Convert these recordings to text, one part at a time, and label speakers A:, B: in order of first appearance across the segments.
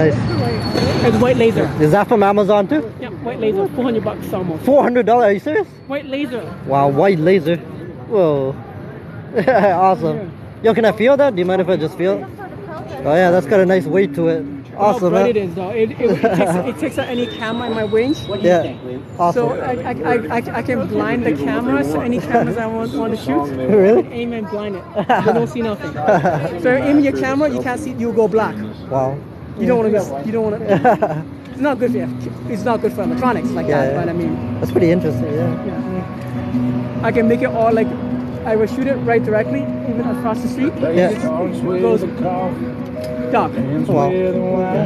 A: Nice.
B: It's white laser.
A: Is that from Amazon too?
B: Yeah, white laser. $400 almost.
A: $400? Are you serious?
B: White laser.
A: Wow, white laser. Whoa. Awesome. Yo, can I feel that? Do you mind if I just feel it? Oh yeah, that's got a nice weight to it. Awesome,
B: How bright
A: man.
B: it is though. It takes out any camera in my range.
A: Yeah. Awesome.
B: So I can blind the camera, so any cameras I want to shoot,
A: Really?
B: aim and blind it. You don't see nothing. So aim your camera, you can't see, you go black.
A: Wow.
B: You don't want to. You don't want to. It's not good for you. It's not good for electronics like that. But I mean,
A: that's pretty interesting. Yeah.
B: I can make it all like. I will shoot it right directly, even across the street.
A: Yeah.
B: It goes dark.
A: Wow.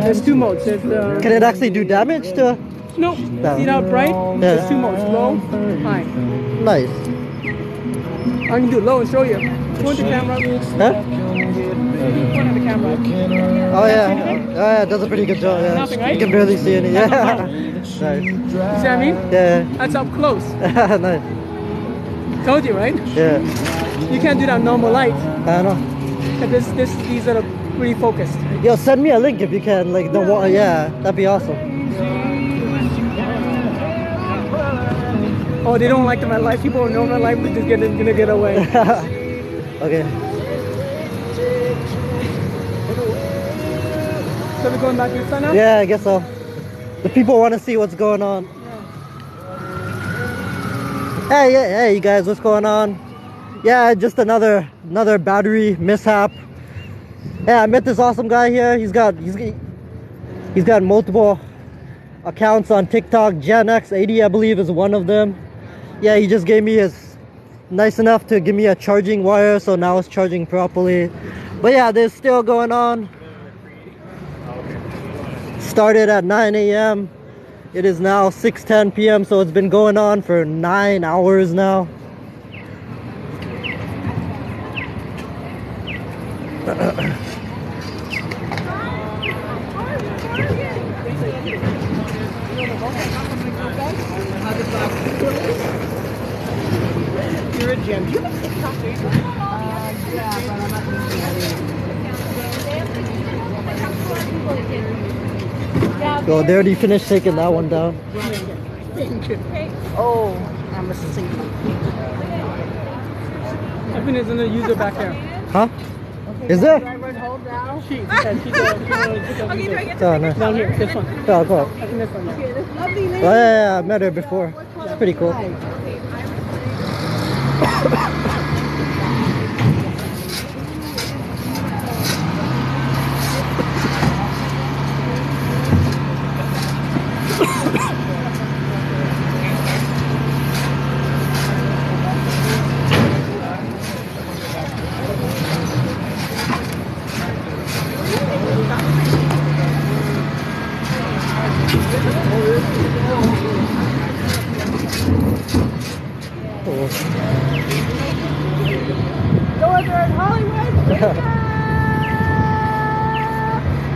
B: There's two modes. There's the.
A: Can it actually do damage to?
B: No. See how bright? There's two modes: low, high.
A: Nice.
B: I can do low and show you. Point the camera.
A: Huh?
B: Point at the camera.
A: Oh yeah. Oh yeah, it does a pretty good job. Yeah.
B: Nothing, right?
A: You can barely see any. Yeah. Nice.
B: You see what I mean?
A: Yeah.
B: That's up close.
A: Nice.
B: Told you, right?
A: Yeah.
B: You can't do that normal light.
A: I know.
B: And these are pretty focused.
A: Yo, send me a link if you can. Like the one. Yeah, that'd be awesome.
B: Oh, they don't like the red light. People who know red light, we're just gonna get away.
A: Okay.
B: So we're going back inside now?
A: Yeah, I guess so. The people want to see what's going on. Yeah. Hey, you guys, what's going on? Yeah, just another battery mishap. Yeah, I met this awesome guy here. He's got multiple accounts on TikTok. Gen X80, I believe, is one of them. Yeah, he just gave me his nice enough to give me a charging wire, so now it's charging properly. But yeah, there's still going on. Started at 9 a.m. It is now 6:10 p.m. so it's been going on for 9 hours now.
B: You're a gem.
A: So they already finished taking that one down.
C: Oh, I'm a single.
B: I think there's another user back there.
A: Huh? Is there?
C: Hold down.
B: She's
C: Okay, do I get to
A: Oh, nice.
B: down here. This one.
A: Oh, cool.
B: I think this one.
C: Okay, this lovely
A: Oh,
C: lady.
A: yeah, I met her before. It's pretty cool.
C: Georgia in Hollywood.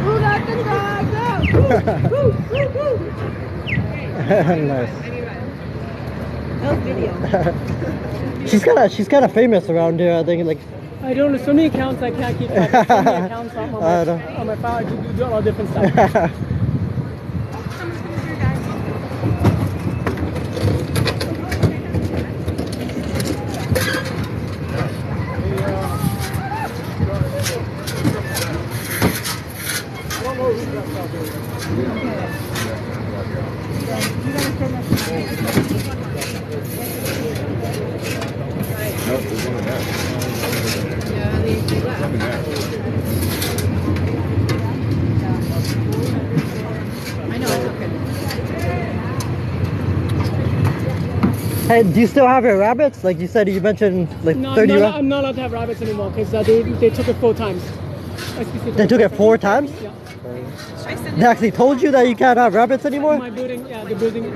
C: Who got the drive up? Woo, woo, woo.
A: Nice.
C: That was video.
A: She's kind of famous around here, I think. Like,
B: I don't know. So many accounts I can't keep track of. So many accounts on my file. I do a lot of different stuff.
A: hey, do you still have your rabbits? Like you said, you mentioned like
B: No,
A: 30 rabbits.
B: I'm not allowed to have rabbits anymore because they took it 4 times.
A: They took it 4 times?
B: Yeah.
A: They actually told you that you can't have rabbits anymore?
B: My building, yeah, the building.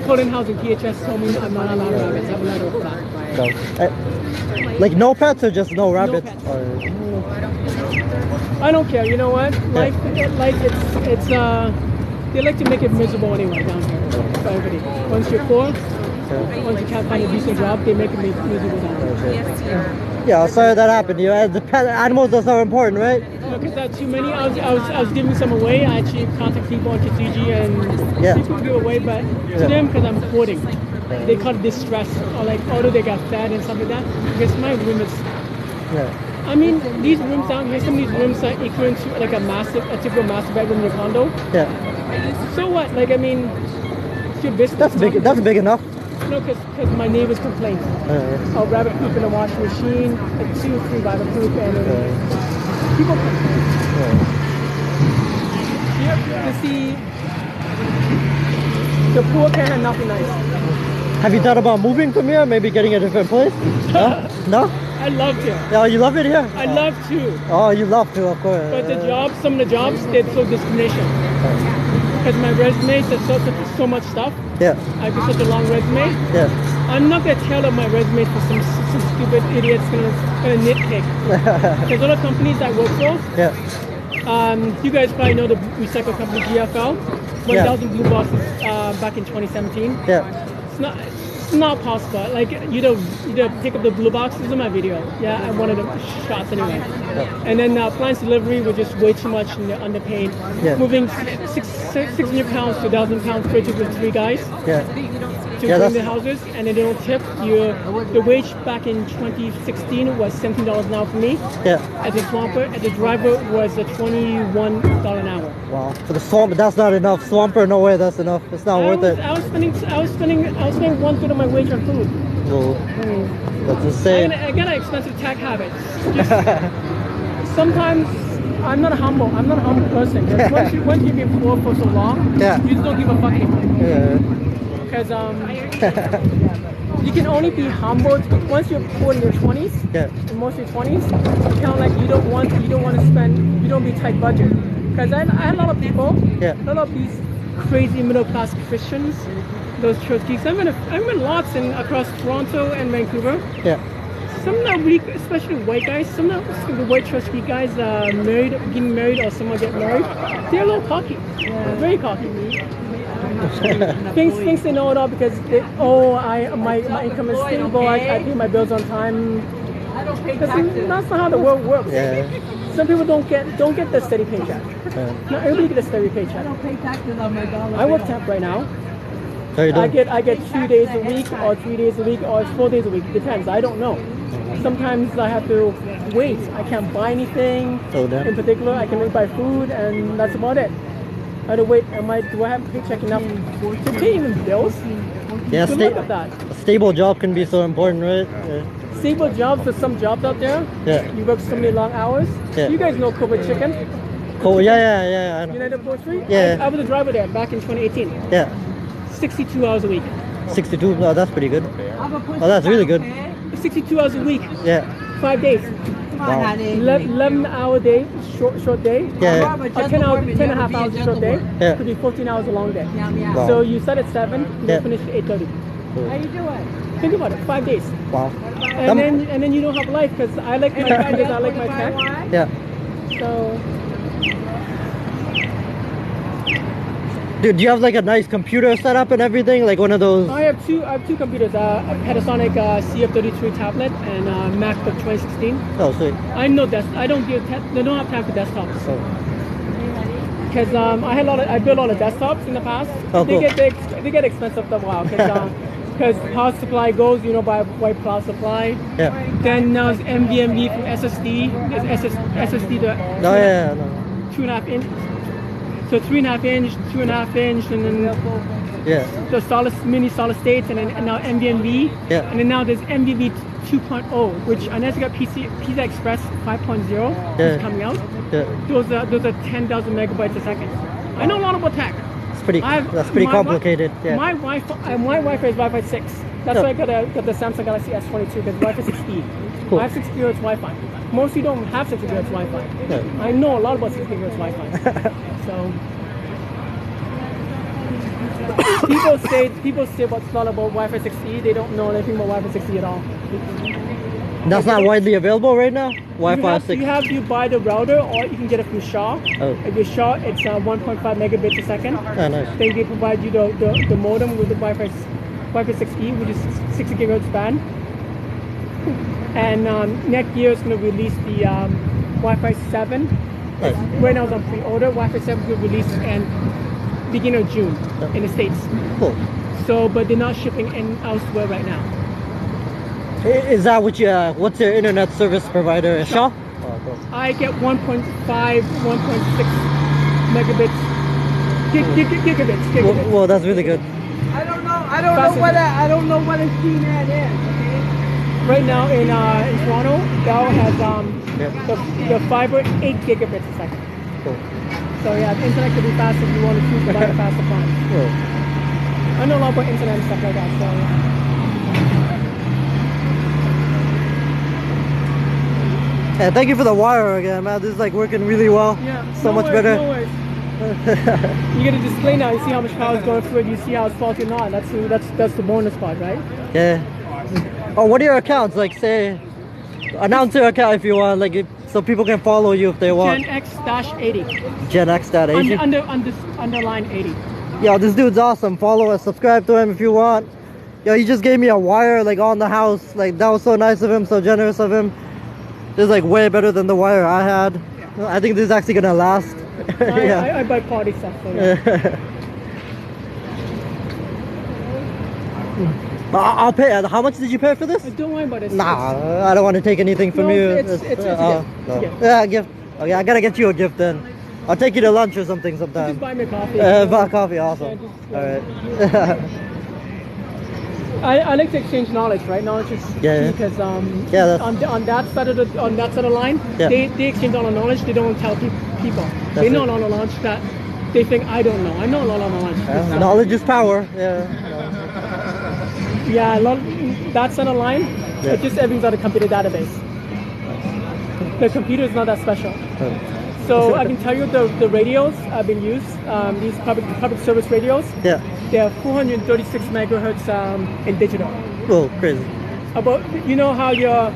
B: Coding housing DTES told me I'm not allowed rabbits. I'm allowed to flat.
A: No. Like no pets or just no rabbits?
B: pets. I don't care. You know what? Life, it's they like to make it miserable anyway down here for everybody. Once you're poor, once you can't find a decent job, they make it miserable down here.
A: Yeah, sorry that happened. You know, the pet animals are so important, right?
B: Because that's too many. I was giving some away. I actually contacted people on Kijiji and
A: Yeah.
B: people give away, but to them, because I'm hoarding, they call it distress, or like, although they got fed and stuff like that. Because my room is,
A: Yeah.
B: I mean, these rooms down here, some of these rooms are equivalent to like a typical master bedroom in a condo.
A: Yeah.
B: So what? Like, I mean, it's your business.
A: That's big. That's big enough.
B: No, because my neighbors complain. I'll rabbit poop in the washing machine, like 2 or 3 rabbit poop, and people complain. You see, the poor can have nothing nice.
A: Have you thought about moving from here? Maybe getting a different place? No? No?
B: I love to.
A: Oh, you love it here?
B: I love to.
A: Oh, you love to, of course.
B: But the jobs, some of the jobs, they're so discrimination. Because my resume says so much stuff.
A: Yeah.
B: I have such a long resume.
A: Yeah.
B: I'm not gonna tailor my resume for some stupid idiots gonna nitpick. There's other companies I work for.
A: Yeah.
B: You guys probably know the recycle company GFL. 1,000 blue boxes back in 2017.
A: Yeah.
B: It's not possible. Like you don't pick up the blue boxes in my video. Yeah, I wanted the shots anyway.
A: Yeah.
B: And then appliance delivery was just way too much and they're underpaid.
A: Yeah.
B: Moving 600 pounds to 1,000 pounds straight with 3 guys.
A: Yeah.
B: To bring the houses, and then they don't tip. The wage back in 2016 was $17 an hour for me.
A: Yeah.
B: As a swamper, as a driver was $21 an hour.
A: Wow. For the swamp, that's not enough. Swamper, no way, that's enough. It's not worth it.
B: I was spending 1/3 of my wage on food.
A: Well, that's insane.
B: I got an expensive tech habit. Just, sometimes I'm not a humble person. Once you've been poor for so long,
A: Yeah.
B: you just don't give a fuck anymore.
A: Yeah.
B: Because you can only be humble once you're poor in your 20s.
A: Yeah.
B: In most of your 20s, kind of like you don't want to spend. You don't be tight budget. Because I had a lot of people.
A: Yeah.
B: A lot of these crazy middle class Christians, those church geeks. I've been lots across Toronto and Vancouver.
A: Yeah.
B: Some of the weak, especially white guys, some of the white church geek guys getting married or someone get married, they're a little cocky. Very cocky. Thinks they know it all because my income is stable. I pay my bills on time. That's not how the world works.
A: Yeah.
B: Some people don't get the steady paycheck. Not everybody gets a steady paycheck.
C: I don't pay taxes on my dollar.
B: I work temp right now.
A: How you doing?
B: I get 2 days a week or 3 days a week or 4 days a week. Depends. I don't know. Sometimes I have to wait. I can't buy anything. In particular, I can only buy food, and that's about it. I have to wait. Do I have paycheck enough to pay even bills?
A: Yeah,
B: Good luck with that.
A: a stable job can be so important, right? Yeah.
B: Stable jobs, there's some jobs out there.
A: Yeah.
B: You work so many long hours.
A: Yeah.
B: You guys know Kobe Chicken?
A: Cool. Yeah. I know.
B: United Poultry?
A: Yeah.
B: I was a driver there back in 2018.
A: Yeah.
B: 62 hours a week.
A: 62. Oh, that's pretty good. Oh, that's really good.
B: 62 hours a week.
A: Yeah.
B: 5 days.
C: Come on, honey.
B: 11-hour day, short day.
A: Yeah.
B: A 10 and a half hours short day.
A: Yeah.
B: Could be 14 hours a long day.
A: Wow.
B: So you start at 7, you
A: Yeah.
B: finish at 8:30.
A: Cool.
C: How you doing?
B: Think about it, 5 days.
A: Wow.
B: And then you don't have life because I like my gadgets, I like my tech.
A: Yeah.
B: So
A: Dude, do you have like a nice computer setup and everything? Like one of those?
B: I have two computers, a Panasonic CF33 tablet and a MacBook 2016.
A: Oh, sweet.
B: I don't have time for desktops.
A: Oh.
B: Because I built a lot of desktops in the past.
A: Oh, cool.
B: They get expensive after a while. Because power supply goes, by white power supply.
A: Yeah.
B: Then now it's NVMe from SSD. There's SSD to
A: Oh, yeah. No.
B: 2.5 inch. So 3.5 inch, 2.5 inch, and then
A: Yeah.
B: the mini solid state, and now NVMe.
A: Yeah.
B: And then now there's NVMe 2.0, which I never got PCI Express 5.0
A: Yeah.
B: is coming out.
A: Yeah.
B: Those are 10,000 megabytes a second. I know a lot about tech.
A: That's pretty complicated. Yeah.
B: My Wi-Fi is Wi-Fi 6. That's why I got the Samsung Galaxy S22 because Wi-Fi 6E.
A: Cool.
B: I have 6 GHz Wi-Fi. Most you don't have 6 GHz Wi-Fi.
A: Yeah.
B: I know a lot about 6 GHz Wi-Fi. So people say what's not about Wi-Fi 6E. They don't know anything about Wi-Fi 6E at all.
A: That's not widely available right now? Wi-Fi 6?
B: You have to buy the router, or you can get it from Shaw.
A: Oh.
B: If you're Shaw, it's 1.5 megabits a second.
A: Oh, nice.
B: Then they provide you the modem with the Wi-Fi 6E, which is 60 gigahertz band. And next year it's going to release the Wi-Fi 7
A: Nice.
B: Right now it's on pre-order. Wi-Fi 7 will release in beginning of June in the States.
A: Cool.
B: So, but they're not shipping in elsewhere right now.
A: Is that what you, what's your internet service provider? Shaw? Oh, cool.
B: I get 1.5, 1.6 megabits, gigabits.
A: Well, that's really good.
C: I don't know what a G-man is. Okay?
B: Right now in Toronto, Bell has the fiber 8 gigabits a second.
A: Cool.
B: So yeah, the internet could be fast if you want to choose to buy a faster plan.
A: Cool.
B: I know a lot about internet and stuff like that. So.
A: Yeah, thank you for the wire again, man. This is like working really well.
B: Yeah.
A: So much better.
B: No worries. You get a display now. You see how much power is going through it. You see how it's faulty or not. That's the bonus part, right?
A: Yeah. Oh, what are your accounts? Like, say, announce your account if you want, like, so people can follow you if they want.
B: Gen X-80.
A: Gen X-80.
B: Underline 80.
A: Yo, this dude's awesome. Follow us, subscribe to him if you want. Yo, he just gave me a wire like on the house. Like, that was so nice of him, so generous of him. This is like way better than the wire I had. I think this is actually gonna last.
B: I buy party stuff. So yeah.
A: I'll pay. How much did you pay for this?
B: Don't worry about it.
A: Nah, I don't want to take anything from you.
B: It's a gift.
A: No. Yeah, a gift. Okay, I gotta get you a gift then. I'll take you to lunch or something sometime.
B: Just buy me a coffee.
A: Buy coffee, awesome.
B: Yeah,
A: Alright.
B: I like to exchange knowledge, right? Knowledge is
A: Yeah.
B: because
A: that's-
B: on that side of the line,
A: Yeah.
B: they exchange all the knowledge. They don't tell people. They
A: That's
B: know
A: it.
B: all the knowledge that they think I don't know. I know a lot of knowledge.
A: Knowledge is power. Yeah.
B: Yeah, that side of the line,
A: Yeah.
B: it just everything's on a computer database. The computer is not that special. So I can tell you the radios I've been used, these public service radios,
A: Yeah.
B: they're 436 megahertz in digital.
A: Oh, crazy.
B: About, you know how your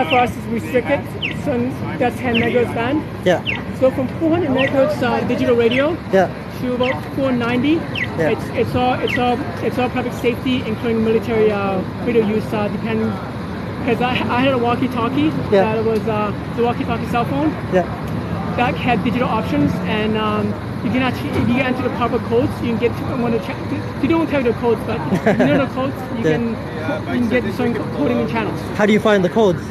B: FRS is restricted, so that's 10 megahertz band.
A: Yeah.
B: So from 400 megahertz digital radio
A: Yeah.
B: to about 490,
A: Yeah.
B: it's all public safety, including military radio use, depending. Because I had a walkie-talkie
A: Yeah.
B: that was the walkie-talkie cell phone.
A: Yeah.
B: That had digital options, and you can actually, if you enter the proper codes, you can get one of the. You don't tell you the codes, but if you know the codes, you can get certain coding in channels.
A: How do you find the codes?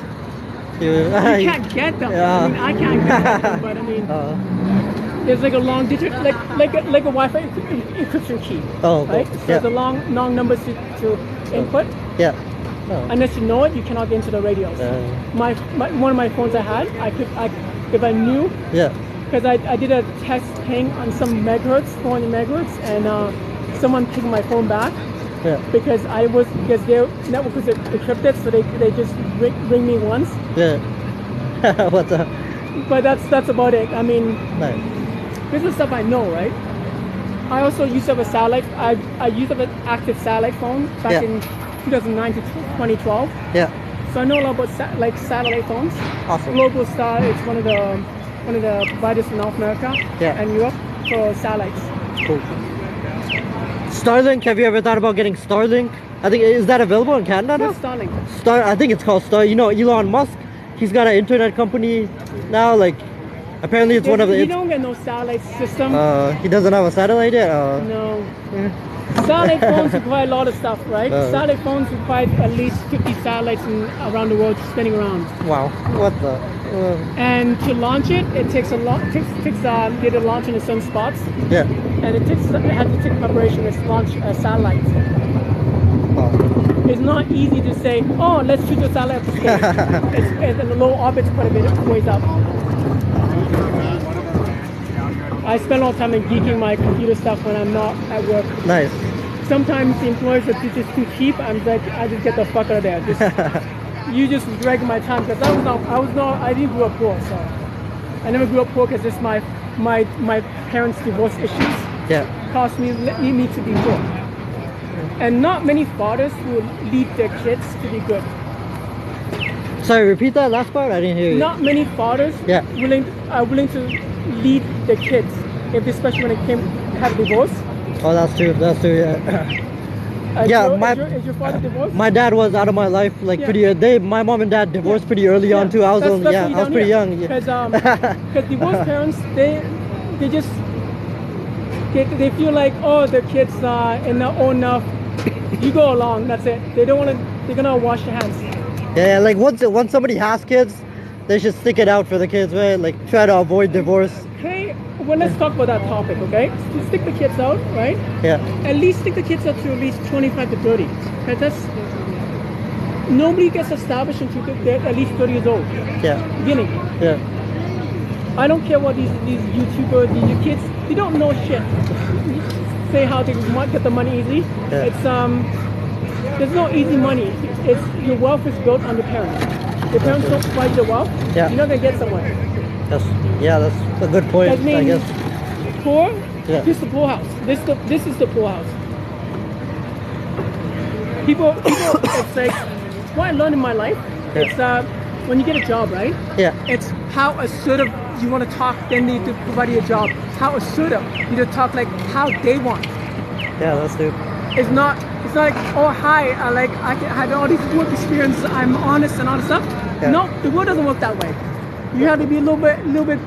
B: You can't get them.
A: Yeah.
B: I mean, I can't get them, but I mean, there's like a long digit, like a Wi-Fi encryption key.
A: Oh,
B: right.
A: cool.
B: So
A: Yeah.
B: the long numbers to input.
A: Yeah. Oh.
B: Unless you know it, you cannot get into the radios. My one of my phones I had, if I knew.
A: Yeah.
B: Because I did a test ping on some megahertz, 400 megahertz, and someone pinged my phone back.
A: Yeah.
B: Because their network was encrypted, so they just ring me once.
A: Yeah. What the?
B: But that's about it. I mean,
A: Nice.
B: this is stuff I know, right? I also used to have a satellite. I used to have an active satellite phone back in 2009 to 2012.
A: Yeah.
B: So I know a lot about satellite phones.
A: Awesome.
B: Global Star is one of the providers in North America and Europe for satellites.
A: Cool. Starlink, have you ever thought about getting Starlink? I think, is that available in Canada now?
B: What's Starlink?
A: I think it's called Star. You know, Elon Musk, he's got an internet company now, like, apparently it's one of the...
B: You don't get no satellite system.
A: He doesn't have a satellite yet?
B: No. Satellite phones require a lot of stuff, right? Satellite phones require at least 50 satellites around the world spinning around.
A: Wow, what the?
B: And to launch it, it takes a lot. Takes get it launched in certain spots.
A: Yeah.
B: And it has to take preparation to launch a satellite. It's not easy to say, oh, let's shoot the satellite up to space. It's in the low orbit quite a bit ways up. I spend a lot of time in geeking my computer stuff when I'm not at work.
A: Nice.
B: Sometimes the employers are just too cheap. I'm like, I just get the fuck out of there. You just drag my time because I didn't grow up poor, so I never grew up poor because just my parents' divorce issues caused me to be poor. And not many fathers will lead their kids to be good.
A: Sorry, repeat that last part. I didn't hear you.
B: Not many fathers are willing to lead their kids, especially when it came to have a divorce.
A: Oh, that's true. That's true. Yeah.
B: Is your father divorced?
A: My dad was out of my life like my mom and dad divorced pretty early on too. I was pretty young.
B: Because divorced parents, they just they feel like, oh, their kids old enough. You go along, that's it. They don't want to. They're gonna wash their hands.
A: Yeah, like once somebody has kids, they should stick it out for the kids, right? Like try to avoid divorce.
B: Okay, well, let's talk about that topic, okay? So stick the kids out, right?
A: Yeah.
B: At least stick the kids out to at least 25 to 30. Okay, that's nobody gets established until they're at least 30 years old.
A: Yeah.
B: Beginning.
A: Yeah.
B: I don't care what these YouTubers, these kids, they don't know shit. Say how they get the money easy.
A: Yeah.
B: It's there's no easy money. It's your wealth is built on your parents. Your parents don't provide your wealth.
A: Yeah.
B: You're not gonna get somewhere.
A: That's a good point.
B: That means
A: I guess.
B: Poor.
A: Yeah.
B: This is the poor house. This is the poor house. People. It's like what I learned in my life.
A: Yeah.
B: It's when you get a job, right?
A: Yeah.
B: It's how assertive you want to talk. Then they need to provide you a job. How assertive you need to talk like how they want.
A: Yeah, that's true.
B: It's not like, oh hi, I have all these work experience. I'm honest and all this stuff.
A: Yeah.
B: No, the world doesn't work that way. You have to be a little bit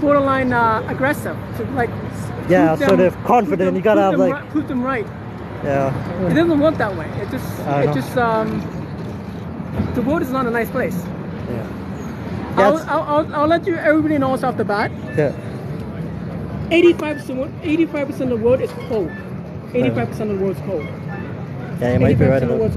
B: borderline aggressive to like.
A: Sort of confident. You gotta have like
B: prove them right.
A: Yeah.
B: It doesn't work that way. It just the world is not a nice place.
A: Yeah.
B: I'll let everybody know off the bat.
A: Yeah.
B: 85% of the world is cold. 85% of the world is cold.
A: Yeah, you might be right about
B: it.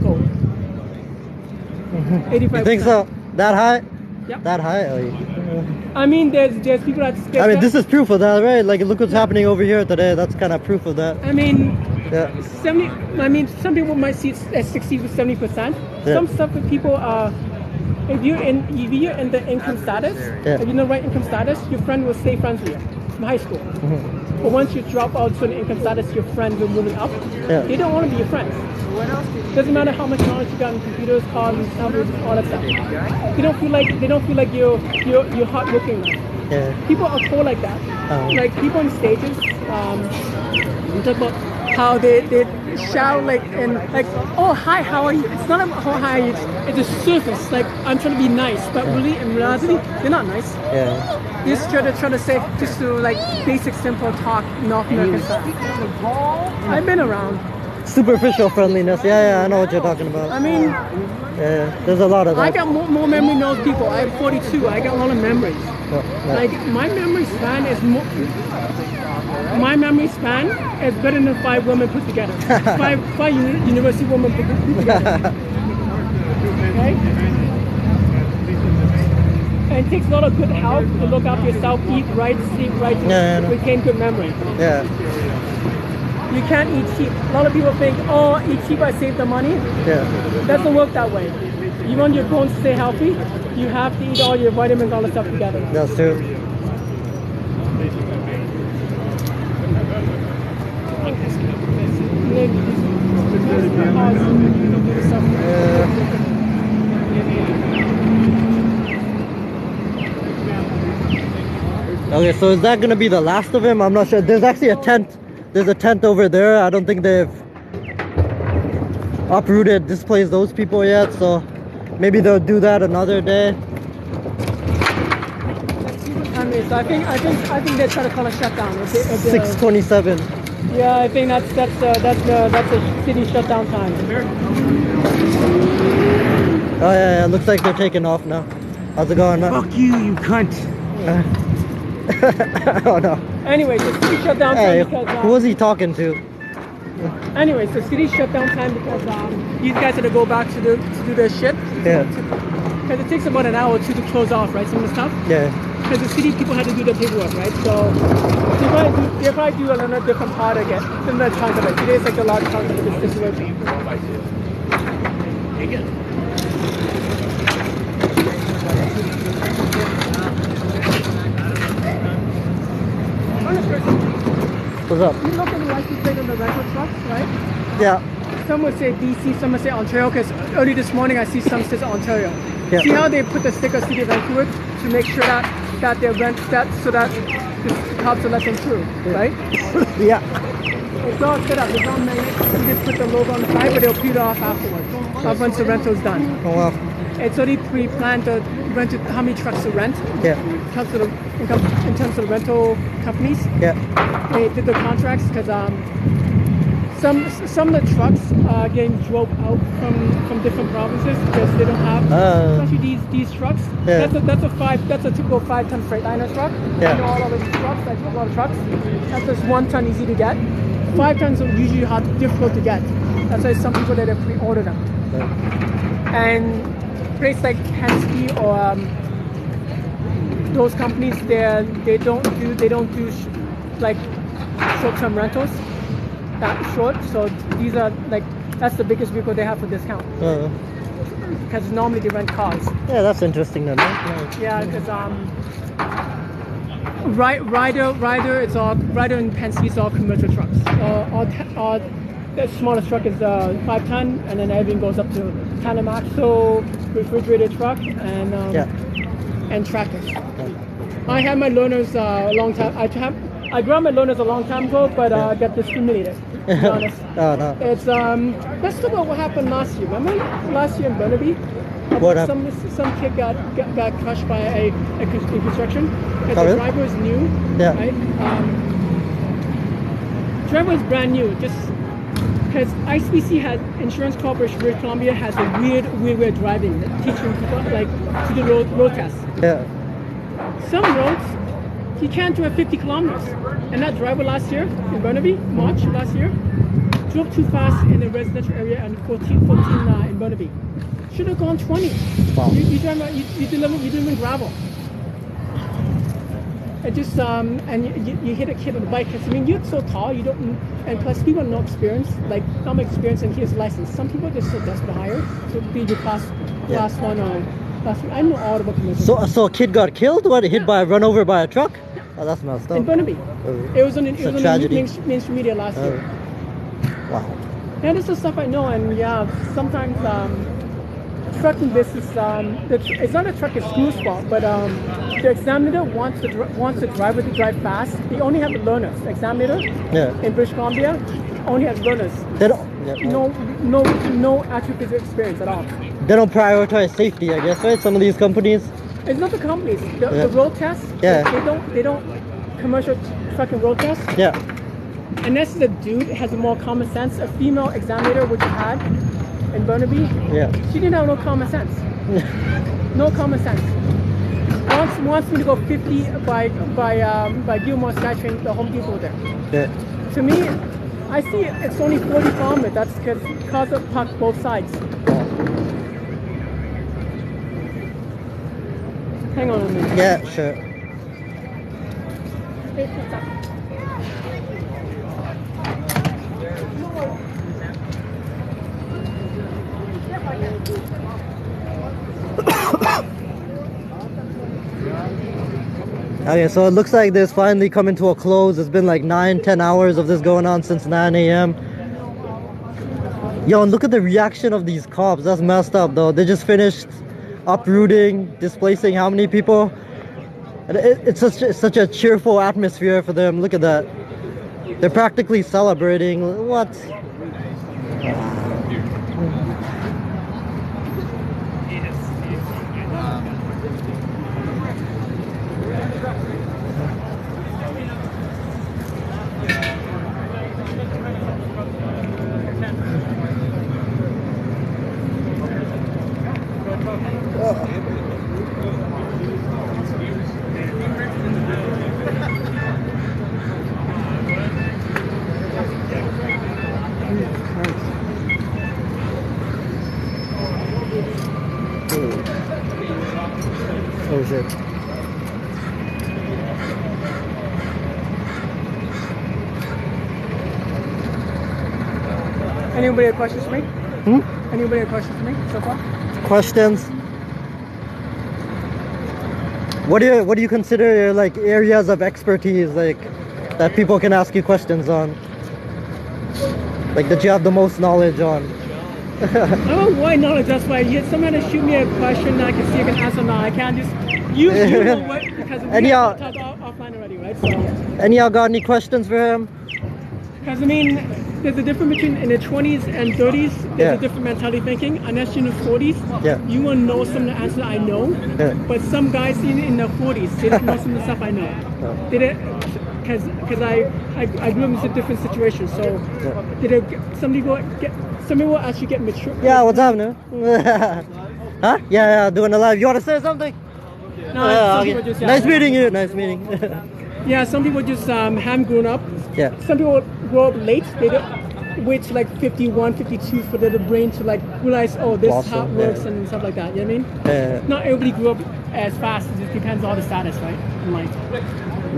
B: 85%.
A: You think so? That high?
B: Yep.
A: That high? Oh,
B: I mean, there's people that.
A: I mean, this is proof of that, right? Like, look what's happening over here today. That's kind of proof of that.
B: I mean,
A: yeah.
B: 70. I mean, some people might see it as 60 to 70%. Some stuff that people are. If you're in the income status, if you're in the right income status, your friend will stay friends with you from high school. But once you drop out to an income status, your friends are moving up. They don't want to be your friends. Doesn't matter how much knowledge you got in computers, cars, and numbers, all that stuff. They don't feel like you're hardworking enough.
A: Yeah.
B: People are cool like that. Like people on stages, we talk about how they shout like and like, oh hi, how are you? It's not about how hi are you. It's a surface. Like I'm trying to be nice, but really in reality they're not nice.
A: Yeah.
B: Just try to say just to like basic simple talk North American stuff. I've been around.
A: Superficial friendliness. Yeah, I know what you're talking about.
B: I mean,
A: there's a lot of that.
B: I got more memory than those people. I'm 42. I got a lot of memories. Like my memory span is more. My memory span is better than 5 women put together. five university women put together. Okay? And it takes a lot of good health to look after yourself, eat right, sleep right, retain good memory.
A: Yeah.
B: You can't eat cheap. A lot of people think, oh, eat cheap, I save the money.
A: Yeah.
B: Doesn't work that way. You want your bones to stay healthy, you have to eat all your vitamins, all the stuff together.
A: That's true. Okay, so is that gonna be the last of him? I'm not sure. There's actually a tent. There's a tent over there. I don't think they've uprooted, displaced those people yet, so maybe they'll do that another day.
B: So I think they're trying to call a shutdown.
A: 6:27.
B: Yeah, I think that's a city shutdown time.
A: Oh yeah, looks like they're taking off now. How's it going, man?
D: Fuck you, you cunt.
A: Oh no.
B: Anyways, the city shutdown time because
A: who was he talking to?
B: Anyways, the city shutdown time because these guys had to go back to do their shit.
A: Yeah.
B: Because it takes about an hour or two to close off, right? Some of the stuff.
A: Yeah.
B: Because the city people had to do their paperwork, right? So they probably do another different part again. Similar chunk of it. Today's like a large chunk of this situation.
A: What's up?
B: You look at the license plate on the rental trucks, right?
A: Yeah.
B: Some would say BC, some would say Ontario, because early this morning I see some says Ontario.
A: Yeah.
B: See how they put the sticker City of Vancouver to make sure that they rent that so that because cops are letting through, right?
A: Yeah.
B: It's all set up. It's all magnetic. You just put the logo on the side, but they'll peel it off afterwards. Once the rental's done.
A: Oh wow.
B: It's already pre-planned to rent it, how many trucks to rent.
A: Yeah.
B: In terms of the rental companies.
A: Yeah.
B: They did the contracts because some of the trucks are getting drove out from different provinces because they don't have, especially these trucks.
A: Yeah.
B: That's a typical 5-ton Freightliner truck.
A: Yeah.
B: You know, all of those trucks, like a lot of trucks. That's just 1 ton easy to get. 5 tons are usually difficult to get. That's why some people that have pre-order them.
A: Yeah.
B: And places like Penske or those companies, they don't do like short-term rentals that short. So these are like, that's the biggest vehicle they have for discount. Because normally they rent cars.
A: Yeah, that's interesting then. Right?
B: Yeah, because Ryder, it's all Ryder and Penske is all commercial trucks. The smallest truck is 5 ton, and then everything goes up to Panamaxo, refrigerated truck, and tractors. I had my learners a long time. I grabbed my learners a long time ago, but I got discriminated. To be honest.
A: Oh no.
B: It's let's talk about what happened last year. Remember last year in Burnaby?
A: What happened?
B: Some kid got crushed by a construction. And
A: Oh,
B: the
A: really?
B: driver is new.
A: Yeah.
B: Right? Driver is brand new. Just because ICBC has Insurance Corporation British Columbia has a weird way of driving, teaching people like to do road tests.
A: Yeah.
B: Some roads you can't drive 50 kilometers. And that driver last year in Burnaby, March last year, drove too fast in the residential area and 14 in Burnaby. Should have gone 20.
A: Wow.
B: You deliver gravel. It just and you hit a kid on the bike. I mean, you're so tall, you don't, and plus people have no experience, like I'm experienced and here's license. Some people are just so desperate to hire to be your class one or class two. I know all about commercial.
A: So a kid got killed? What? Hit by, run over by a truck? Oh, that's messed up.
B: In Burnaby. It was on the mainstream media last year.
A: Wow.
B: Yeah, this is stuff I know, and yeah, sometimes trucking business, it's not a truck school's fault, but the examiner wants the driver to drive fast. They only have the learners. Examiner in British Columbia only has learners.
A: They don't.
B: No actual physical experience at all.
A: They don't prioritize safety, I guess, right? Some of these companies.
B: It's not the companies. The road tests.
A: Yeah.
B: They don't commercial trucking road tests.
A: Yeah.
B: Unless the dude has more common sense. A female examiner, which you had in Burnaby, she didn't have no common sense. No common sense. Wants me to go 50 by Gilmore SkyTrain, the Home Depot there.
A: Yeah.
B: To me, I see it's only 40 kilometers. That's because cars are parked both sides. Hang on a minute.
A: Yeah, sure.
B: Hey, what's up?
A: Okay, so it looks like this finally coming to a close. It's been like 9-10 hours of this going on since 9 a.m. Yo, and look at the reaction of these cops. That's messed up though. They just finished uprooting, displacing how many people? And it's such a cheerful atmosphere for them. Look at that. They're practically celebrating. What? Oh shit.
B: Anybody have questions for me? Anybody have questions for me so far?
A: Questions? What do you consider like areas of expertise, like that people can ask you questions on, like that you have the most knowledge on?
B: I don't know why knowledge. That's why someone to shoot me a question that I can see I can answer now. I can't just use what because we talk offline already, right? right? So,
A: And y'all got any questions for him?
B: because I mean, there's a difference between in the 20s and 30s. There's
A: Yeah.
B: a different mentality thinking. Unless you're in the 40s,
A: Yeah.
B: you will know some of the answers I know.
A: Yeah.
B: But some guys in the 40s, they don't know some of the stuff I know.
A: Oh.
B: They didn't, because I grew up in a different situation. So, some people actually get mature.
A: Yeah, what's happening? Huh? Yeah, doing a live. You want to say something?
B: No, some
A: Okay.
B: people just,
A: Nice meeting you. Nice meeting.
B: Yeah, some people just haven't grown up.
A: Yeah.
B: Some people grow up late. They don't wait to like 51, 52 for their brain to like realize, oh, this is how it
A: Blossom,
B: works
A: yeah.
B: and stuff like that. You know what I mean?
A: Yeah.
B: Not everybody grew up as fast. It just depends on the status, right? In life.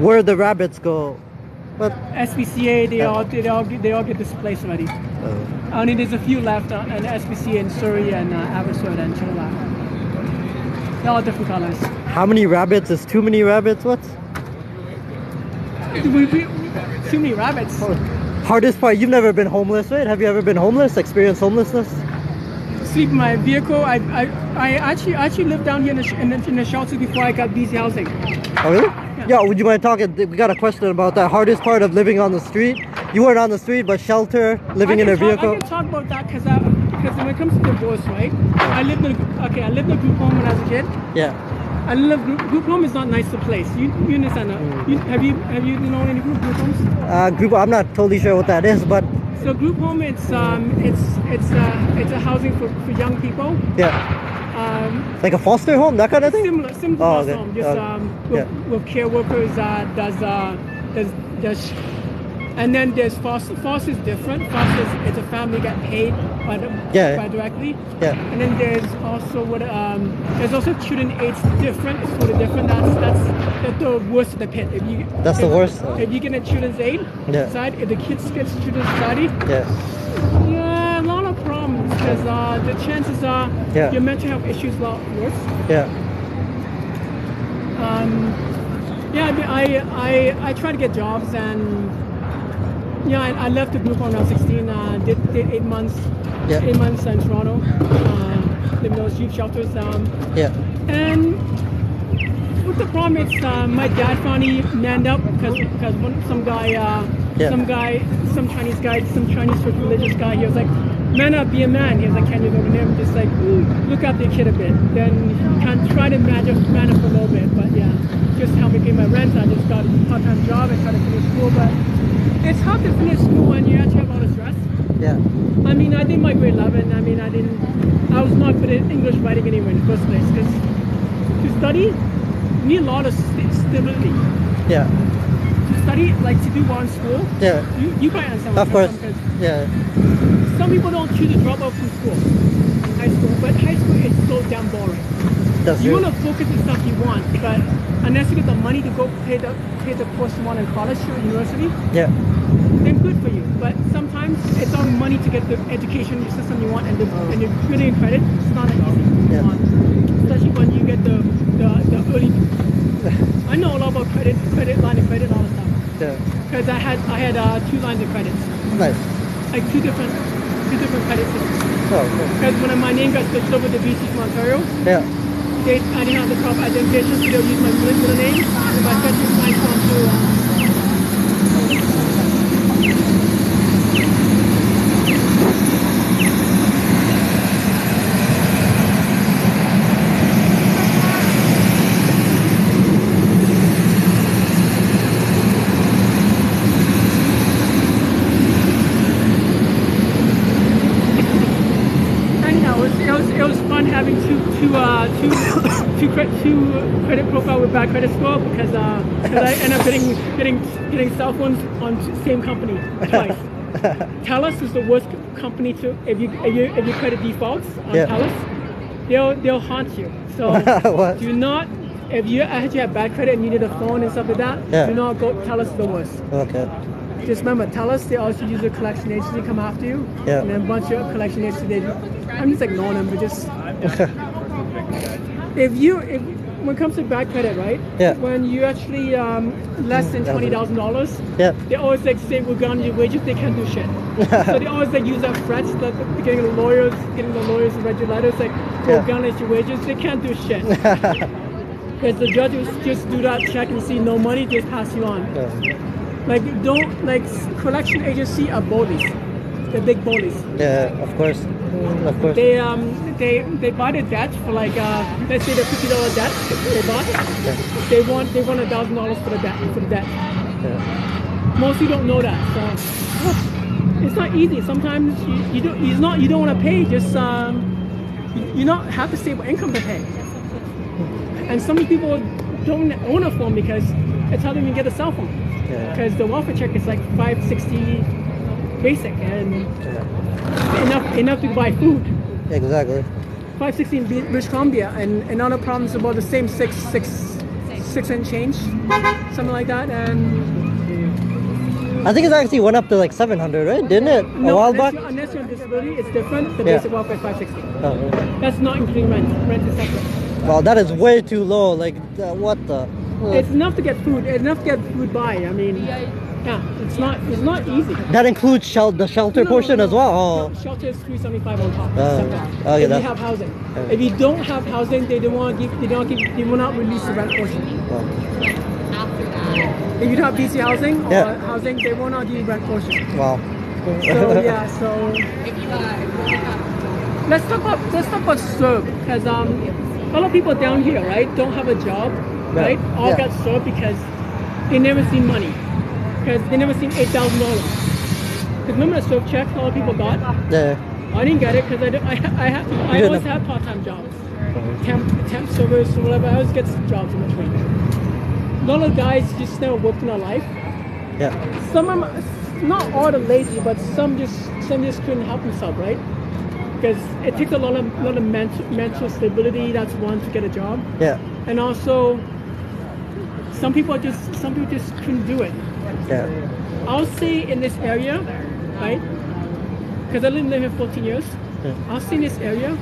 A: Where the rabbits go? What?
B: SPCA, they all get displaced already. Only there's a few left in SPCA in Surrey and Abbotsford and Chilliwack. They're all different colors.
A: How many rabbits is too many rabbits? What?
B: Too many rabbits.
A: Hardest part, you've never been homeless, right? Have you ever been homeless, experienced homelessness?
B: Sleep in my vehicle. I actually lived down here in the shelter before I got BC housing.
A: Oh really? Yeah, would you mind talking? We got a question about that hardest part of living on the street. You weren't on the street, but shelter, living in a vehicle.
B: I can talk about that because when it comes to divorce, right? I lived in a group home when I was a kid.
A: Yeah.
B: I live group home is not nice to place. You understand that? Have you known any group homes?
A: Group. I'm not totally sure what that is, but
B: so group home, it's a housing for young people.
A: yeah. Like a foster home, that kind of thing.
B: Similar to foster home, just with care workers. Does and then there's foster. Foster is different. Foster is it's a family get paid by directly.
A: Yeah.
B: And then there's also there's also children aids different. It's totally different. That's the worst of the pit.
A: That's the worst.
B: If you get a children's aid side, if the kids get children's society, yeah, a lot of problems because the chances are your mental health issues a lot worse.
A: Yeah.
B: I tried to get jobs and I left the group when I was 16. Did 8 months. 8 months in Toronto. Lived in those youth shelters. And with the problem is my dad finally manned up because some Chinese guy, some Chinese religious guy, he was like, man up, be a man. He was like, can you go to him? Just like, look after your kid a bit. Then you can try to man up a little bit. But yeah, just help me pay my rent. I just got a part-time job and try to finish school. But it's hard to finish school when you actually have a lot of stress.
A: Yeah.
B: I mean, I did my grade 11. I mean, I was not good at English writing anyway in the first place. Because to study, you need a lot of stability.
A: Yeah.
B: To study, like to do well in school.
A: Yeah.
B: You probably understand.
A: Of course. Yeah.
B: Some people don't choose to drop out from school, high school, but high school is so damn boring. You want to focus on stuff you want, but unless you get the money to go pay the course you want in college or university, then good for you. But sometimes it's all money to get the education system you want, and you're getting credit. It's not that easy. Especially when you get the early. I know a lot about credit, line of credit, all that stuff.
A: Yeah.
B: Because I had 2 lines of credits.
A: Nice.
B: Like two different credit systems.
A: Oh, cool.
B: Because when my name got switched over to BC from Ontario, I didn't have the proper identification, so they'll use my middle name. And my second line gone to credit profile with bad credit score because I end up getting cell phones on same company twice. TELUS is the worst company to if your credit defaults on TELUS, they'll haunt you. So do not, if you actually have bad credit and you need a phone and stuff like that, do not go. TELUS is the worst. Okay. Just remember, TELUS, they also use a collection agency to come after you, and then a bunch of collection agencies. I'm just ignoring them, but just. If when it comes to bad credit, right? When you actually less than $20,000, they always like say we're gonna your wages. They can't do shit. So they always like use that threats, like getting the lawyers to write your letters like we're gonna your wages. They can't do shit. Because the judge will just do that check and see no money, just pass you on. Like collection agency are bullies. They're big bullies.
A: Yeah, of course. Of course.
B: They buy the debt for like let's say the $50 debt they bought.
A: Yeah.
B: They want $1,000 for the debt.
A: Yeah.
B: Most people don't know that, so it's not easy. Sometimes you don't want to pay. Just you not have a stable income to pay. And some people don't own a phone because it's how they can get a cell phone. Because the welfare check is like $5.60 basic and enough to buy food.
A: Exactly.
B: $5.60 in British Columbia, and another problem is about the same six and change, something like that. And
A: I think it actually went up to like 700, right? Didn't it? A while back?
B: Unless you're on disability, it's different. The basic welfare is $5.60.
A: Oh.
B: That's not including rent. Rent is separate.
A: Well, that is way too low. Like, what the?
B: It's enough to get food. It's enough to get food by. I mean, yeah, it's not easy.
A: That includes the shelter portion as well. Oh.
B: No, shelter is $375 on top.
A: Okay,
B: if you have housing. If you don't have housing, they will not release the rent portion. If you don't have BC housing or housing, they will not give you rent portion.
A: Wow.
B: So yeah, so let's talk about serve, because a lot of people down here, right, don't have a job, right? All got served because they never seen money, because they never seen $8,000. Because remember the serve checks a lot of people got?
A: Yeah.
B: I didn't get it because I always had part-time jobs, temp service or whatever. I always get jobs in between. A lot of guys just never worked in their life.
A: Yeah.
B: Some of them, not all the lazy, but some just couldn't help themselves, right? Because it takes a lot of mental stability. That's one, to get a job.
A: Yeah.
B: And also, some people just couldn't do it.
A: Yeah.
B: I'll say in this area, right? Because I lived here 14 years.
A: Yeah.
B: I'll say in this area,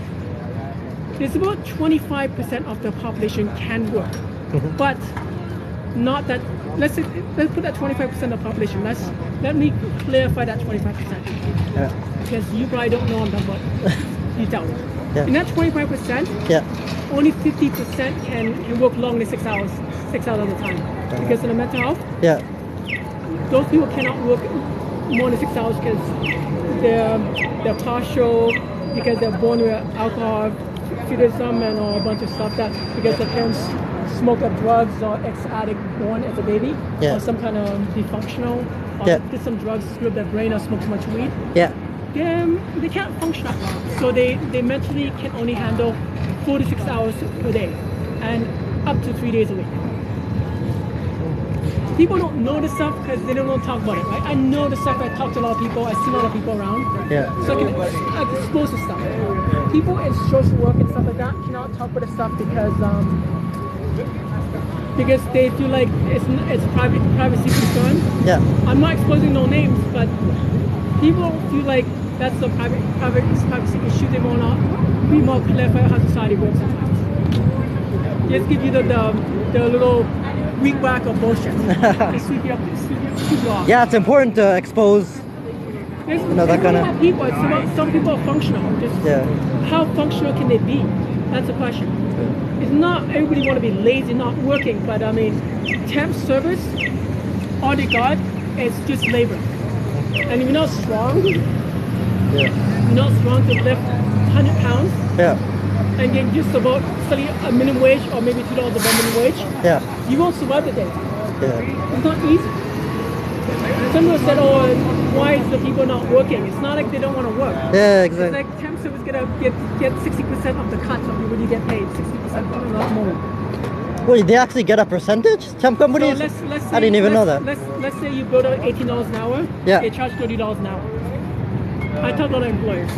B: there's about 25% of the population can work, but not that. Let's put that 25% of the population. Let me clarify that 25%.
A: Yeah.
B: Because you probably don't know about details.
A: Yeah.
B: In that 25%, only 50% can work longer than 6 hours at a time. Because in the mental health, those people cannot work more than 6 hours because they're partial, because they're born with alcohol, fetishism, and a bunch of stuff that because their parents smoke up drugs or ex-addict born as a baby, or some kind of dysfunctional, or did some drugs screw up their brain or smoke too much weed. They can't function at all. So they mentally can only handle 4 to 6 hours per day and up to 3 days a week. People don't know this stuff because they don't talk about it, right? I know the stuff. I talk to a lot of people. I see a lot of people around. So I can expose the stuff. People in social work and stuff like that cannot talk about the stuff because they feel like it's privacy concern. I'm not exposing no names, but people feel like that's a privacy issue. They want to be more clever how society works sometimes. Just give you the little weak whack of bullshit. They sweep you off.
A: Yeah, it's important to expose. That kind of
B: people. It's about, some people are functional. Just how functional can they be? That's the question. It's not everybody want to be lazy, not working, but I mean, temp service, all they got is just labor. And if you're not strong, you're not strong to lift 100 pounds. And get just about study a minimum wage or maybe $2 above minimum wage, you won't survive the day. It's not easy. Some people said, "Oh, why is the people not working?" It's not like they don't want to work.
A: Exactly.
B: It's like temp service gonna get 60% of the cut of you when you get paid, 60%, not more.
A: Wait, they actually get a percentage? Temp companies?
B: So let's say,
A: I didn't even know that.
B: Let's say you go to $18 an hour. They charge $30 an hour. I talk to other employers.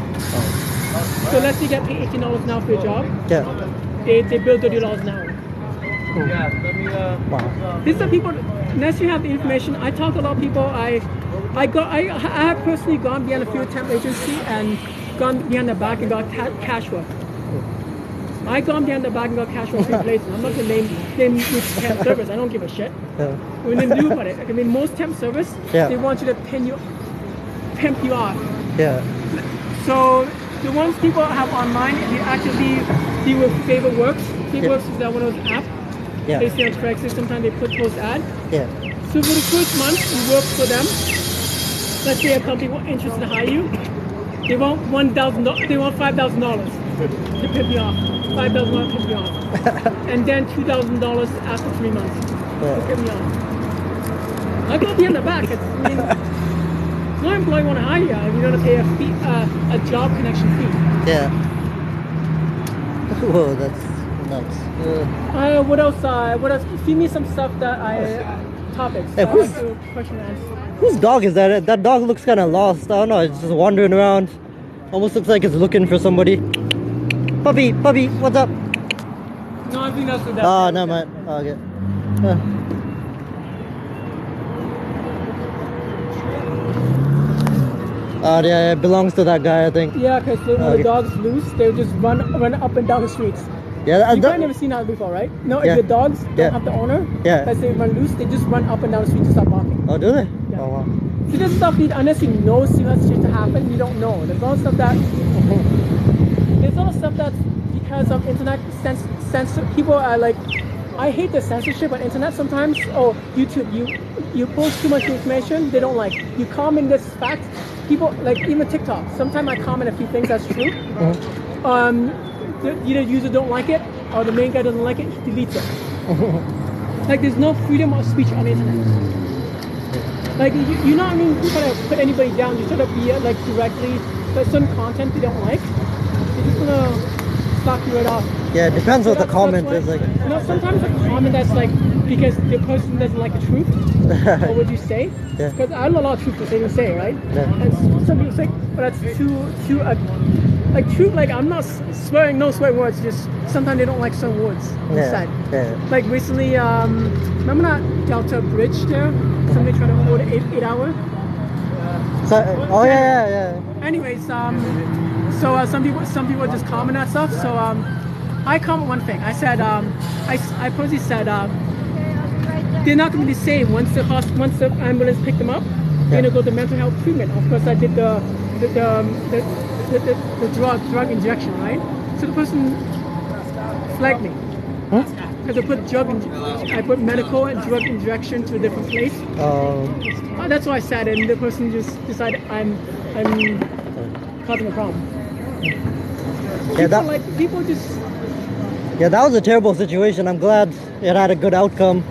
B: So let's say you get paid $18 an hour for your job. They bill $30 an hour.
A: Wow.
B: These are people. Unless you have the information, I talk to a lot of people. I have personally gone behind a field temp agency and gone behind the back and got cash work. I gone behind the back and got cash work 3 places. I'm not gonna name which temp service. I don't give a shit. We didn't do about it. I mean, most temp service, they want you to pimp you off. So the ones people have online, they actually deal with FavorWorks. FavorWorks is one of those apps.
A: Yeah.
B: They see on Craigslist, sometimes they put post ad.
A: Yeah.
B: So for the first month, you work for them. Let's say a company interested to hire you. They want $1,000. They want $5,000 to pay me off. $5,000 to pay me off, and then $2,000 after 3 months to pay me off. I go behind the back. I mean, no employee want to hire you. You're gonna pay a fee, a job connection fee.
A: Yeah. Whoa, that's nuts.
B: What else? What else? Feed me some stuff that topics.
A: Hey,
B: Like to question and answer.
A: Whose dog is that? That dog looks kind of lost. I don't know. It's just wandering around. Almost looks like it's looking for somebody. Puppy, what's up?
B: No, I think that's the.
A: Oh, never mind. Oh, okay. Yeah, it belongs to that guy, I think.
B: Yeah, because when the dog's loose, they just run up and down the streets.
A: Yeah,
B: You guys never seen that before, right? No, if the dogs don't have the owner, let's say run loose, they just run up and down the street to start barking.
A: Oh, do they?
B: Yeah.
A: Oh, wow.
B: So this stuff, unless you know shit to happen, you don't know. There's a lot of stuff that that's because of internet censor. People are like, I hate the censorship on internet sometimes. Oh, YouTube, you post too much information they don't like. You comment this fact, people like even TikTok. Sometimes I comment a few things that's true. Either user don't like it or the main guy doesn't like it, he deletes it. Like there's no freedom of speech on the internet. Like you know what I mean? You try to put anybody down. You try to be like directly. There's some content they don't like. They're just gonna slap you right off.
A: Yeah, it depends what the comment is like.
B: You know, sometimes a comment that's like because the person doesn't like the truth. What would you say?
A: Yeah.
B: Because I know a lot of truth that they don't say, right?
A: Yeah.
B: And some people say, but that's too like truth. Like I'm not swearing, no swearing words. Just sometimes they don't like some words said.
A: Yeah.
B: Like recently, remember that Delta Bridge there? Somebody tried to hold 8 hour.
A: So, oh yeah.
B: Anyways, so some people just comment that stuff. So I comment one thing. I said I probably said they're not going to be the same once the ambulance picked them up. They're going to go to mental health treatment. Of course, I did the drug injection, right? So the person flagged me. Because I put medical and drug injection to a different place. That's what I said, and the person just decided I'm causing a problem. People just.
A: Yeah, that was a terrible situation. I'm glad it had a good outcome.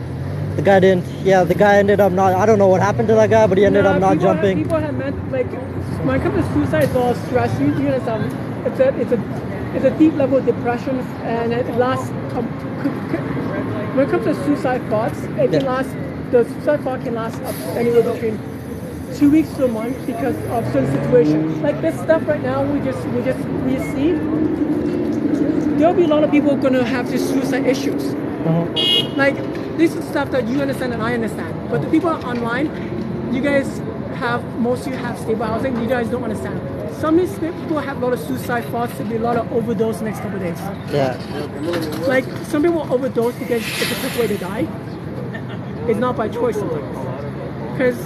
A: The guy didn't. Yeah, the guy ended up not. I don't know what happened to that guy, but he ended up not jumping.
B: People have meant like when it comes to suicide, it's all stress. You understand? It's a deep level of depression, and it lasts. When it comes to suicide thoughts, it can last. The suicide thought can last up anywhere between 2 weeks to a month because of certain situations. Like this stuff right now, we see. There'll be a lot of people gonna have just suicide issues. Like this is stuff that you understand and I understand. But the people online, you guys most of you have stable housing. You guys don't understand. Some of these people have a lot of suicide thoughts. There'll be a lot of overdose the next couple of days.
A: Yeah.
B: Like some people overdose because it's a quick way to die. It's not by choice sometimes. Because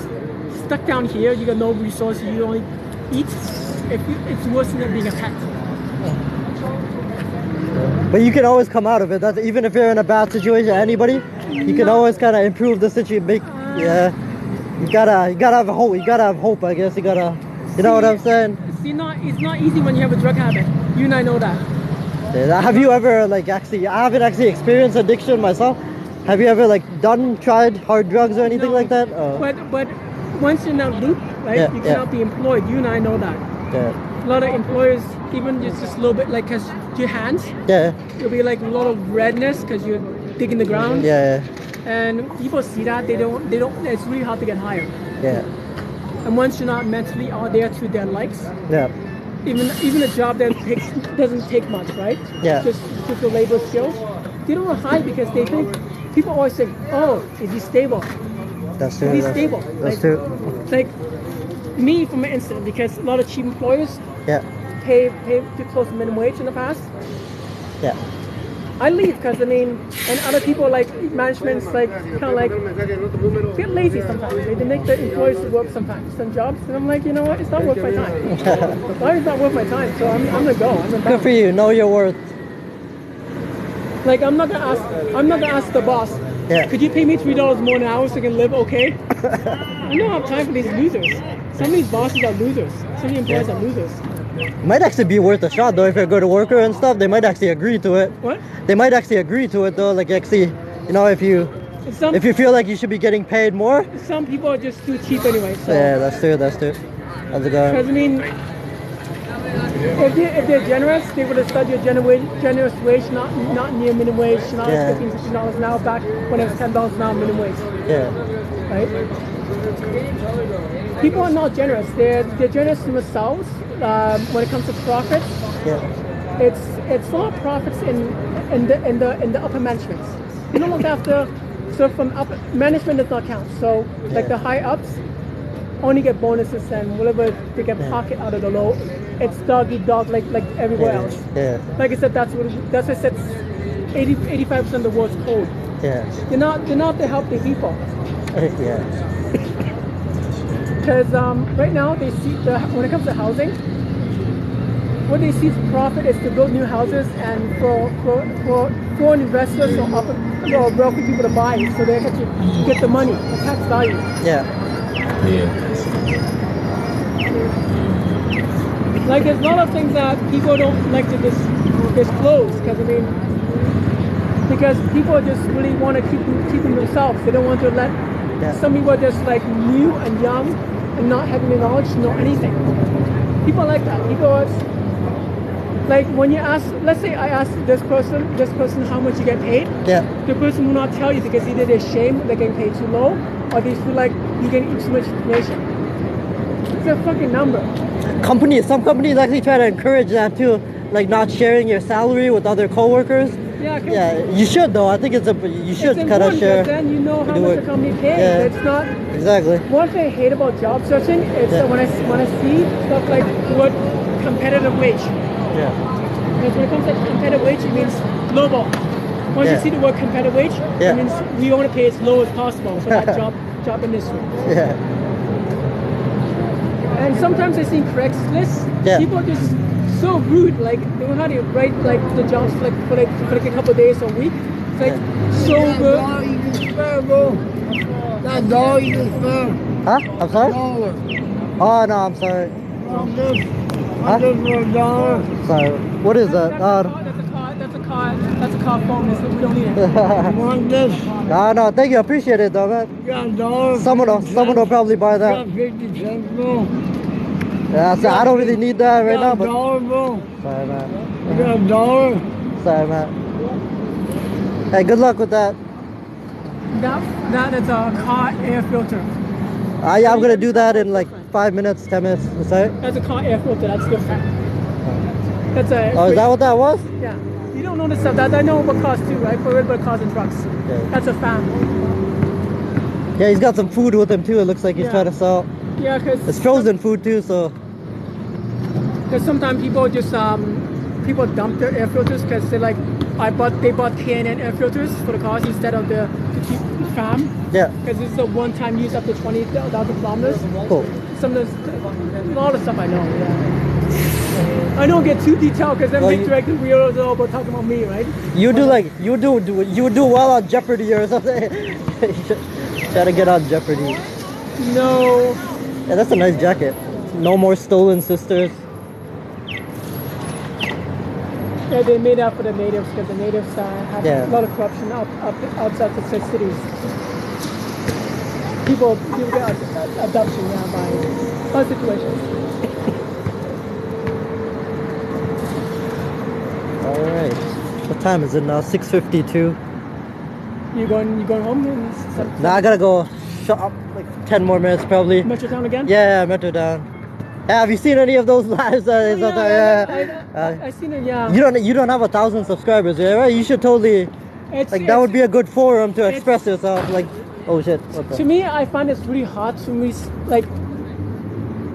B: stuck down here, you got no resources. You only eat. It's worse than being a pet.
A: But you can always come out of it. That's even if you're in a bad situation. Anybody, you can always kind of improve the situation. You gotta have hope. You gotta have hope. I guess you gotta. You know what I'm saying?
B: See, it's not easy when you have a drug habit. You and I know that.
A: Yeah, have you ever I haven't actually experienced addiction myself. Have you ever tried hard drugs or anything like that?
B: But once you're in that loop, right? You cannot be employed. You and I know that.
A: Yeah.
B: A lot of employers, even just a little bit, like, cause your hands.
A: Yeah.
B: You'll be like a lot of redness because you're digging the ground.
A: Yeah.
B: And people see that they don't. It's really hard to get hired.
A: Yeah.
B: And once you're not mentally out there to their likes.
A: Yeah.
B: Even a job that doesn't take much, right?
A: Yeah.
B: Just the labor skills. They don't want to hire because they think people always think, oh, is he stable?
A: That's true.
B: Is he stable?
A: That's true.
B: Like me, from an instance, because a lot of cheap employers pay too close to minimum wage in the past.
A: Yeah.
B: I leave because and other people like management's like kind of like get lazy sometimes. They make the employees work sometimes some jobs, and I'm like, you know what? It's not worth my time. Why is it not worth my time? So I'm gonna go.
A: Good for you. Know your worth.
B: Like I'm not gonna ask the boss.
A: Yeah.
B: Could you pay me $3 more an hour so I can live okay? I don't have time for these losers. Some of these bosses are losers. Some of the employees are losers.
A: Might actually be worth a shot though if you're a good worker and stuff. They might actually agree to it.
B: What?
A: They might actually agree to it though. Like actually, you know, if you feel like you should be getting paid more.
B: Some people are just too cheap anyway. So.
A: Yeah, that's true. That's true. How's it going?
B: Because I mean, if they're generous, they would have started your generous wage, not near minimum wage, not $15, $16 an hour back when it was $10 an hour minimum wage.
A: Yeah.
B: Right? People are not generous. They're generous to themselves when it comes to profits.
A: Yeah.
B: It's not profits in the upper management. You don't look after. So from upper management does not count. So like the high ups only get bonuses and whatever they get pocket out of the low. It's dog eat dog like everywhere else.
A: Yeah.
B: Like I said, that's what I said. 85% of the world's code.
A: Yeah.
B: They're not to help the people.
A: Yeah.
B: Because right now they see when it comes to housing, what they see as profit is to build new houses and for foreign investors or wealthy people to buy it, so they actually get the money, the tax value.
A: Yeah.
B: Like there's a lot of things that people don't like to disclose because people just really want to keep them themselves. They don't want to let some people are just like new and young and not having the knowledge to know anything. People like that. People are like when you ask, let's say I ask this person how much you get paid. Yeah. The person will not tell you because either they're ashamed they're getting paid too low, or they feel like you're getting too much information. It's a fucking number.
A: Some companies actually try to encourage that too, like not sharing your salary with other coworkers. Yeah, you should though. I think you should kind of share.
B: Then you know how much the company pays.
A: Yeah.
B: It's not
A: exactly.
B: One thing I hate about job searching is when I see stuff like the word competitive wage.
A: Yeah.
B: Because when it comes to competitive wage, it means lowball. Once you see the word competitive wage, it means we want to pay as low as possible for that job industry.
A: Yeah.
B: And sometimes I see Craigslist. People are just so rude. Like they know how to write like the jobs for a couple of days or a week. It's like so good.
C: That dollar you just found.
A: Huh? I'm sorry?
C: Dollar.
A: Oh no, I'm sorry.
C: I just for $1.
A: Sorry. What is that?
B: That's a car phone. We don't need it.
C: Want this?
A: No, thank you. I appreciate it though, man.
C: You got $1?
A: Someone will probably buy that.
C: You got 50 cents, bro?
A: Yeah, so I don't really need that right now, but
C: $1, bro?
A: sorry, man.
C: You got $1?
A: Sorry, man. Hey, good luck with that.
B: That is a car air filter.
A: Yeah, I'm gonna do that in like 5 minutes, 10 minutes. Sorry?
B: That's a car air filter. That's different. That's a.
A: Oh, is that what that was?
B: Yeah. You don't know this stuff. That I know what cars too, right? For regular cars and trucks.
A: Okay.
B: That's a fan.
A: Yeah, he's got some food with him too. It looks like he's trying to sell.
B: Yeah, because
A: it's frozen food too, so.
B: Because sometimes people just people dump their air filters because they bought K&N air filters for the cars instead of the cheap fan. Yeah. Because it's a one-time use up to 20,000 kilometers. Cool. A lot of stuff I know. Yeah. I don't get too detailed because then Vic directly realizes about talking about me, right? You do well on Jeopardy or something. Try to get on Jeopardy. No. Yeah, that's a nice jacket. No more stolen sisters. Yeah, they made up for the natives because the natives have a lot of corruption outside the cities. People get adoption by other situations. All right. What time is it now? 6:52. You going home? Nah, I gotta go shop like 10 more minutes probably. Metrotown again? Yeah, Metrotown. Have you seen any of those lives? I seen it. Yeah. You don't have 1,000 subscribers, yeah, right? You should totally that would be a good forum to express yourself. Like, oh shit. To me, I find it's really hard to me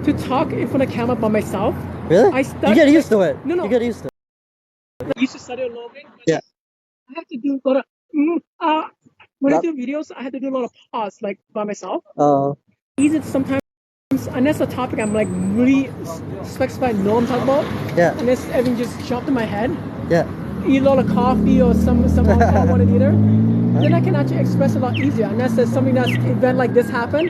B: to talk in front of camera by myself. Really? You get used to it. No. You get used to it. I used to study a lot. Yeah. I have to do a lot of when I do videos, I have to do a lot of pause by myself. Oh. Easy sometimes. Unless a topic I'm really specified know I'm talking about. Yeah. Unless everything just jumped in my head. Yeah. eat a lot of coffee or some alcohol, one or the other, then I can actually express a lot easier. Unless there's something that's event like this happen,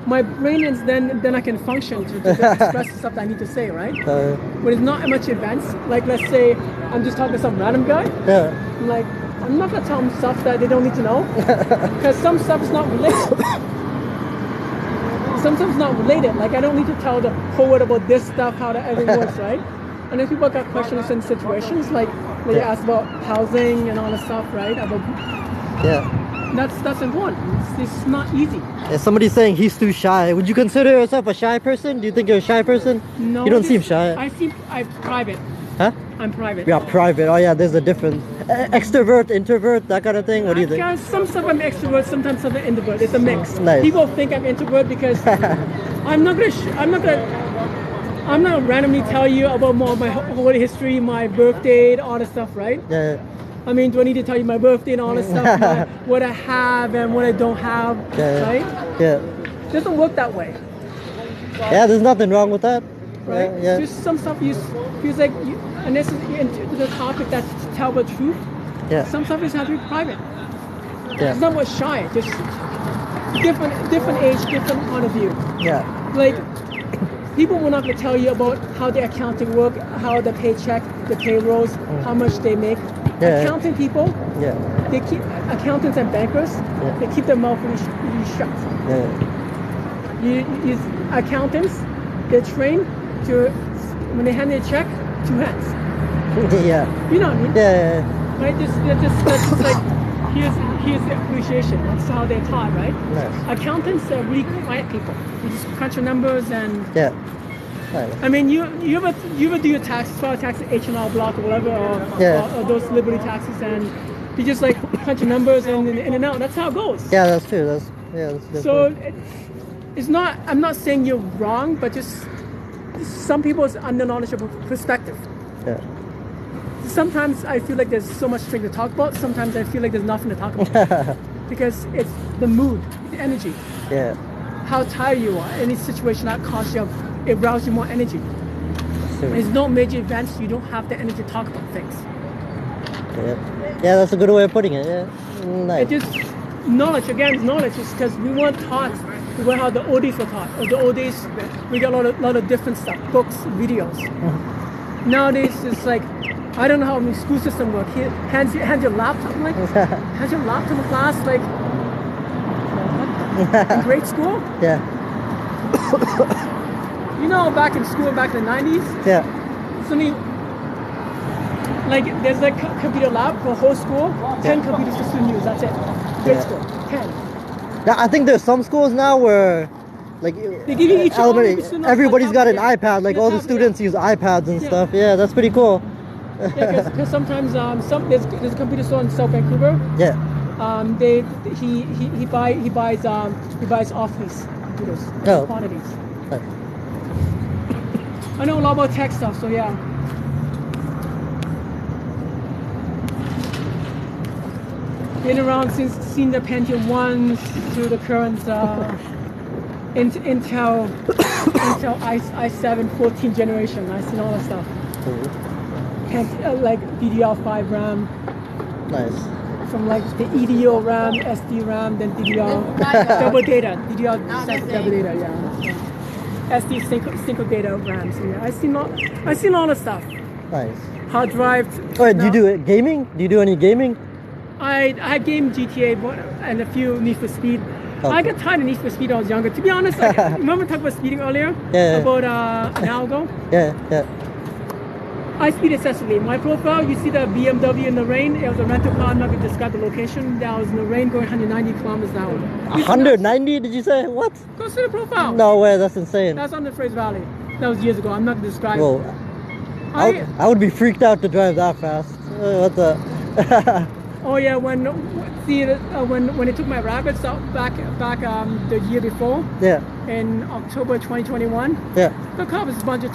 B: my brain is then I can function to express the stuff that I need to say, right? But it's not much events. Like let's say I'm just talking to some random guy. I'm like, I'm not gonna tell them stuff that they don't need to know, because some stuff is not related. Sometimes not related. Like I don't need to tell the whole world about this stuff, how that everything works, right? And if people got questions in situations like they ask about housing and all this stuff, right? About that's important. It's not easy.
A: Yeah, somebody's saying he's too shy. Would you consider yourself a shy person? Do you think you're a shy person?
B: No.
A: You don't seem shy.
B: I'm private.
A: Huh?
B: I'm private.
A: Yeah, private. Oh yeah, there's a difference. Extrovert, introvert, that kind of thing. What do you think?
B: Some stuff I'm extrovert, sometimes I'm introvert. It's a mix.
A: Nice.
B: People think I'm introvert because I'm not randomly tell you about more of my whole history, my birth date, all the stuff, right?
A: Yeah.
B: I mean, do I need to tell you my birthday and all this stuff, what I have and what I don't have, right?
A: Yeah.
B: It doesn't work that way.
A: Yeah, there's nothing wrong with that.
B: Right?
A: Yeah.
B: Just some stuff feels like, and this is into the topic that's to tell the truth.
A: Yeah.
B: Some stuff is have to be private.
A: Yeah.
B: It's not what's shy, just different age, different point of view.
A: Yeah.
B: Like, people will not tell you about how the accounting work, how the paycheck, the payrolls, how much they make. Accounting people, they keep accountants and bankers, they keep their mouth really shut. Accountants, they're trained to, when they hand you a check, 2 hands. You know what I mean? Right? That's just like, here's the appreciation. That's how they're taught, right?
A: Nice.
B: Accountants are really quiet people. You just crunch your numbers and.
A: Nice.
B: I mean, you ever do your taxes, file taxes, H&R Block or whatever, or those Liberty taxes, and you just like crunch your numbers and in and out. That's how it goes.
A: Yeah, that's true. That's
B: so it's not. I'm not saying you're wrong, but just some people's under-knowledgeable perspective. Sometimes I feel like there's so much thing to talk about. Sometimes I feel like there's nothing to talk about because it's the mood, the energy. How tired you are. Any situation that causes you, it rouses you more energy. There's no major events. You don't have the energy to talk about things.
A: Yeah, that's a good way of putting it. Nice.
B: It just knowledge is because we weren't taught how the old days were taught. Or the old days, we got a lot of different stuff, books, videos. Nowadays, it's like, I don't know how the school system works. Hands your laptop, like, hands your laptop in class, like, in grade school? You know, back in school, back in the 90s? Suddenly, like, there's like computer lab for whole school, 10 computers for student use, that's it. Grade school, 10.
A: Now, I think there's some schools now where, like,
B: they give you each
A: everybody's got an iPad, like all the students use iPads and stuff. Yeah, that's pretty cool.
B: Because sometimes there's a computer store in South Vancouver. He buys off-lease computers, quantities. I know a lot about tech stuff, so yeah. Been around since seen the Pentium 1s to the current Intel i7 14th generation. I've seen all that stuff. Like DDR5 RAM. Nice. From like the EDO RAM, SD RAM, then DDR double data. DDR double data, yeah. SD single data RAM. So yeah, I seen all the stuff.
A: Nice.
B: Hard drive.
A: Oh, do you do gaming? Do you do any gaming?
B: I game GTA and a few Need for Speed. I got tired of Need for Speed when I was younger. To be honest, remember talking about speeding earlier? About an hour ago? I speed excessively. My profile, you see the BMW in the rain. It was a rental car. I'm not going to describe the location. That was in the rain going 190 kilometers an hour.
A: 190, did you say? What?
B: Go see the profile.
A: No way, that's insane.
B: That's on the Fraser Valley. That was years ago. I'm not going to describe it.
A: Well, I would be freaked out to drive that fast. What the...
B: Oh yeah, when they took my rabbits out back the year before. In October 2021. The cop was a bunch of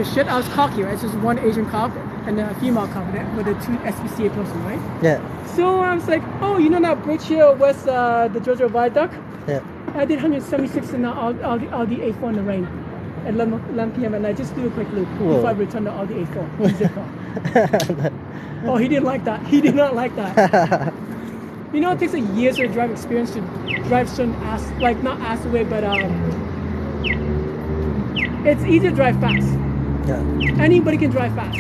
B: shit. I was cocky, right? It's just one Asian cop and a female cop with a 2 SPCA person, right? So I was like, oh, you know that bridge here west the Georgia Viaduct? I did 176 in the Audi A4 in the rain. at 11 p.m. at night, just do a quick loop
A: Whoa.
B: before I return to all the A4. Easy car. Oh, he didn't like that. He did not like that. You know, it takes a years of drive experience to drive certain not ass away, but it's easy to drive fast.
A: Yeah.
B: Anybody can drive fast.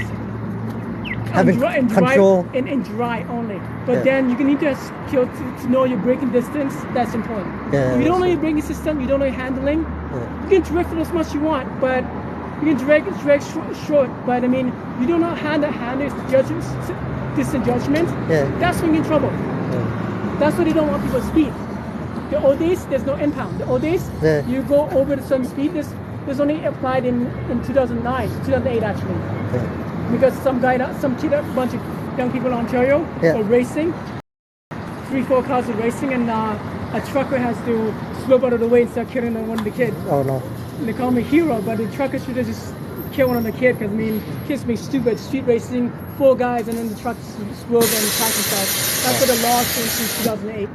A: Having control.
B: Drive and dry only. But
A: Yeah.
B: then you need to have skill to know your braking distance. That's important.
A: Yeah,
B: If you don't know
A: that's
B: your braking system, you don't know your handling,
A: Yeah.
B: you can drift it as much as you want, but you can drag short. But I mean, you don't know how to handle distance judgment.
A: Yeah.
B: That's when you're in trouble.
A: Yeah.
B: That's why they don't want people to speed. The old days, there's no impound. The old days,
A: Yeah.
B: you go over a certain speed. This only applied in 2009, 2008 actually.
A: Yeah.
B: Because some kid, a bunch of young people in Ontario
A: Yeah.
B: were racing. 3-4 cars were racing, and a trucker has to swerve out of the way and start killing one of the kids.
A: Oh no.
B: And they call him a hero, but the trucker should have just killed one of the kids, because I mean, kids make stupid street racing, 4 guys, and then the truck swerve and crash himself. That's what the law changed in 2008.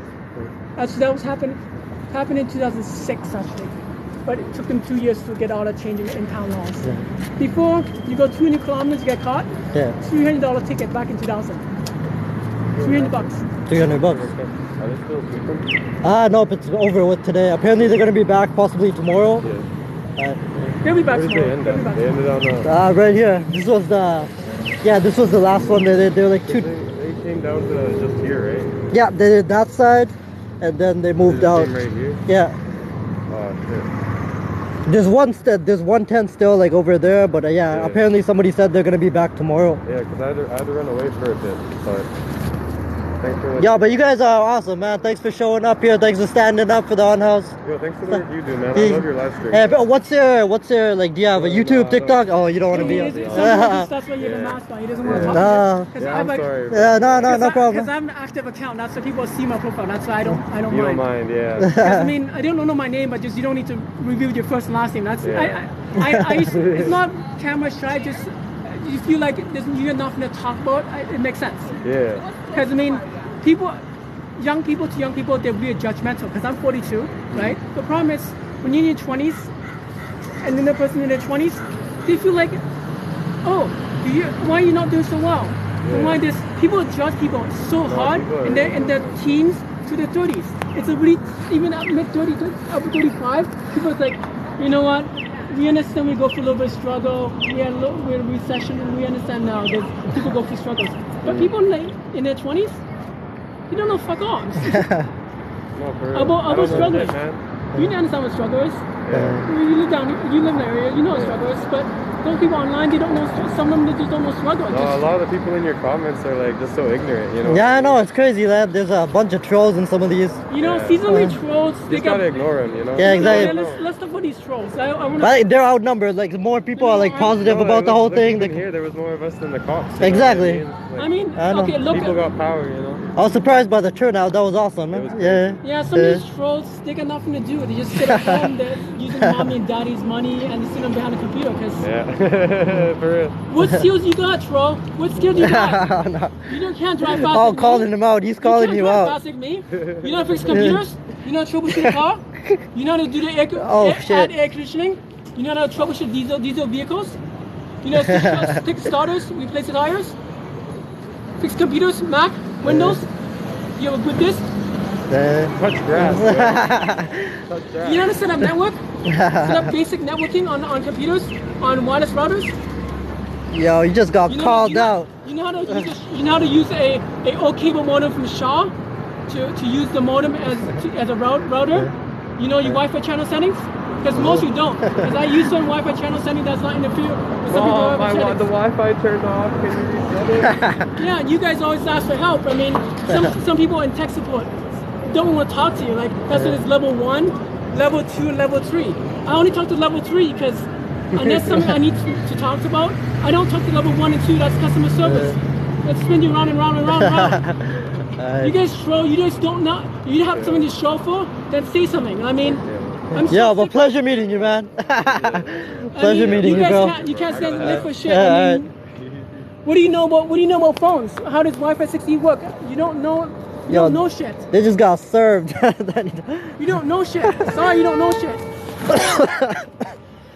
B: That was happened in 2006 actually. But it took them 2 years to get all that change in impound laws.
A: Yeah.
B: Before, you go 200 kilometers, you get caught,
A: Yeah.
B: $300 ticket back in 2000. 300 bucks.
A: $300.
D: Are they still open?
A: Nope, it's over with today. Apparently they're gonna be back possibly tomorrow.
D: Yeah.
B: They'll be back
D: Where did
B: tomorrow.
D: they end
B: They'll be
D: up?
B: back
D: They
B: tomorrow.
D: ended on
A: Right here. This was the last one. They were like two.
D: They came down to just here, right?
A: Yeah, they did that side, and then they moved
D: They
A: out.
D: came right here.
A: Yeah.
D: Oh shit.
A: There's one tent still like over there, but yeah,
D: Yeah.
A: apparently somebody said they're gonna be back tomorrow.
D: Yeah, because I had to run away for a bit, but thanks for
A: Yeah, but you guys are awesome, man. Thanks for showing up here. Thanks for standing up for the unhoused.
D: Yo, thanks for the work you do, man. I
A: Hey,
D: love your live stream.
A: Hey, but what's your like? Do you have a YouTube,
D: no.
A: TikTok? Oh, you don't want to be.
B: That's why you have a mask on. He doesn't want to talk
A: No.
B: to you.
D: Yeah, I'm sorry. bro.
A: Yeah, no
B: Because
A: problem.
B: I have an active account. That's why people see my profile. That's why I don't
D: You
B: mind.
D: don't mind, yeah.
B: Because I mean, I don't know my name, but just you don't need to reveal your first and last name. That's
D: Yeah.
B: it's not camera shy. Just you feel like you have nothing to talk about. It makes sense.
D: Yeah.
B: Because I mean, young people, they're really judgmental. Because I'm 42, right? The problem is when you're in your 20s, and then the person in their 20s, they feel like, oh, why are you not doing so well? And why this? People judge people so hard
D: people are
B: in their teens to their 30s. It's a really even up mid 30, up to 35. People are like, you know what? We understand we go through a little bit of struggle. We're in recession, and we understand now that people go through struggles. But people like in their 20s, you don't know fuck all.
D: No, for real.
B: About
D: I don't know
B: struggling.
D: shit, man.
B: You understand what struggle is.
D: Yeah.
B: You live in the area, you know what struggle is. But those people online, they don't know. Some of them they just don't know struggle.
D: No, a lot of the people in your comments are like just so ignorant, you know?
A: Yeah, I know, it's crazy, lad. There's a bunch of trolls in some of these.
B: You know,
D: Yeah.
B: seasonally trolls.
D: You
B: They
D: just gotta
B: got.
D: ignore them, you know?
A: Yeah, exactly.
B: Let's talk about these trolls. I wanna.
A: But they're outnumbered. Like more people are like positive
D: No,
A: about the whole
D: look
A: thing.
D: even
A: Like,
D: here, there was more of us than the cops. you know
A: Exactly.
D: what I mean?
B: I mean,
A: I know.
B: okay, look.
D: People got power, you know?
A: I was surprised by the turnout. That was awesome,
D: It was
A: man. Yeah.
B: Yeah, some of these trolls, they got nothing to do. They just sit at home, they're using mommy and daddy's money, and they sit them behind a computer. Cause
D: Yeah, for real.
B: what skills you got, troll? What skills you got?
A: No.
B: You can't drive fast.
A: Oh,
B: like me.
A: calling him out. He's calling you
B: can't drive
A: out.
B: fast like me. You know how to fix computers? You know how to troubleshoot a car? You know how to do the
A: shit.
B: add air conditioning? You know how to troubleshoot diesel vehicles? You know how to fix starters, replace the tires? Fix computers, Mac, Windows? You have a good disk?
D: Touch grass, bro. Touch grass.
B: You know how to set up network? Set up basic networking on computers, on wireless routers?
A: Yo, you just got called out.
B: You know how to use a old cable modem from Shaw to use the modem as a router? You know your Wi-Fi channel settings? Because most you don't. Because I use some Wi-Fi channel setting that's not interfere with some
D: Oh,
B: people's
D: I want the
B: settings.
D: Wi-Fi turned off. Can you reset it?
B: Yeah, you guys always ask for help. I mean, some people in tech support don't want to talk to you. Like that's when it's level 1, level 2, and level 3. I only talk to level 3 because unless something I need to talk about, I don't talk to level 1 and 2. That's customer service. Let's spin you round and round and round and round. You guys troll. You just don't know. You have something to show for. Then say something. I mean, I'm so
A: Yo, but
B: sick-
A: pleasure meeting you, man. Pleasure meeting you,
B: guys
A: bro.
B: You can't stand live for shit.
A: Yeah,
B: I mean, what do you know about phones? How does Wi-Fi 6E work? You don't know. You
A: Yo,
B: don't know shit.
A: They just got served.
B: You don't know shit. Sorry, you don't know shit.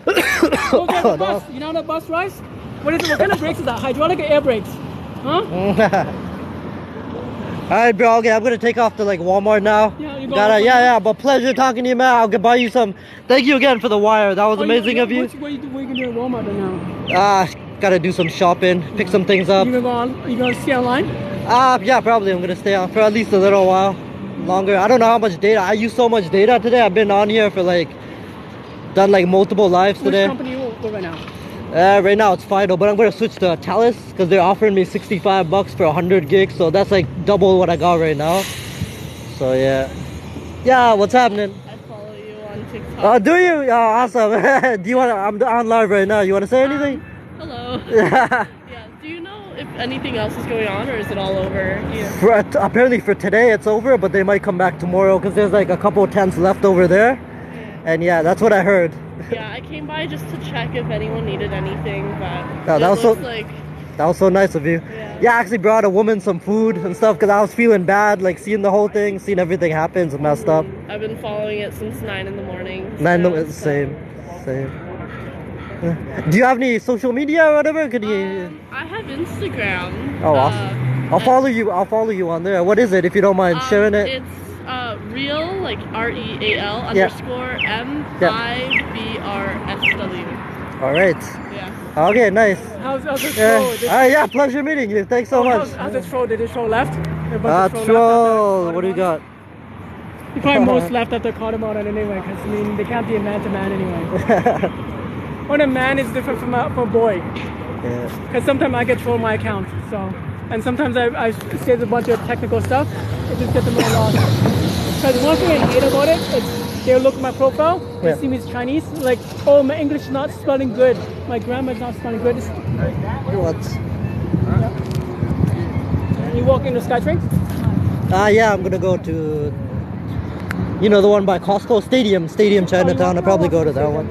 B: Go get the bus. You know the bus rides? What kind of brakes is that? Hydraulic or air brakes? Huh?
A: Alright, bro, okay, I'm gonna take off to like Walmart now.
B: Yeah, you go.
A: Yeah, but pleasure talking to you, man. I'll buy you some. Thank you again for the wire. That was amazing of you.
B: What are you gonna do at Walmart right now?
A: Gotta do some shopping, pick some things up.
B: You gonna stay online?
A: Yeah, probably. I'm gonna stay on for at least a little while longer. I don't know how much data. I use so much data today. I've been on here for like, done like multiple lives today.
B: Which company you work for right now?
A: Right now it's Fido, but I'm gonna switch to Talus because they're offering me 65 bucks for 100 gigs, so that's like double what I got right now. So yeah, what's happening?
E: I follow you on TikTok.
A: Oh, do you? Oh, awesome. Do you want? I'm on live right now. You want to say anything?
E: Hello. Yeah. Do you know if anything else is going on, or is it all over here?
A: Apparently for today it's over, but they might come back tomorrow because there's like a couple tents left over there. And yeah, that's what I heard.
E: Yeah, I came by just to check if anyone needed anything, but
A: that was that was so nice of you. Yeah, I actually brought a woman some food and stuff because I was feeling bad, like seeing the whole thing, seeing everything happen, it's messed up.
E: I've been following it since 9 in the morning.
A: Same. Do you have any social media or whatever? Could you?
E: I have Instagram.
A: Oh, awesome. I'll follow you on there. What is it, if you don't mind sharing it?
E: It's real, like REAL underscore MIBRSW.
A: All right.
E: Yeah.
A: Okay, nice.
B: How's the show?
A: Yeah, pleasure meeting you. Thanks so much.
B: How's the show? Did the show left?
A: Troll. What do you got?
B: You probably most left after Cardamom anyway, because I mean they can't be a man-to-man anyway. When a man is different from a boy.
A: Yeah.
B: Because sometimes I get trolled my account, so, and sometimes I say a bunch of technical stuff. It just gets them all lost. Because one thing I hate about it is they look at my profile, they see me as Chinese, like, oh, my English is not spelling good, my grammar's not spelling good.
A: What?
B: You walk into Skytrain?
A: Yeah, I'm gonna go to, you know, the one by Costco Stadium Chinatown. I'll probably go to that one.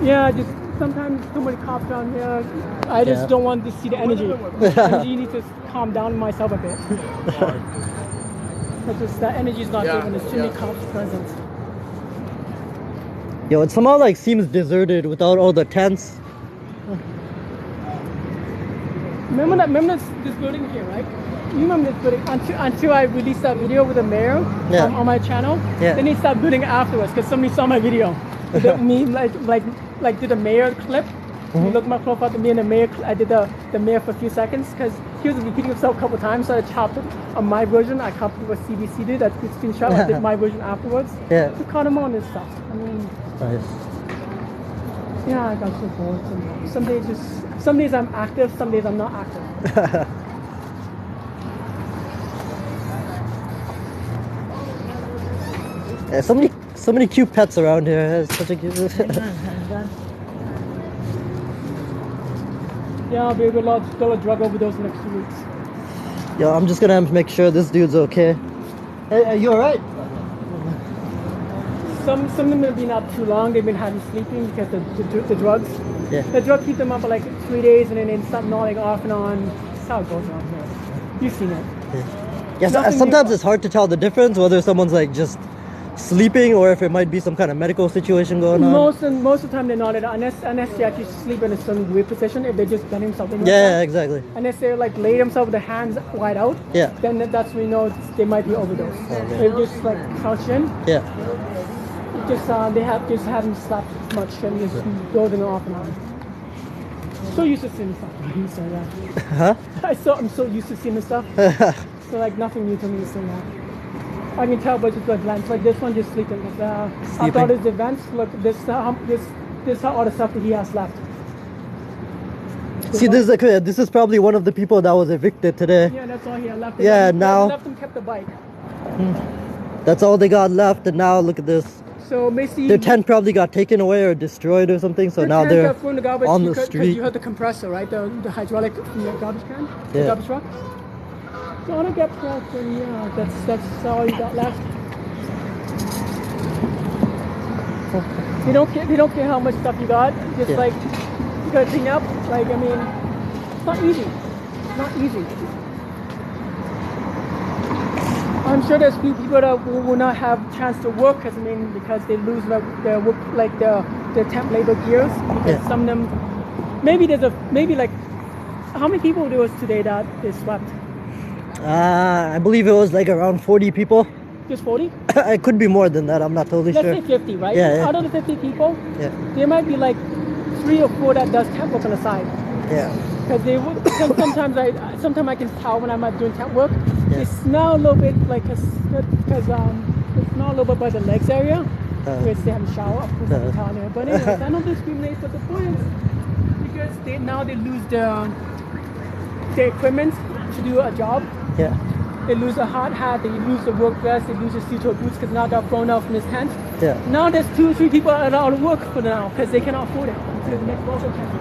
B: Yeah, just sometimes too many cops down here. I just don't want to see the energy. You need to calm down myself a bit. But just that energy is not good when there's too many cops present.
A: Yo, it somehow like seems deserted without all the tents.
B: Remember this building here, right? You remember this building until I released that video with the mayor on my channel. Yeah. Then they started building afterwards because somebody saw my video. Me like did a mayor clip. You look at my profile to me and the mayor. I did the mayor for a few seconds because he was repeating himself a couple times. So I chopped it on my version. I copied what CBC did. That's good screenshot. I did my version afterwards. Yeah. To cut him on and stuff. I mean. Nice. Yeah, I got so bored sometimes. Some days I'm active. Some days I'm not active.
A: Yeah, so many cute pets around here. It's such a cute.
B: Yeah, I'll be able to still a drug overdose next 2 weeks.
A: Yo, I'm just gonna make sure this dude's okay. Hey, are you alright?
B: Some of them have been up too long. They've been having sleeping because the drugs. Yeah. The drug keep them up for like 3 days and then they start nodding off and on. That's how it goes around here. You've seen it.
A: Yeah, sometimes it's hard to tell the difference whether someone's like just sleeping or if it might be some kind of medical situation going on.
B: Most of the time they're not unless they actually sleep in a certain weird position. If they just bend themselves in.
A: Yeah, exactly.
B: Unless they like lay themselves with their hands wide out. Yeah. Then that's when we know they might be overdose. They just like crouch in. Yeah. Just they haven't slept much and just building off and on. So used to seeing stuff. So yeah. Huh? I'm so used to seeing this stuff. So like nothing new to me. So yeah. I can tell by just the events. Like this one just sleeping. After all these events, look this all the stuff that he has left.
A: See, this is probably one of the people that was evicted today.
B: Yeah, that's all he had left.
A: Yeah, now
B: left and kept the bike.
A: That's all they got left, and now look at this.
B: So basically,
A: their tent probably got taken away or destroyed or something. So now they're on the street.
B: You heard the compressor, right? The hydraulic garbage can, the garbage truck. So on a get pressed, and yeah, that's all you got left. They don't care how much stuff you got. Just like you gotta clean up. Like I mean, it's not easy. It's not easy. I'm sure there's few people that will not have chance to work, because they lose their work, like the temp labor gears. Because some of them, maybe like, how many people there was today that they swept?
A: I believe it was like around 40 people.
B: Just 40?
A: It could be more than that. I'm not totally
B: Let's
A: sure.
B: say 50, right?
A: Yeah.
B: Out of the 50 people,
A: Yeah.
B: there might be like 3 or 4 that does temp work on the side.
A: Yeah.
B: Because sometimes I can tell when I'm not doing temp work.
A: Yeah.
B: They smell a little bit like because they smell a little bit by the legs area, which they haven't showered. Of course, I can tell there. But anyways, I don't discriminate. But the point is because they lose their equipment to do a job.
A: Yeah.
B: They lose a hard hat, they lose the work vest, they lose the steel-toe boots because now they're thrown out from this tent.
A: Yeah.
B: Now there's 2 or 3 people that are out of work for now because they cannot afford it. Because the next also can't.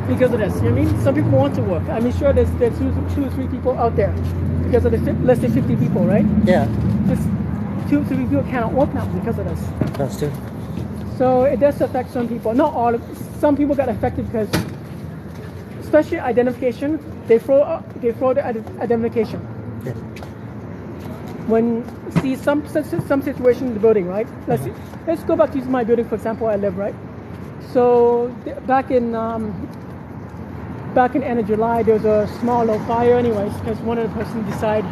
B: Because of this, you know what I mean? Some people want to work. Sure there's 2 or 3 people out there because of the let's say 50 people, right?
A: Yeah.
B: Just 2 or 3 people cannot work now because of this.
A: That's true.
B: So it does affect some people. Not all. Some people got affected because, especially identification, they throw the identification.
A: Yeah.
B: When see some situation in the building, right? Let's go back to my building, for example, where I live, right? So back in end of July, there was a small little fire, anyways, because one of the persons decided.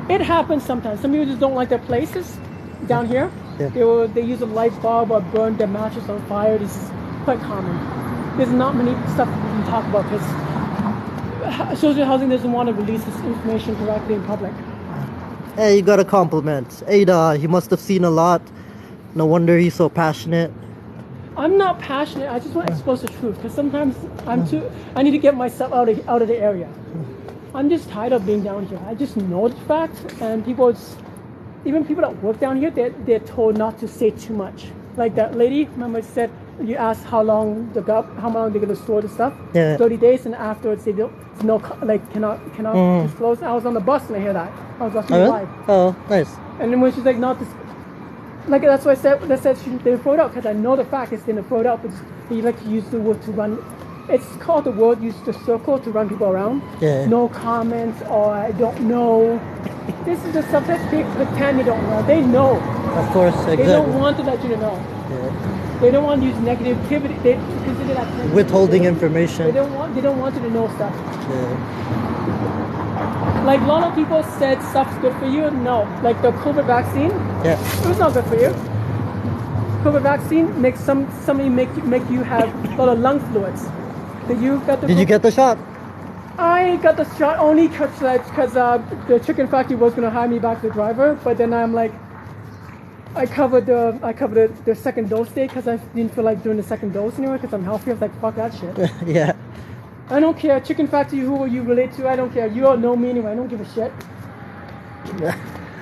B: It happens sometimes. Some people just don't like their places down here.
A: Yeah.
B: They use a light bulb or burn their mattress on fire. This is quite common. There's not many stuff we can talk about because social housing doesn't want to release this information directly in public.
A: Hey, you got a compliment. Ada, he must have seen a lot. No wonder he's so passionate.
B: I'm not passionate. I just want to expose the truth because sometimes I need to get myself out of the area. I'm just tired of being down here. I just know the fact, and even people that work down here, they're told not to say too much. Like that lady, remember, said you asked how long they're going to store the stuff.
A: Yeah.
B: 30 days, and afterwards they don't cannot disclose. I was on the bus and I hear that. I was watching live.
A: Oh, nice.
B: And then when she's like, not this, like that's why I said they throw it out because I know the fact is they throw it out. But they like to use the word to run. It's called the word use the circle to run people around.
A: Yeah.
B: No comments or I don't know. This is the stuff that they pretend they don't know. They know.
A: Of course, exactly.
B: They don't want to let you know.
A: Yeah.
B: They don't want to use negativity. They consider that negativity.
A: Withholding information.
B: They don't want you to know stuff.
A: Yeah.
B: Like a lot of people said stuff's good for you. No, like the COVID vaccine.
A: Yeah.
B: It was not good for you. COVID vaccine makes somebody make you have a lot of lung fluids. Did you get the shot? I got the shot only because the chicken factory was gonna hire me back as a driver, but then I'm like, I covered the second dose day because I didn't feel like doing the second dose anyway because I'm healthy. I was like, fuck that shit.
A: Yeah. I
B: don't care. Chicken factory, who you relate to, I don't care. You all know me anyway. I don't give a shit.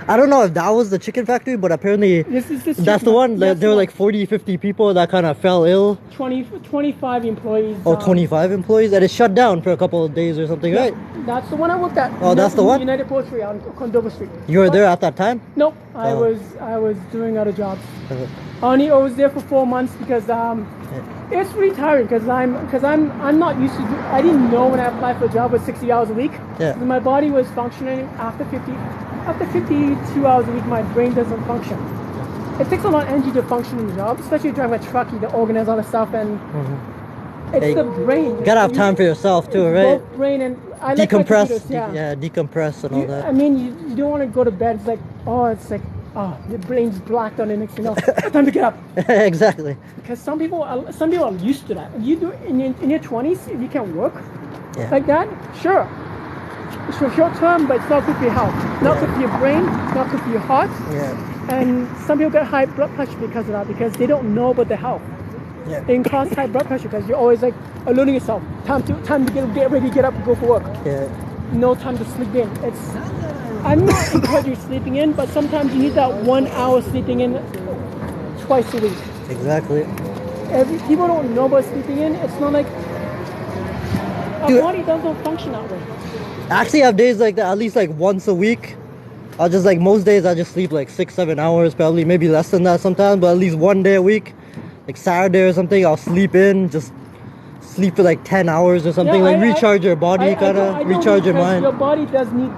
A: I don't know if that was the chicken factory, but apparently that's the one. There were like 40, 50 people that kind of fell ill. 25
B: employees.
A: Oh, 25 employees? And it shut down for a couple of days or something, right?
B: That's the one I worked at.
A: Oh, that's the one?
B: United Poultry on Condova Street.
A: You were there at that time?
B: Nope. I was doing other jobs. I was there for 4 months because it's really tiring because I'm not used to I didn't know when I applied for a job with 60 hours a week.
A: Yeah.
B: My body was functioning after 52 hours a week. My brain doesn't function. It takes a lot of energy to function in the job, especially if you drive a truck, you organize all the stuff, and it's the brain.
A: You gotta have time for yourself too, right?
B: Both brain and I
A: decompress.
B: Like
A: Decompress and all that.
B: I mean, you don't want to go to bed. It's like, the brain's blacked on the next thing else. Time to get up.
A: Exactly.
B: Because some people are used to that. If you do in your 20s, if you can work like that, sure. It's for short term, but it's not good for your health. Not good for your brain, not good for your heart.
A: Yeah.
B: And some people get high blood pressure because of that, because they don't know about their health.
A: Yeah.
B: It can cause high blood pressure because you're always like alerting yourself. Time to get ready, get up, and go for work.
A: Yeah.
B: No time to sleep in. I'm not encouraging sleeping in, but sometimes you need that 1 hour sleeping in twice a week.
A: Exactly.
B: People don't know about sleeping in. It's not like our body doesn't function that way.
A: Actually, I have days like that, at least like once a week. I'll just most days I just sleep like 6-7 hours, probably maybe less than that sometimes, but at least one day a week, like Saturday or something, I'll sleep in, just sleep for like 10 hours or something,
B: Yeah,
A: like recharge your body,
B: I
A: kind
B: don't
A: of recharge your
B: because
A: mind.
B: Your body does need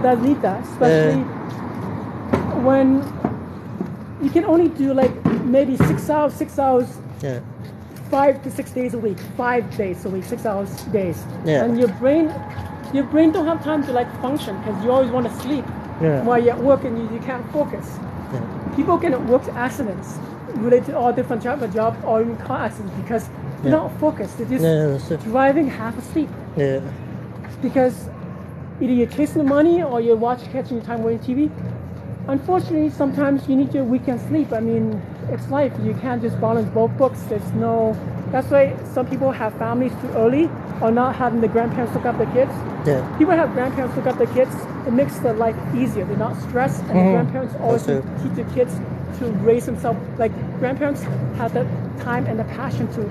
B: that, especially when you can only do like maybe 6 hours,
A: Yeah.
B: 5 to 6 days a week, 5 days a week, 6 hours days.
A: Yeah.
B: And your brain don't have time to like function because you always want to sleep
A: Yeah.
B: while you're at work and you can't focus.
A: Yeah.
B: People can work accidents related to all different types of jobs or even car accidents because they're not focused. They're
A: that's
B: just
A: it.
B: driving half asleep.
A: Yeah.
B: Because either you're chasing the money or you're catching your time watching TV. Unfortunately, sometimes you need your weekend sleep. I mean, it's life. You can't just balance both books. That's why some people have families too early or not having the grandparents look after the kids.
A: Yeah.
B: People have grandparents look after the kids. It makes their life easier. They're not stressed, and the grandparents always
A: That's
B: teach the kids to raise themselves. Like grandparents have the time and the passion to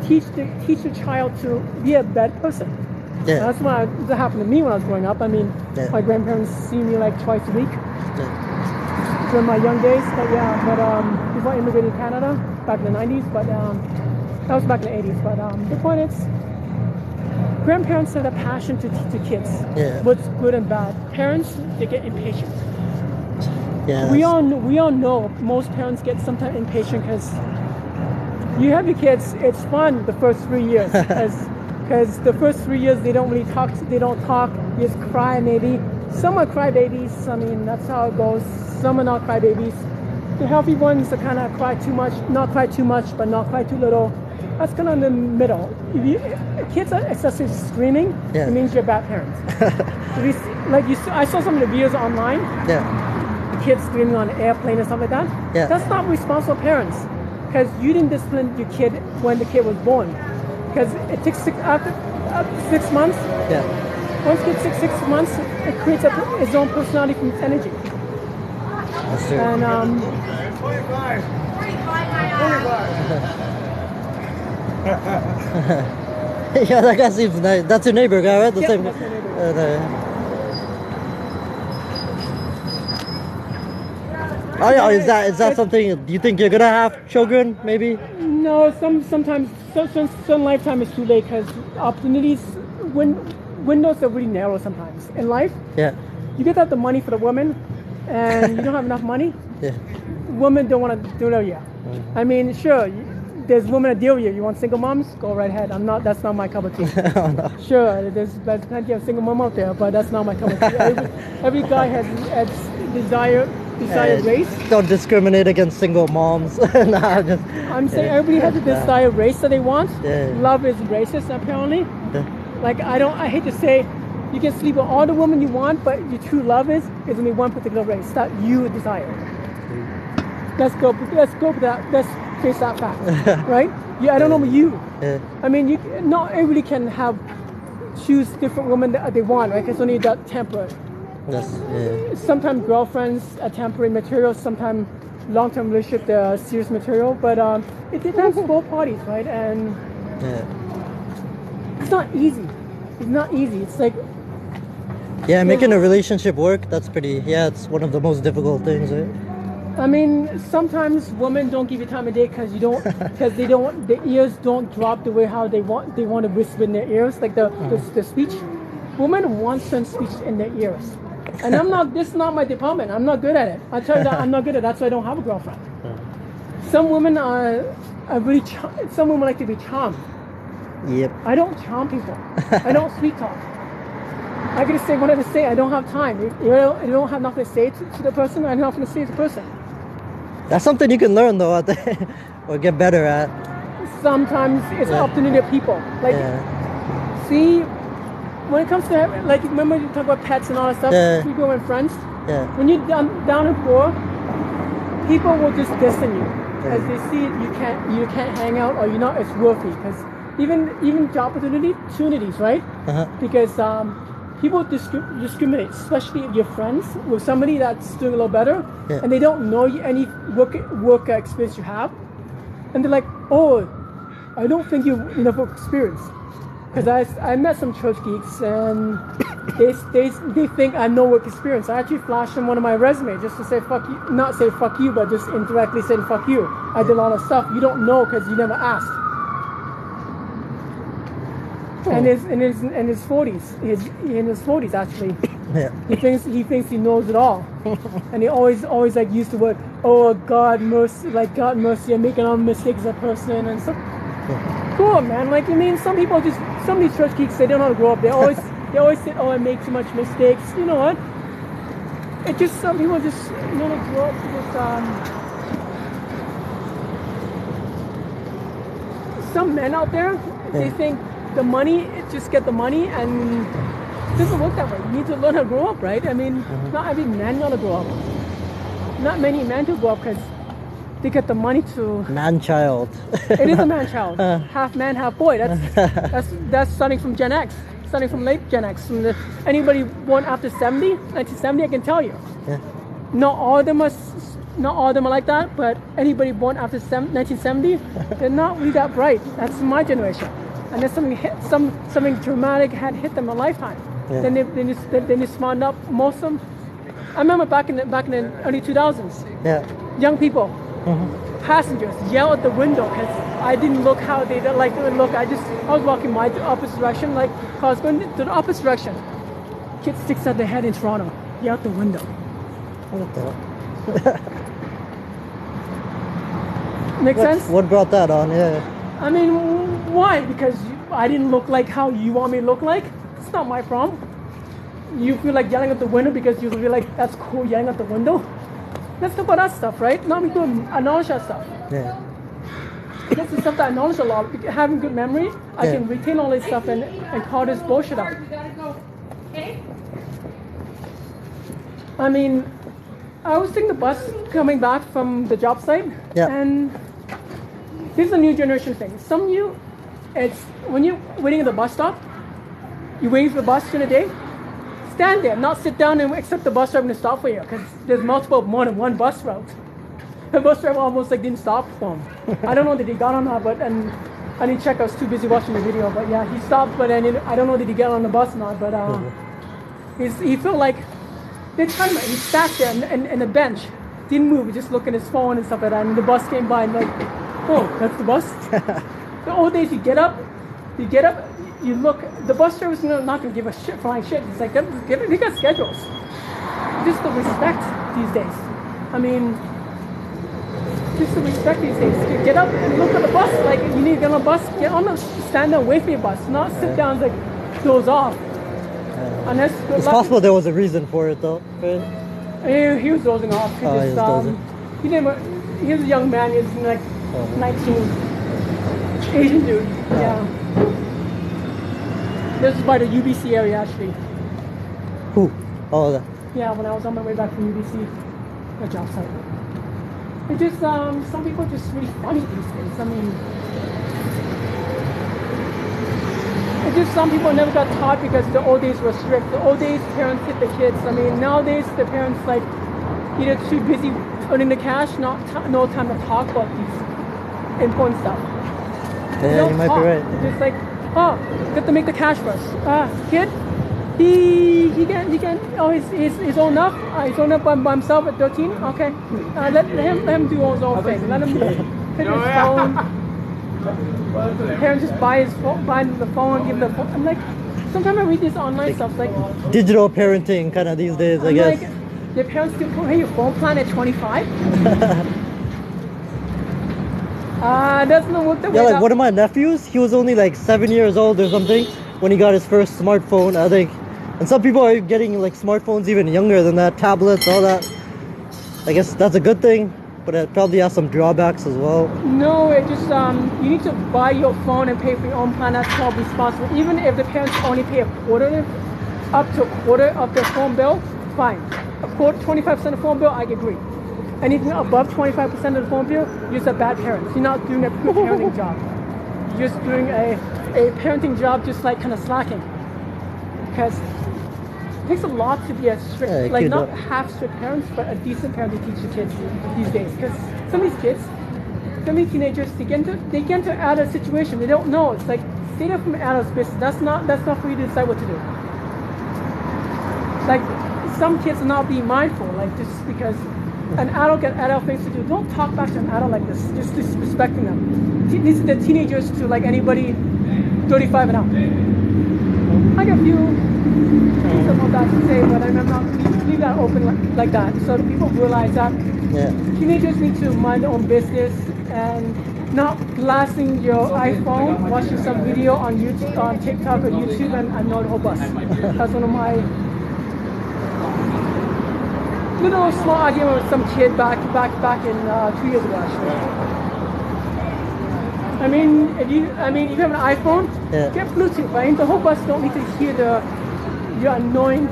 B: teach the child to be a better person.
A: Yeah.
B: That's what that happened to me when I was growing up. I mean, my grandparents see me like twice a week during my young days. But before I immigrated to Canada back in the 90s, but that was back in the 80s. But the point is, grandparents have a passion to teach the kids what's good and bad. Parents, they get impatient.
A: Yeah.
B: We all know most parents get sometimes impatient because you have your kids. It's fun the first 3 years because the first 3 years they don't really talk. They don't talk. You just cry maybe. Some are crybabies. I mean, that's how it goes. Some are not crybabies. The healthy ones are kind of cry too much, not cry too much, but not cry too little. That's kind of in the middle. If kids are excessively screaming, it means you're a bad parent. I saw some of the videos online.
A: Yeah.
B: Kids screaming on an airplane or something like that.
A: Yeah.
B: That's not responsible parents, because you didn't discipline your kid when the kid was born. Because it takes after 6 months.
A: Yeah.
B: Once it gets 6 months, it creates its own personality from its energy.
A: That's true.
B: And
C: 25.
A: Yeah, that guy seems nice. That's your neighbor guy, right? The
B: Yep,
A: same.
B: that's my neighbor.
A: Oh yeah, is that something? Do you think you're gonna have children? Maybe.
B: No, sometimes some lifetime is too late because opportunities, windows are really narrow sometimes in life.
A: Yeah.
B: You get have the money for the woman, and you don't have enough money.
A: Yeah.
B: Women don't want to deal with you. I mean, sure, there's women that deal with you. You want single moms? Go right ahead. That's not my cup of tea.
A: Oh, no.
B: Sure, there's plenty of single mom out there, but that's not my cup of tea. Every guy has desired race.
A: Don't discriminate against single moms. Nah,
B: I'm saying everybody has a desired race that they want.
A: Yeah.
B: Love is racist apparently.
A: Yeah.
B: Like I hate to say, you can sleep with all the women you want, but your true love is only one particular race that you desire. Let's go with that. Let's face that fact, right? Yeah, I don't know about you.
A: Yeah.
B: I mean, not everybody can choose different women that they want, right? It's only that temporary.
A: Yes. Yeah.
B: Sometimes girlfriends are temporary material. Sometimes long-term relationship, they're serious material. But it depends on both parties, right? And it's not easy. It's not easy. It's like
A: Making a relationship work. That's pretty. Yeah, it's one of the most difficult things, right?
B: I mean, sometimes women don't give you time of day because the ears don't drop the way how they want to whisper in their ears, like the speech. Women want certain speech in their ears. And this is not my department. I'm not good at it. I tell you that I'm not good at it. That's why I don't have a girlfriend. Some women are really some women like to be charmed.
A: Yep.
B: I don't charm people. I don't sweet talk. I gotta say what I have to say. I don't have time. If you don't have nothing to say to the person, I have nothing to say to the person.
A: That's something you can learn though, I think, or get better at.
B: Sometimes it's an opportunity of people. Like, see, when it comes to, like, remember you talk about pets and all that stuff? You go with friends?
A: Yeah.
B: When you're down and poor, people will just distance you. Because they see you can't hang out or you're not as worthy. Because even job opportunities, right? Because people discriminate, especially if you're friends with somebody that's doing a little better and they don't know any work experience you have. And they're like, oh, I don't think you have enough work experience. Because I met some church geeks and they think I have no work experience. I actually flashed them one of my resumes just to say fuck you, not say fuck you, but just indirectly saying fuck you. I did a lot of stuff you don't know because you never asked. and in his 40s. He's in his 40s actually.
A: Yeah.
B: He thinks he knows it all, and he always like used the word, "Oh God mercy, like God mercy, I'm making all mistakes as a person and stuff." Cool, man. Like, I mean, some of these church geeks, they don't know how to grow up. They always say, "Oh, I make too much mistakes." You know what? It just some people just know how to grow up. Some men out there, they think the money, just get the money, and it doesn't work that way. You need to learn how to grow up, right? I mean, not every man know how to grow up. Not many men to grow up because they get the money to.
A: Man-child.
B: It is a man-child. Half man, half boy. That's starting from Gen X, starting from late Gen X. Anybody born after 1970, I can tell you.
A: Yeah.
B: Not all of them are like that, but anybody born after 1970, they're not really that bright. That's my generation. And then something dramatic had hit them a lifetime.
A: Yeah.
B: Then they smartened up. Most of them. I remember back in the early 2000s.
A: Yeah.
B: Young people, passengers yell at the window because I didn't look how they like to look. I was walking the opposite direction, like I was going to the opposite direction. Kid sticks out their head in Toronto, yell out the window.
A: What the hell?
B: Make sense?
A: What brought that on? Yeah.
B: I mean, why? Because I didn't look like how you want me to look like? It's not my problem. You feel like yelling at the window because you feel like that's cool yelling at the window? Let's talk about that stuff, right? Not me doing acknowledge that stuff.
A: Yeah.
B: This is stuff that I acknowledge a lot. Having good memory, I can retain all this stuff and call this bullshit out. I mean, I was taking the bus coming back from the job site, and this is a new generation thing. Some of you, it's when you're waiting at the bus stop, you're waiting for the bus during the day, stand there, not sit down and accept the bus driver to stop for you, because there's more than one bus route. The bus driver almost like didn't stop for him. I don't know that he got on that, but and I didn't check. I was too busy watching the video. But yeah, he stopped. But then I don't know that he got on the bus or not. But he felt like they time he sat there in the bench, didn't move, just looking at his phone and stuff like that. And the bus came by and like, oh, that's the bus. The old days, you get up, you look. The bus driver's not gonna give a shit flying shit. It's like they got schedules. Just the respect these days. I mean, just the respect these days. Get up and look at the bus. Like you need to get on the bus. Get on the stand there, wait for your bus. Not sit down and like doze off. Unless
A: it's possible there was a reason for it though. Right?
B: He was dozing off. He was a young man. He was like 19. Asian dude. Yeah. This is by the UBC area actually.
A: Who? Oh, that.
B: Yeah, when I was on my way back from UBC, the job site. It just some people are just really funny these days. I mean, it just some people never got taught because the old days were strict. The old days parents hit the kids. I mean, nowadays the parents like either too busy earning the cash, no time to talk about these important stuff.
A: Yeah, you might be right.
B: Just like, oh, got to make the cash first. Kid, he can. Oh, he's old enough. He's old enough by himself at 13. Okay, let him do his own thing. Let him hit his phone. Parents just buy the phone, give the phone. I'm like, sometimes I read this online stuff like
A: digital parenting kind of these days. I guess.
B: Like, your parents still pay your phone plan at 25. That's not what the way.
A: Yeah, like one of my nephews, he was only like 7 years old or something when he got his first smartphone, I think. And some people are getting like smartphones even younger than that, tablets, all that. I guess that's a good thing, but it probably has some drawbacks as well.
B: No, it just you need to buy your phone and pay for your own plan. That's called responsible. Even if the parents only pay up to a quarter of their phone bill, fine. 25% of phone bill, I agree. Anything above 25% of the phone bill, you're just a bad parent. You're not doing a good parenting job. You're just doing a parenting job, just like kind of slacking. Because it takes a lot to be a strict, like not half strict parents, but a decent parent to teach your kids these days. Because some of these kids, some of these teenagers, they get into an adult situation. They don't know. It's like stay away from adult's business. That's not for you to decide what to do. Like some kids are not being mindful, like just because an adult got adult things to do. Don't talk back to an adult like this. Just disrespecting them. These are the teenagers to like anybody 35 and up. I got a few things about that to say, but I'm not leave that open like that, so that people realize that teenagers need to mind their own business and not blasting your iPhone, watching some video on YouTube, on TikTok or YouTube, and know the whole bus. That's one of my little small argument with some kid back in 2 years ago, actually. I mean, if you have an iPhone, get Bluetooth, right? The whole bus don't need to hear your annoying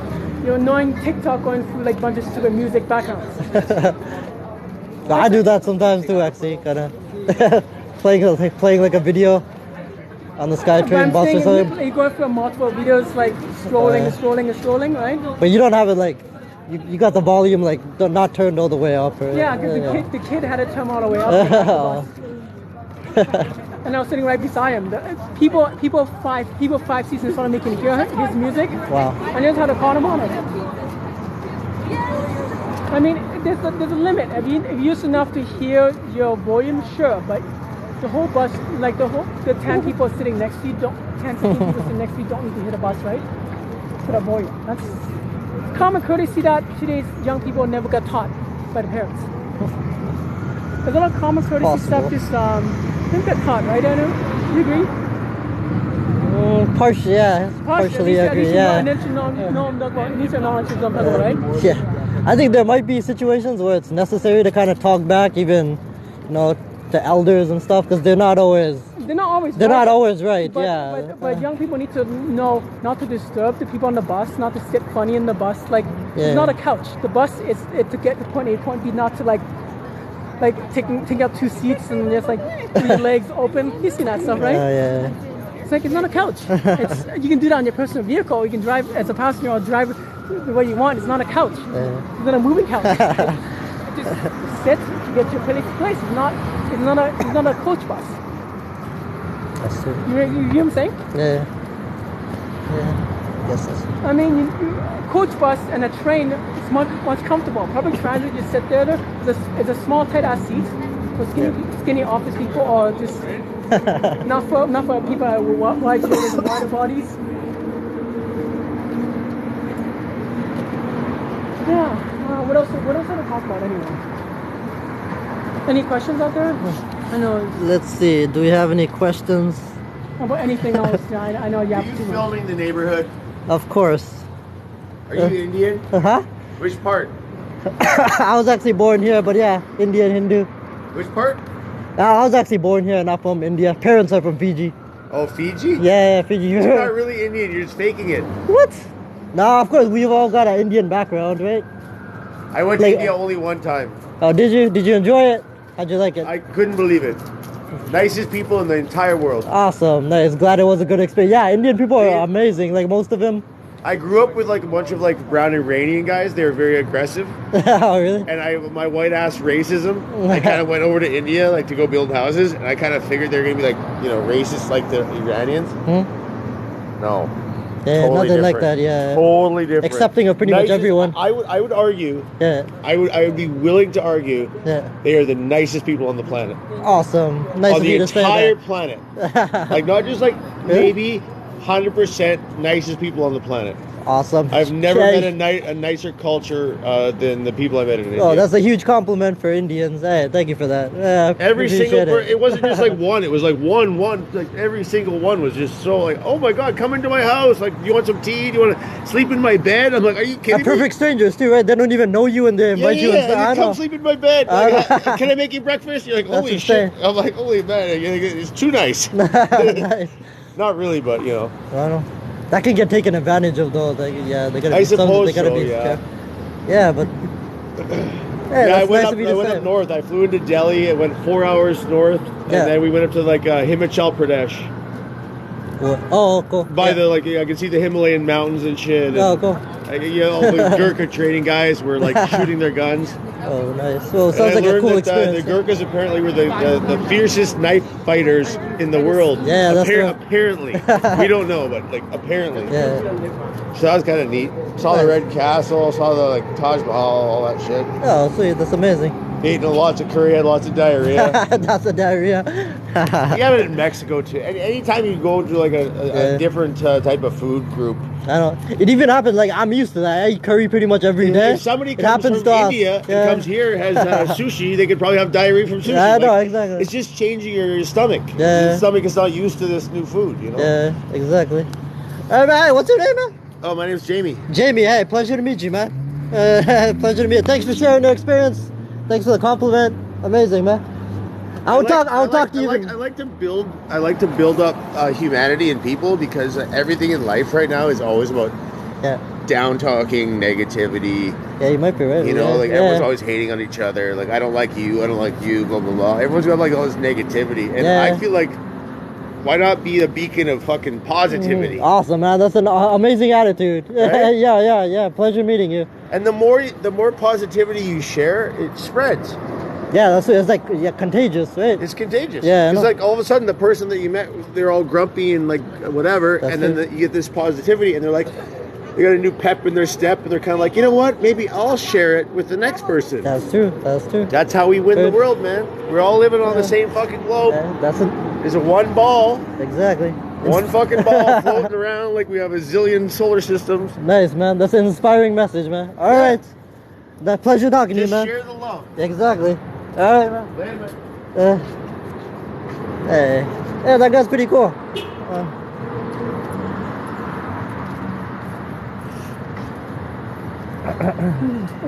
B: TikTok going through like a bunch of stupid music backgrounds.
A: I do that sometimes too, actually, kind of playing like a video on the SkyTrain bus or something.
B: You go through multiple videos, like scrolling, right?
A: But you don't have it like you got the volume like not turned all the way up. Or,
B: yeah, because the kid had it turned all the way up. And I was sitting right beside him. People 5 seats in front of me can hear his music.
A: Wow.
B: And just had to call him on it. I mean, there's a limit. If you're used enough to hear your volume, sure, but the whole bus, like the 10 people sitting next to you, 10 people sitting next to you don't need to hear the bus, right? For the volume. That's common courtesy that today's young people never got taught by the parents. There's a lot of common courtesy stuff just didn't get taught, right, Anu? You agree?
A: Partially agree. Yeah.
B: And then you need to knowledge of them, right?
A: Yeah, I think there might be situations where it's necessary to kind of talk back, even to elders and stuff, because they're not always right.
B: But young people need to know not to disturb the people on the bus, not to sit funny in the bus. Like it's not a couch. The bus is to get to point A, point B, not to like taking up 2 seats and just like 3 legs open. You've seen that stuff, right? It's like it's not a couch. You can do that on your personal vehicle. You can drive as a passenger or drive the way you want. It's not a couch. It's not a moving couch. Just sit, get your place. It's not a coach bus.
A: That's true.
B: You hear what I'm saying?
A: Yeah. Yes.
B: I mean, coach bus and a train is much comfortable. Public transit, just sit there. It's a small, tight-ass seat for skinny office people, or just not for people with wide shoulders and wider bodies. Yeah. What else are to talk about anyway? Any questions out there? I know.
A: Let's see. Do we have any questions?
B: About anything else? Yeah, I know you have
F: Are
B: to.
F: you filming the neighborhood?
A: Of course.
F: Are you Indian?
A: Huh?
F: Which part?
A: I was actually born here, but yeah, Indian, Hindu.
F: Which part?
A: I was actually born here, not from India. Parents are from Fiji.
F: Oh, Fiji?
A: Yeah, Fiji.
F: You're not really Indian, you're just faking it.
A: What? No, of course, we've all got an Indian background, right?
F: I went to India only one time.
A: Oh, did you? Did you enjoy it? How'd you like it?
F: I couldn't believe it. Nicest people in the entire world.
A: Awesome, nice. Glad it was a good experience. Yeah, Indian people are amazing. Like most of them.
F: I grew up with like a bunch of like brown Iranian guys. They were very aggressive.
A: Oh, really?
F: And my white ass racism, I kind of went over to India like to go build houses, and I kind of figured they're gonna be like racist like the Iranians. No.
A: Yeah,
F: totally
A: nothing like
F: different.
A: that. Yeah.
F: Totally different.
A: Accepting of pretty much everyone.
F: I would argue.
A: Yeah.
F: I would be willing to argue.
A: Yeah.
F: They are the nicest people on the planet.
A: Awesome. Nice
F: on
A: of you to say that.
F: On the entire planet. Like not just like maybe 100% nicest people on the planet.
A: Awesome.
F: I've never met a nicer culture than the people I met in India.
A: Oh, that's a huge compliment for Indians. Hey, thank you for that.
F: Every single it wasn't just like one. It was like one. Like every single one was just so like, oh my God, come into my house. Like, you want some tea? Do you want to sleep in my bed? I'm like, are you kidding me?
A: Perfect strangers too, right? They don't even know you and they invite you inside.
F: Come sleep in my bed. Like, can I make you breakfast? You're like, holy shit. I'm like, holy man, it's too nice.
A: Nice.
F: Not really, but
A: I don't know. That can get taken advantage of though. They gotta
F: I suppose so, yeah.
A: Yeah, but
F: I went up north. I flew into Delhi. It went 4 hours north, and then we went up to like Himachal Pradesh.
A: Cool. Oh, cool.
F: By the I can see the Himalayan mountains and shit.
A: Oh, cool.
F: All the Gurkha training guys were like shooting their guns.
A: Oh, nice. Well, it sounds like a cool experience.
F: The Gurkhas apparently were the fiercest knife fighters in the world.
A: Yeah, that's
F: apparently. We don't know, but like apparently.
A: Yeah.
F: So that was kind of neat. Saw the Red Castle, saw the Taj Mahal, all that shit.
A: Oh, sweet. That's amazing.
F: Eating lots of curry, had lots of diarrhea.
A: That's a diarrhea.
F: You have it in Mexico too. Anytime you go to like a different type of food group.
A: I don't. It even happens. Like I'm used to that. I eat curry pretty much every day.
F: If somebody
A: it
F: comes
A: happens
F: from
A: to us.
F: India and comes here has sushi, they could probably have diarrhea from sushi.
A: Yeah, I know,
F: Like,
A: exactly.
F: It's just changing your stomach.
A: Yeah.
F: Your stomach is not used to this new food, you know.
A: Yeah, exactly. All right, what's your name, man?
F: Oh, my name's Jamie.
A: Jamie. Hey, pleasure to meet you, man. Pleasure to meet you. Thanks for sharing your experience. Thanks for the compliment. Amazing, man. I'll talk to you.
F: I like to build up humanity in people because everything in life right now is always about down talking, negativity.
A: Yeah, you might be right.
F: You know, like everyone's always hating on each other. Like I don't like you, blah blah blah. Everyone's got like all this negativity, and I feel like why not be a beacon of fucking positivity?
A: Awesome, man. That's an amazing attitude.
F: Right?
A: yeah. Pleasure meeting you.
F: And the more positivity you share, it spreads.
A: Yeah, it's like contagious, right?
F: It's contagious.
A: Yeah,
F: it's like all of a sudden the person that you met, they're all grumpy and like whatever,
A: That's
F: and then you get this positivity, and they're like, they got a new pep in their step, and they're kind of like, you know what? Maybe I'll share it with the next person.
A: That's true.
F: That's how we win the world, man. We're all living on the same fucking globe. There's a one ball.
A: Exactly.
F: One fucking ball floating around like we have a zillion solar systems.
A: Nice, man. That's an inspiring message, man. All right. That pleasure talking to you, man.
F: Just share the love.
A: Exactly. All right, man.
F: Later, man.
A: Hey. Yeah, that guy's pretty cool.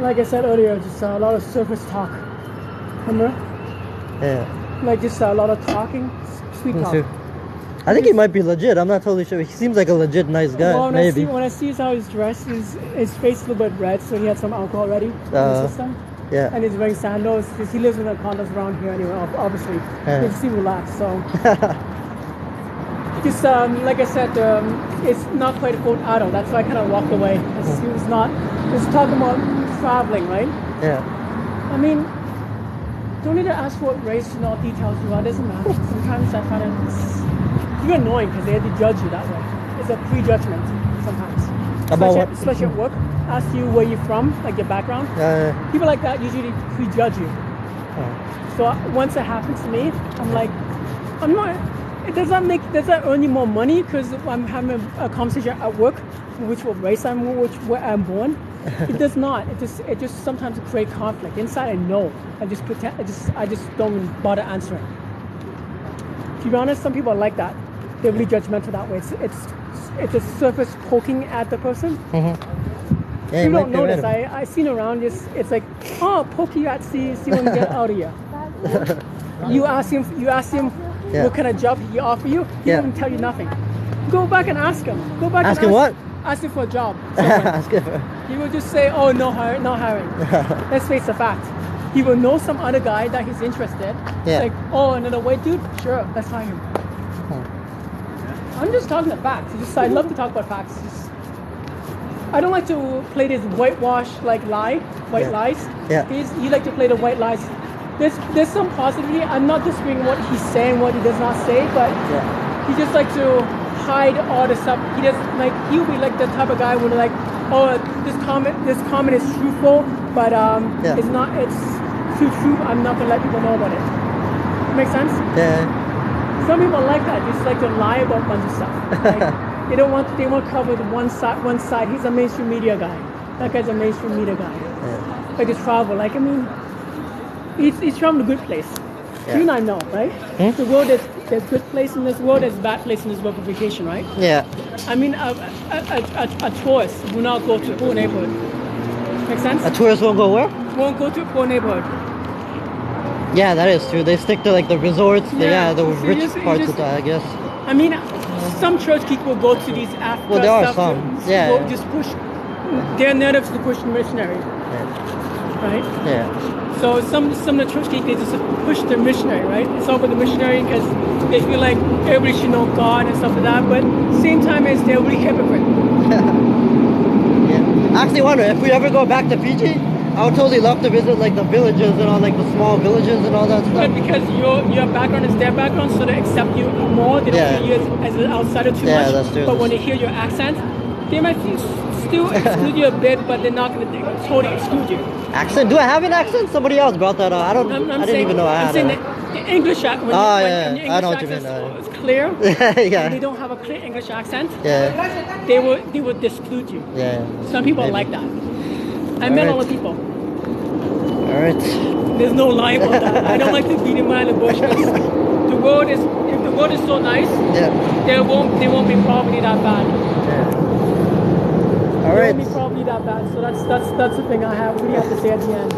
B: Like I said earlier, just a lot of surface talk. Remember?
A: Yeah.
B: Like just a lot of talking, sweet talk.
A: Too. I think he might be legit. I'm not totally sure. He seems like a legit nice guy.
B: Well,
A: maybe.
B: when I see how he's dressed, his face is a little bit red, so he had some alcohol already in his system.
A: Yeah.
B: And he's wearing sandals because he lives in the condos around here anyway, obviously. He seems relaxed, so. Just like I said, it's not quite a quote adult. That's why I kind of walked away. He was not. Just talking about traveling, right?
A: Yeah.
B: I mean, don't need to ask what race and all details you are. It doesn't matter. Sometimes I find it even annoying because they have to judge you that way. It's a prejudgment sometimes.
A: About what?
B: Especially at work. Ask you where you're from, like your background. People like that usually prejudge you. So once it happens to me, I'm like, I'm not. Does that earn you more money because I'm having a conversation at work, which race I'm, where I'm born? It does not. It just sometimes create conflict. Inside I know. I just pretend. I just don't even bother answering. To be honest, some people are like that. They're really judgmental that way. It's a surface poking at the person.
A: Yeah,
B: you don't notice. I seen around this. It's like, oh, poke you at see when you get out of here. You ask him what kind of job he offer you. He won't tell you nothing. Go back and ask him. Go back.
A: Ask him what?
B: Ask him for a job.
A: Ask him.
B: He will just say, oh, no hiring. Let's face the fact. He will know some other guy that he's interested.
A: Yeah.
B: Like, oh, another white dude? Sure, let's hire him. I'm just talking the facts. I love to talk about facts. I don't like to play this whitewash lies.
A: Yeah.
B: He like to play the white lies. There's some positivity. I'm not disagreeing what he's saying, what he does not say, but he just like to hide all the stuff. He does like he'll be like the type of guy who like, oh, this comment is truthful, but it's too true. I'm not gonna let people know about it. Make sense?
A: Yeah.
B: Some people like that. They just like to lie about a bunch of stuff. Like, they won't cover the one side. He's a mainstream media guy. That guy's a mainstream media guy.
A: Yeah.
B: Like to travel. Like I mean, he's from the good place. You and I know, right? The world there's good place in this world, there's bad place in this world for vacation, right?
A: Yeah.
B: I mean, a tourist will not go to a poor neighborhood. Make sense?
A: A tourist won't go where?
B: Won't go to a poor neighborhood.
A: Yeah, that is true. They stick to like the resorts, the rich parts of that, I guess.
B: I mean, some church people go to these Africa
A: Well, there are
B: stuff
A: some.
B: to just push their natives to push the missionary, right?
A: Yeah.
B: So some of the church people, they just push the missionary, right? It's all about the missionary because they feel like everybody should know God and stuff like that. But same time as they're really hypocrite.
A: I actually wonder if we ever go back to Fiji, I would totally love to visit like the villages and all like the small villages and all that stuff.
B: But because your background is their background, so they accept you more. They don't see you as an outsider too much.
A: That's true.
B: But when they hear your accent, they might still exclude you a bit, but they're not going to totally exclude you.
A: Accent? Do I have an accent? Somebody else brought that up. I didn't even know I had it.
B: The English accent. When your English
A: I know what you
B: accent
A: mean.
B: is clear.
A: Yeah.
B: And they don't have a clear English accent.
A: Yeah.
B: They would exclude you.
A: Yeah.
B: Some people are like that. I met all the people.
A: All right.
B: There's no lie about that. I don't like to beat him around the bush. If the world is so nice, they won't be probably that bad.
A: All right.
B: They won't be probably that bad. So that's the thing I really have to say at the end.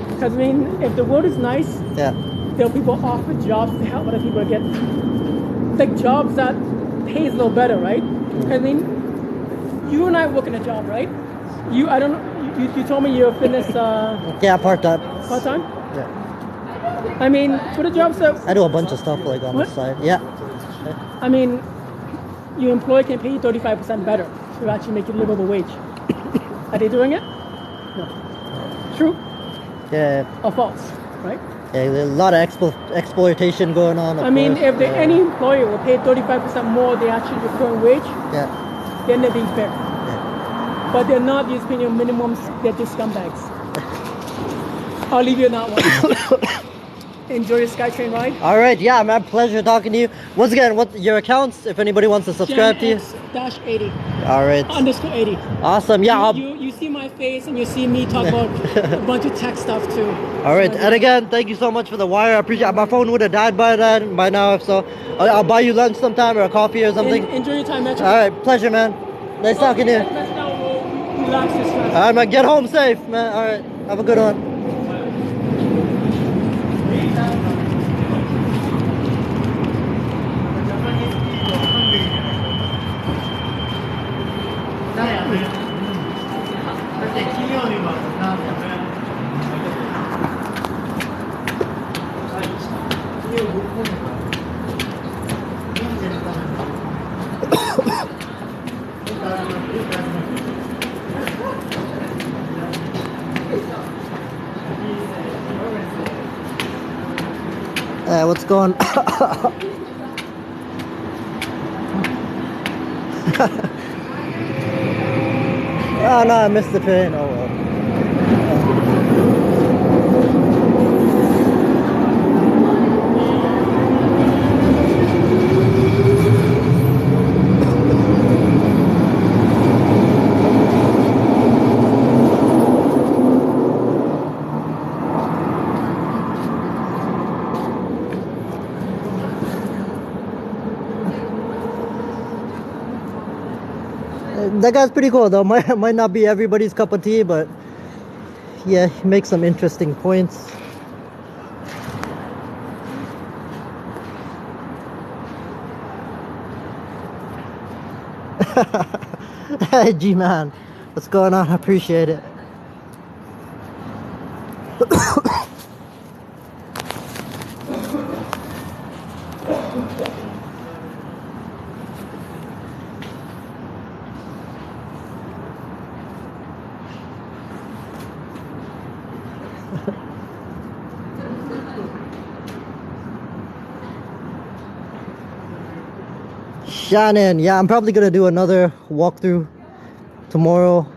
B: Because I mean, if the world is nice, there'll people offer jobs to help other people get like jobs that pays a little better, right? I mean, you and I work in a job, right? You told me you're a fitness.
A: Part-time.
B: Part-time?
A: Yeah.
B: I mean, for the jobs that
A: I do a bunch of stuff like on the side. Yeah.
B: I mean, your employer can pay you 35% better to actually make you livable wage. Are they doing it? No. True?
A: Yeah.
B: Or false? Right?
A: Yeah, there's a lot of exploitation going on.
B: I mean, if any employer will pay 35% more than actually your current wage, then they're being fair. But they're not just paying your minimums, they're just scumbags. I'll leave you on that one. Enjoy your SkyTrain ride.
A: All right, yeah, man, pleasure talking to you. Once again, what your accounts, if anybody wants to subscribe to you?
B: -80.
A: All right.
B: _80.
A: Awesome, yeah.
B: You see my face and you see me talk about a bunch of tech stuff too.
A: All right, and again, thank you so much for the wire. I appreciate it. My phone would have died by now, so I'll buy you lunch sometime or a coffee or something.
B: Enjoy your time, Metro.
A: All right, pleasure, man. Nice talking to you.
B: Relax your stress.
A: All right, man, get home safe, man. All right, have a good one. What's going on? Oh no, I missed the train. Oh well. That guy's pretty cool though. Might not be everybody's cup of tea, but yeah, he makes some interesting points. Hey G-Man, what's going on? I appreciate it. Shannon, yeah, I'm probably gonna do another walkthrough tomorrow.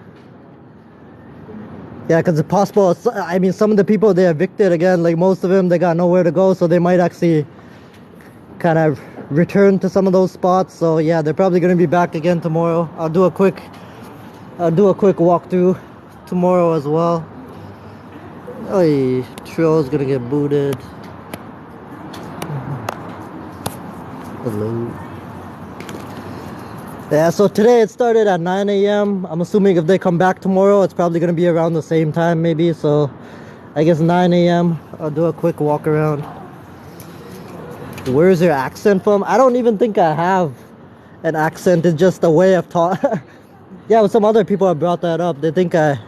A: Yeah, because it's possible. I mean, some of the people, they evicted again. Like most of them, they got nowhere to go, so they might actually kind of return to some of those spots. So yeah, they're probably gonna be back again tomorrow. I'll do a quick walkthrough tomorrow as well. Oh, Trill's gonna get booted. Hello. Yeah, so today it started at 9 a.m. I'm assuming if they come back tomorrow, it's probably going to be around the same time maybe. So I guess 9 a.m. I'll do a quick walk around. Where's your accent from? I don't even think I have an accent. It's just a way of talking. Yeah, well, some other people have brought that up. They think it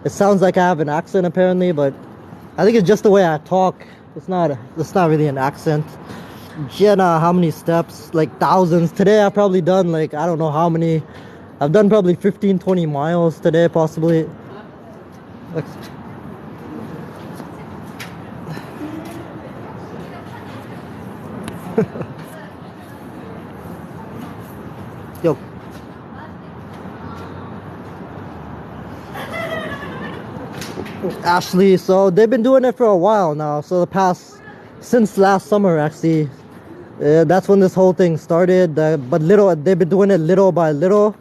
A: sounds like I have an accent apparently, but I think it's just the way I talk. It's not really an accent. Jenna, how many steps? Like thousands. Today I've probably done like, I don't know how many. I've done probably 15-20 miles today possibly. Yo. Ashley. So they've been doing it for a while now. So since last summer actually. That's when this whole thing started. But they've been doing it little by little.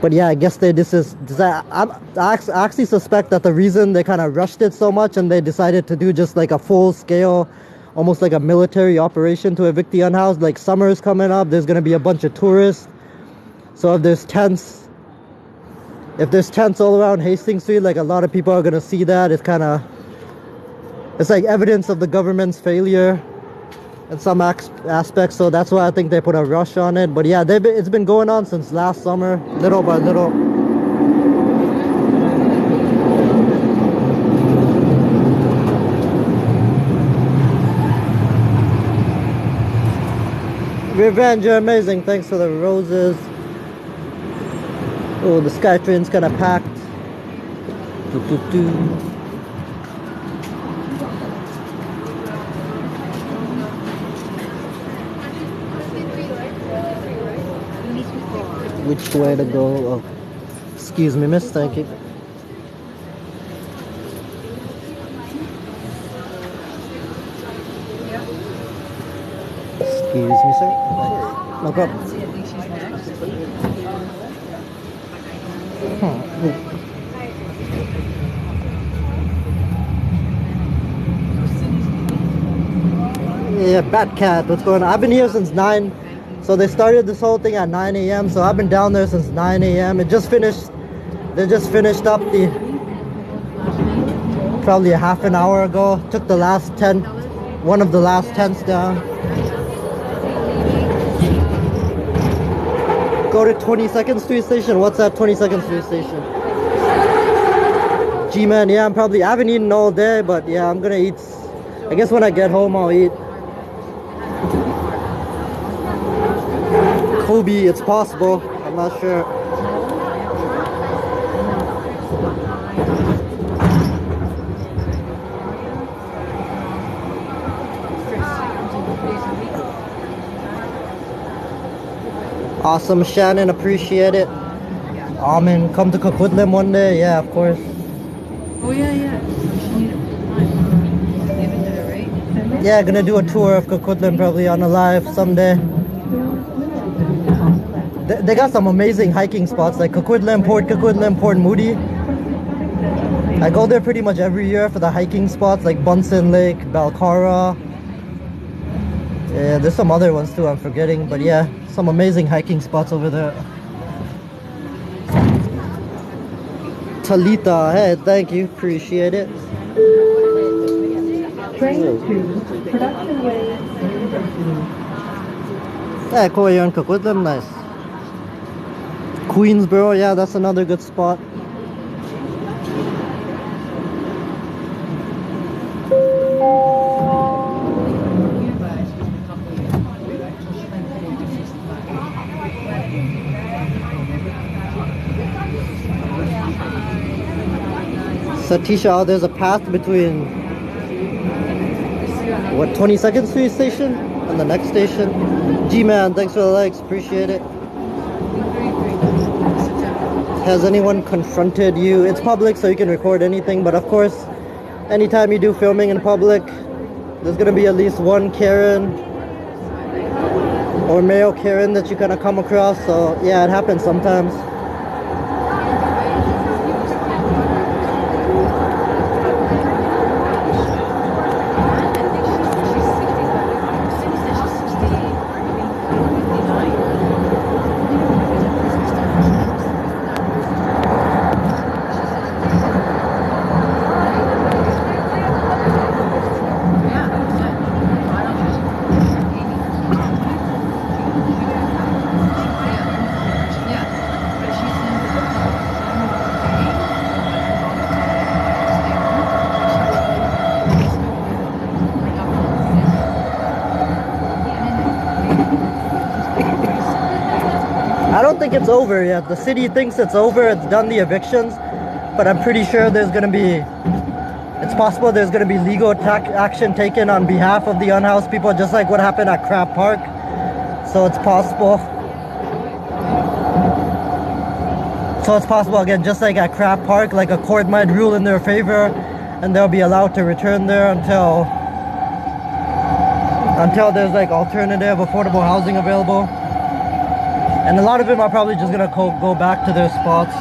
A: But yeah, I guess I actually suspect that the reason they kind of rushed it so much and they decided to do just like a full scale, almost like a military operation to evict the unhoused. Like summer's coming up, there's gonna be a bunch of tourists. So if there's tents all around Hastings Street, like a lot of people are gonna see that. It's like evidence of the government's failure in some aspects, so that's why I think they put a rush on it. But yeah, it's been going on since last summer, little by little. Revenge, you're amazing. Thanks for the roses. Oh, the SkyTrain's kind of packed. Which way to go? Oh, excuse me, miss. Thank you. Excuse me, sir. No problem. Yeah, Batcat, what's going on? I've been here since 9. So they started this whole thing at 9 a.m. So I've been down there since 9 a.m. They just finished up probably a half an hour ago. Took one of the last tents down. Go to 22nd Street Station. What's that 22nd Street Station? G-Man, yeah, I haven't eaten all day, but yeah, I'm gonna eat. I guess when I get home, I'll eat. Kobe, it's possible. I'm not sure. Awesome, Shannon, appreciate it. Amen. Come to Coquitlam one day, yeah, of course.
C: Oh yeah.
A: Yeah, gonna do a tour of Coquitlam probably on a live someday. They got some amazing hiking spots like Coquitlam, Port Moody. I go there pretty much every year for the hiking spots like Bunsen Lake, Balcara. Yeah, there's some other ones too I'm forgetting, but yeah, some amazing hiking spots over there. Talita, hey, thank you, appreciate it. Yeah, cool, you're in Coquitlam, nice. Queensboro, yeah, that's another good spot. Satisha, there's a path between 22nd Street Station and the next station. G-Man, thanks for the likes, appreciate it. Has anyone confronted you? It's public, so you can record anything, but of course, anytime you do filming in public, there's gonna be at least one Karen or male Karen that you kind of come across, so yeah, it happens sometimes. It's over yet. The city thinks it's over, it's done the evictions, but I'm pretty sure it's possible there's gonna be legal action taken on behalf of the unhoused people, just like what happened at Crab Park. So it's possible. So it's possible again, just like at Crab Park, like a court might rule in their favor, and they'll be allowed to return there until there's like alternative affordable housing available. And a lot of them are probably just gonna go back to their spots.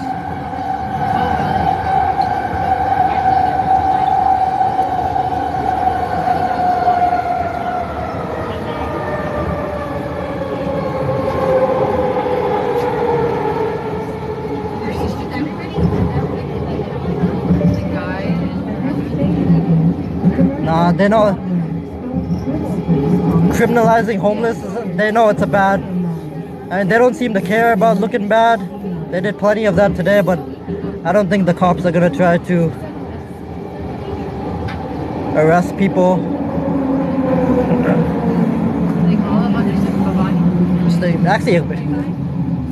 A: Nah, they know criminalizing homeless, they know it's a bad, and they don't seem to care about looking bad. They did plenty of that today, but I don't think the cops are gonna try to arrest people.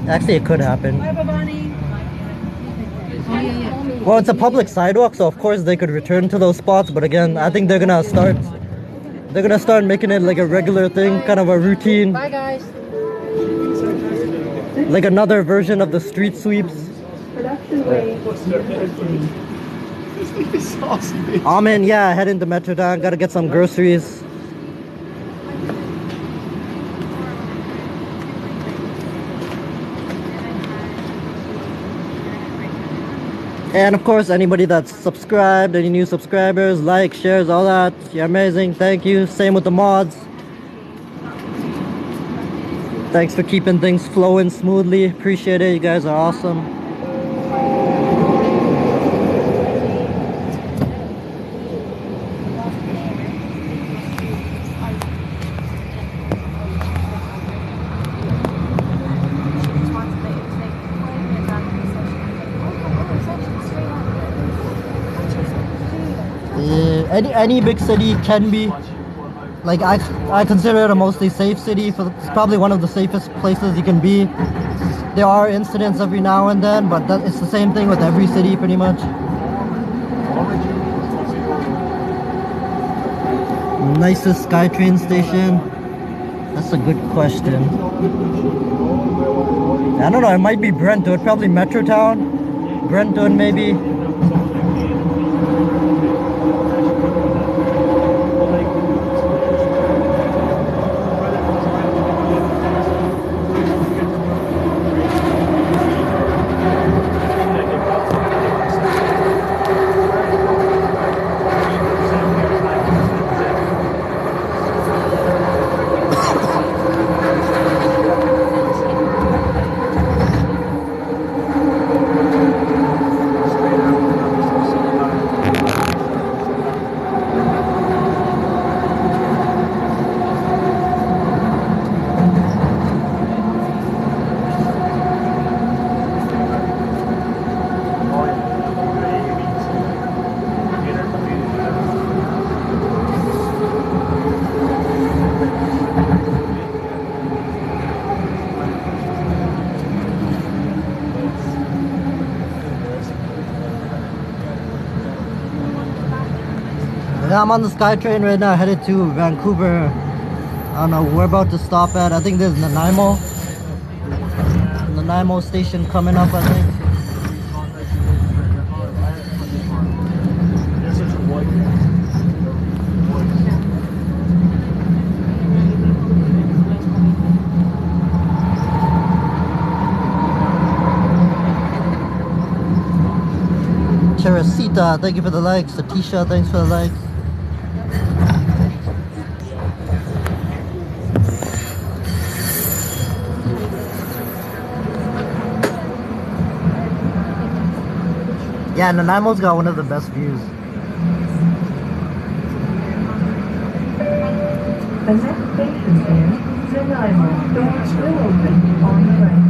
A: Actually it could happen. Well, it's a public sidewalk, so of course they could return to those spots, but again, I think they're gonna start making it like a regular thing, kind of a routine.
C: Bye, guys.
A: Like another version of the street sweeps. I'm in, yeah, heading to Metrotown, gotta get some groceries. And of course, anybody that's subscribed, any new subscribers, likes, shares, all that, you're amazing. Thank you. Same with the mods. Thanks for keeping things flowing smoothly. Appreciate it. You guys are awesome. Any big city can be, like, I consider it a mostly safe city. It's probably one of the safest places you can be. There are incidents every now and then, but it's the same thing with every city pretty much. Nicest SkyTrain station? That's a good question. I don't know, it might be Brentwood, probably Metrotown. Brentwood maybe. Yeah, I'm on the SkyTrain right now, headed to Vancouver. I don't know, we're about to stop at, I think there's Nanaimo. Nanaimo station coming up, I think. Teresita, thank you for the likes. Satisha, thanks for the likes. Yeah, Nanaimo's got one of the best views.
G: The next station is Nanaimo. Doors will open on the right.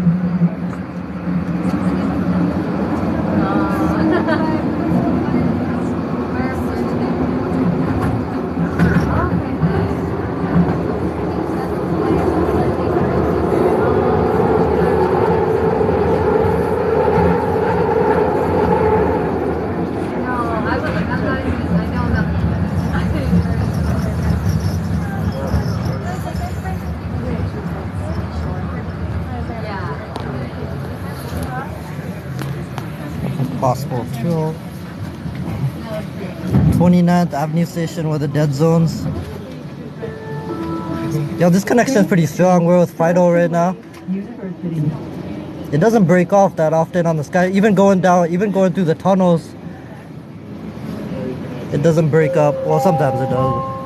C: Yeah.
A: Gospel Trail. 29th Avenue Station where the dead zones. Yo, this connection's pretty strong. We're with Fido right now.
G: University.
A: It doesn't break off that often on the sky. Even going down, even going through the tunnels, it doesn't break up. Well, sometimes it does.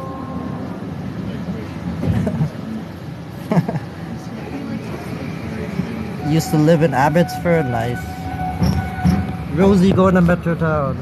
A: Used to live in Abbotsford. Nice. Rosie going to Metrotown.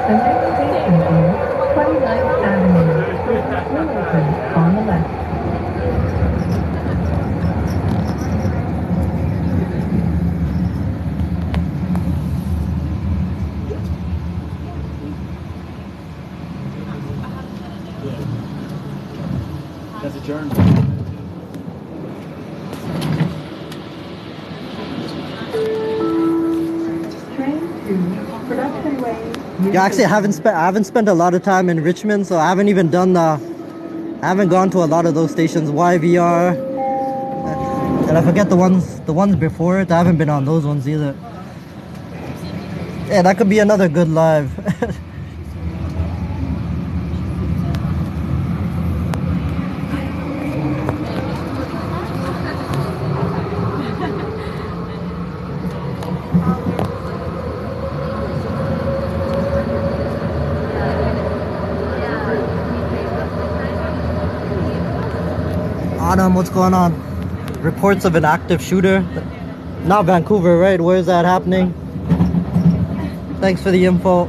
G: The next station is 29th Avenue. Will open on the left.
H: That's adjourned.
G: Train to Production Way.
A: Yeah, actually, I haven't spent a lot of time in Richmond, so I haven't even done I haven't gone to a lot of those stations. YVR, and I forget the ones before it. I haven't been on those ones either. Yeah, that could be another good live. Adam, what's going on? Reports of an active shooter. Not Vancouver, right? Where is that happening? Thanks for the info.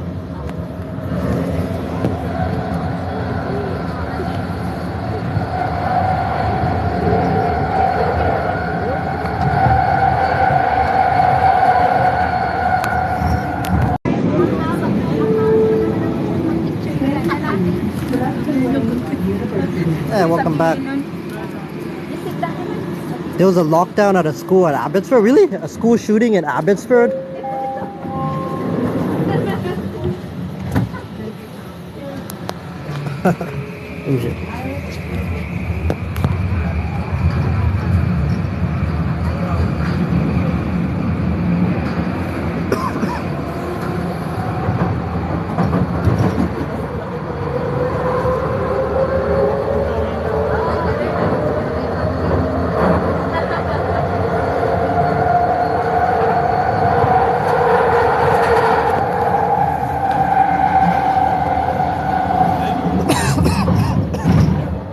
A: Hey, welcome back. There was a lockdown at a school at Abbotsford. Really? A school shooting in Abbotsford?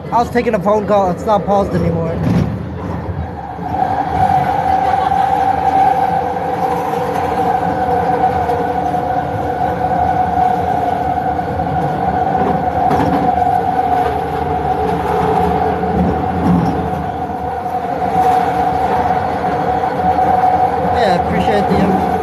A: I was taking a phone call. It's not paused anymore. Yeah, I appreciate the info.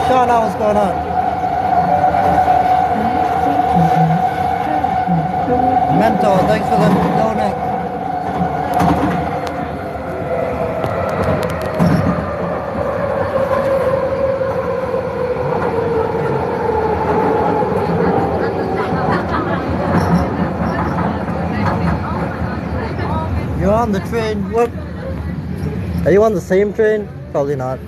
A: Shauna, what's going on? Mentor, thanks for the donate. You're on the train. What? Are you on the same train? Probably not.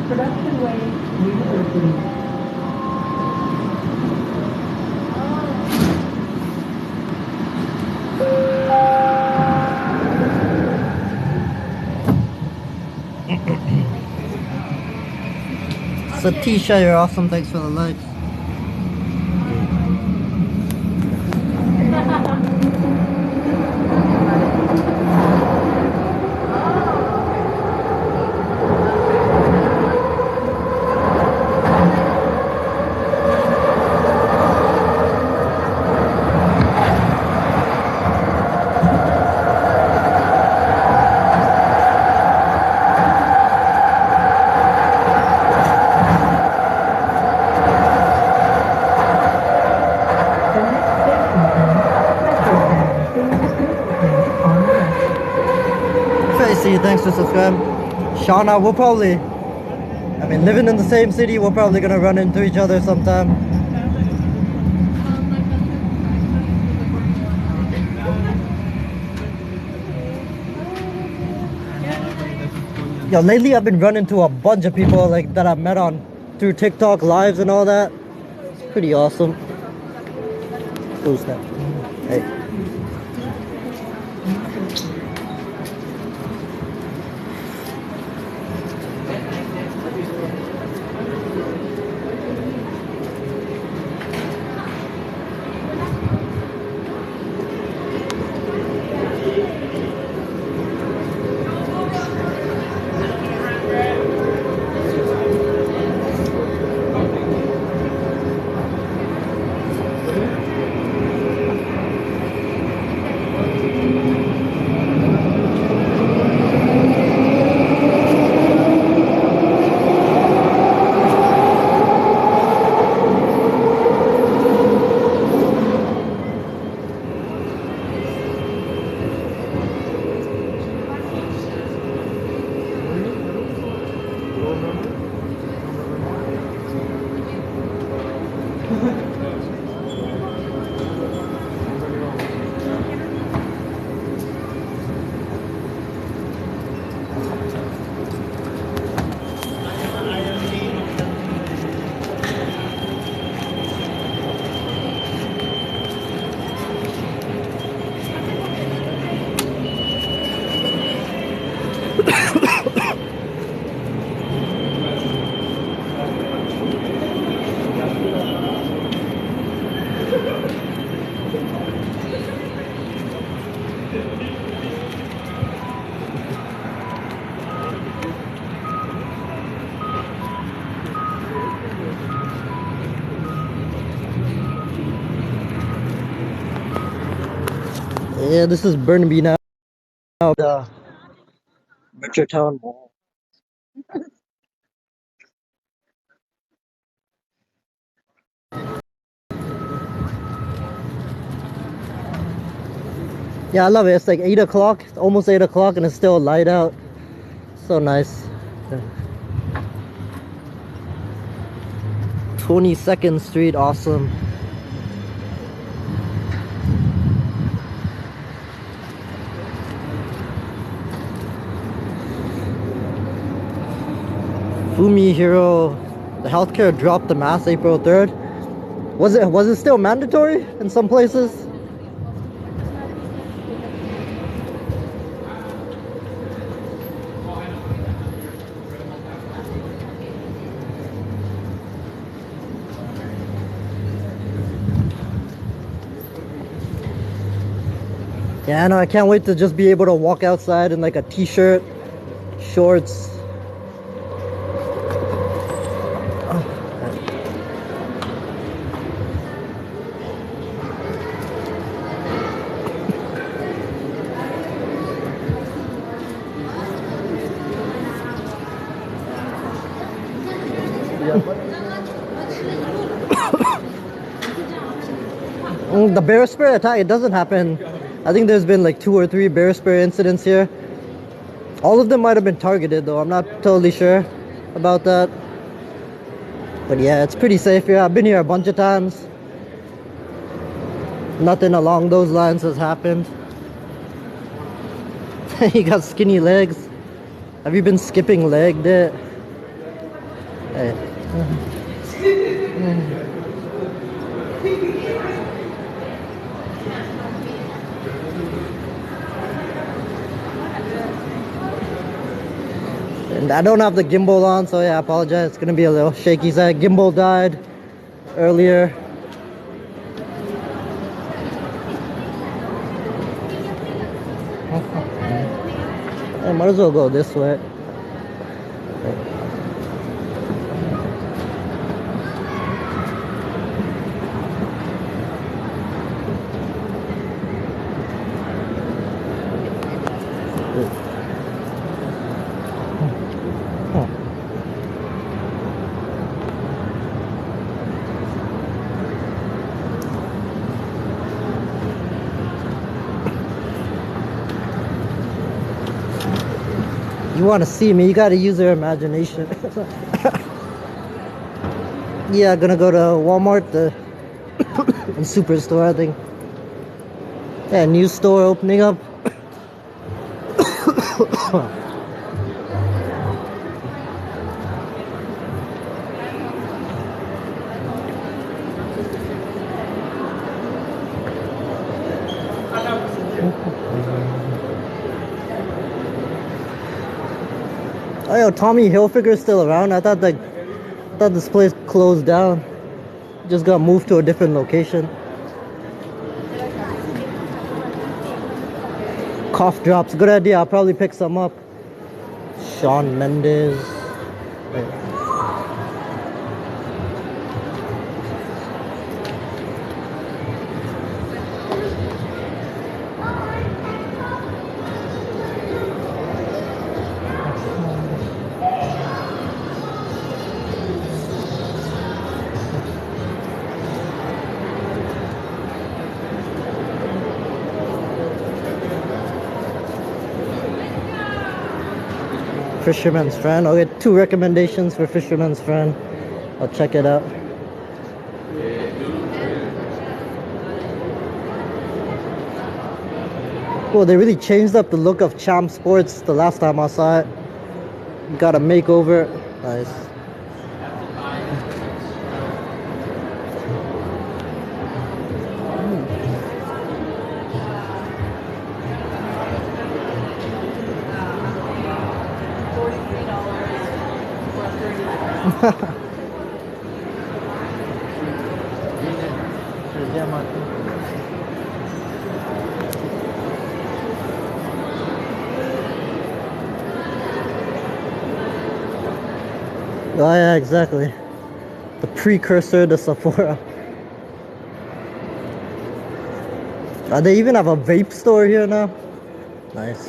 G: Production Way, University.
A: a t-shirt, you're awesome, thanks for the likes. Tracy, thanks for subscribing. Shauna, we'll probably, I mean, living in the same city, we're probably gonna run into each other sometime. Yo, lately I've been running into a bunch of people like that I've met on through TikTok lives and all that. It's pretty awesome. Who's that? Hey. Yeah, this is Burnaby now. The Metrotown Mall. Yeah, I love it. It's like 8 o'clock. It's almost 8 o'clock and it's still light out. So nice. 22nd Street, awesome. Fumi Hero, the healthcare dropped the mask April 3rd. Was it still mandatory in some places? Yeah, I know, I can't wait to just be able to walk outside in like a t-shirt, shorts. The bear spray attack, it doesn't happen. I think there's been like 2 or 3 bear spray incidents here. All of them might have been targeted though, I'm not totally sure about that. But yeah, it's pretty safe here. I've been here a bunch of times. Nothing along those lines has happened. You got skinny legs. Have you been skipping leg there? Hey. And I don't have the gimbal on, so yeah, I apologize. It's gonna be a little shaky side. Gimbal died earlier. I might as well go this way. You want to see me, you gotta use your imagination. Yeah, gonna go to Walmart and Superstore, I think. Yeah, new store opening up. Oh, yo, Tommy Hilfiger's still around. I thought this place closed down. Just got moved to a different location. Cough drops, good idea. I'll probably pick some up. Shawn Mendes. Fisherman's Friend. I'll get 2 recommendations for Fisherman's Friend. I'll check it out. Oh, they really changed up the look of Champ Sports the last time I saw it. Got a makeover. Nice. Oh yeah, exactly. The precursor to Sephora. They even have a vape store here now. Nice.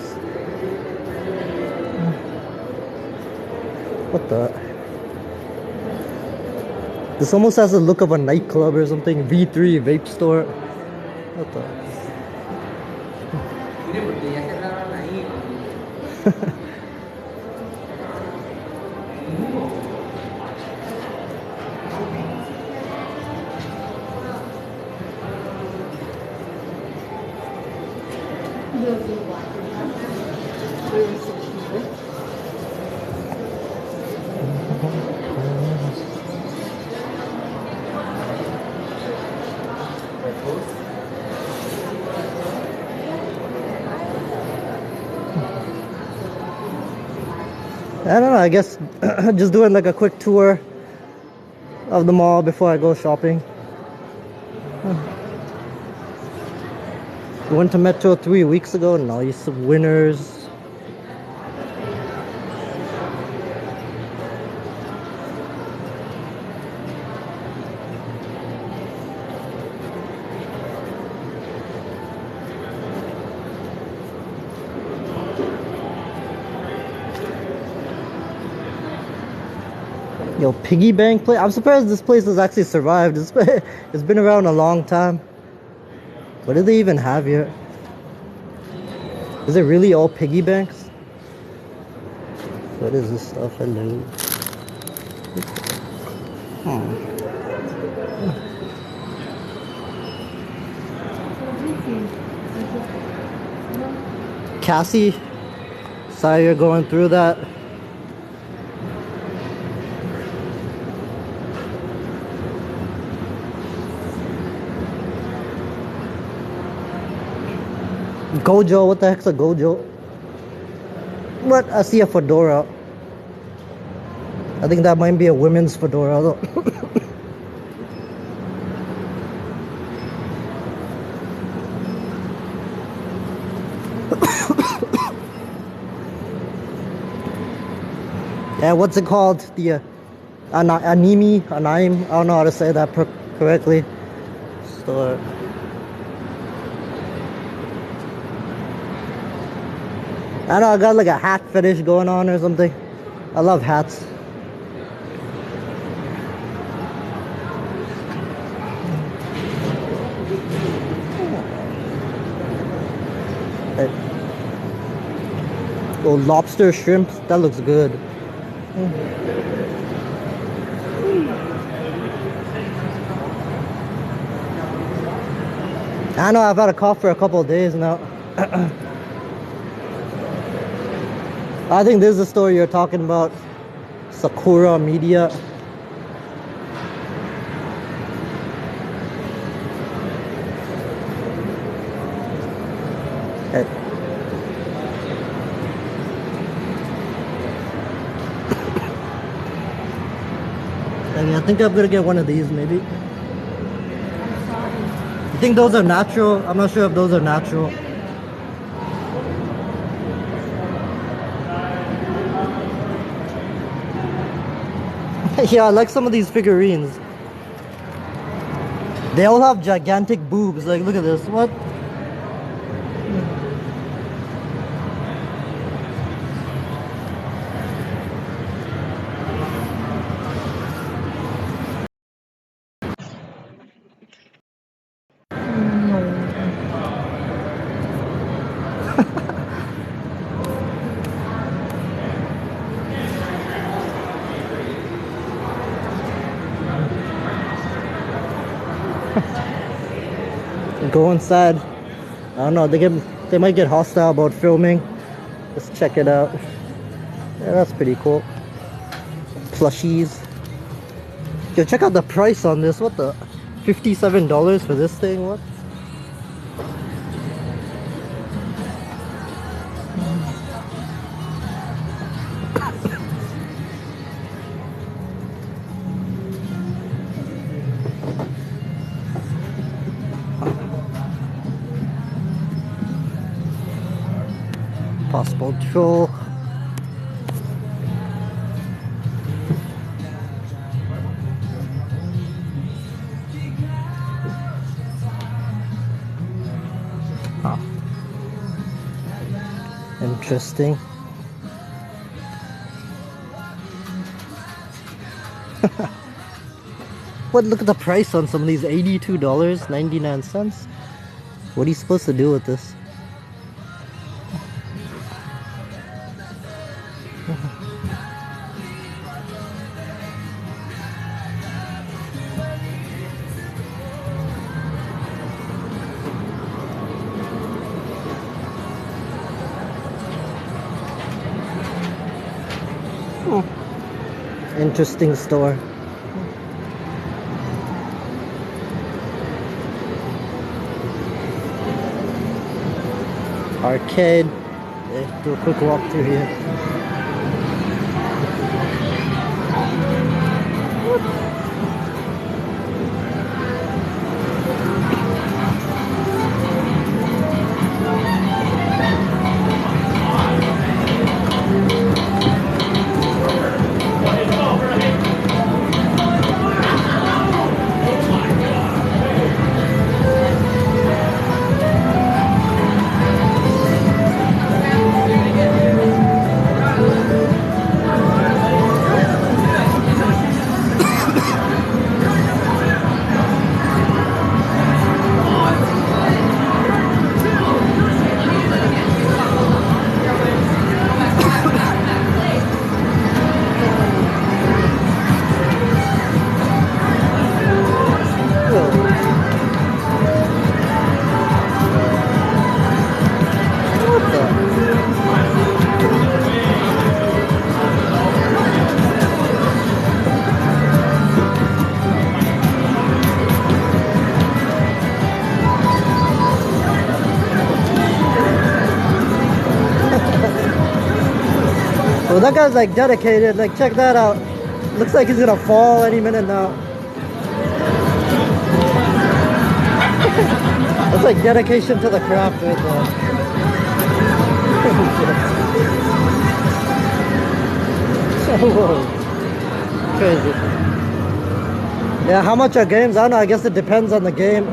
A: What the? This almost has the look of a nightclub or something. V3 vape store. What the? I don't know, I guess just doing like a quick tour of the mall before I go shopping. Went to Metro 3 weeks ago. Nice winners. Yo, piggy bank place. I'm surprised this place has actually survived. It's been around a long time. What do they even have here? Is it really all piggy banks? What is this stuff? Hello. Cassie, sorry you're going through that. Gojo, what the heck's a Gojo? What? I see a fedora. I think that might be a women's fedora though. Yeah, what's it called? The anime, I don't know how to say that correctly. Store. I don't know, I got like a hat fetish going on or something. I love hats. Oh, lobster shrimp, that looks good. I know I've had a cough for a couple of days now. I think this is the store you're talking about. Sakura Media. Hey. I think I'm gonna get one of these maybe. You think those are natural? I'm not sure if those are natural. Yeah, I like some of these figurines. They all have gigantic boobs. Like, look at this. What? Go inside. I don't know, they might get hostile about filming. Let's check it out. Yeah, that's pretty cool. Plushies. Yo, check out the price on this. What the? $57 for this thing? What? Possible troll. Huh. Interesting. What? Look at the price on some of these. $82.99. What are you supposed to do with this? Interesting store. Arcade. Let's do a quick walk through here. Well, that guy's like dedicated. Like, check that out. Looks like he's gonna fall any minute now. That's like dedication to the craft right there. Crazy. Yeah, how much are games? I don't know, I guess it depends on the game.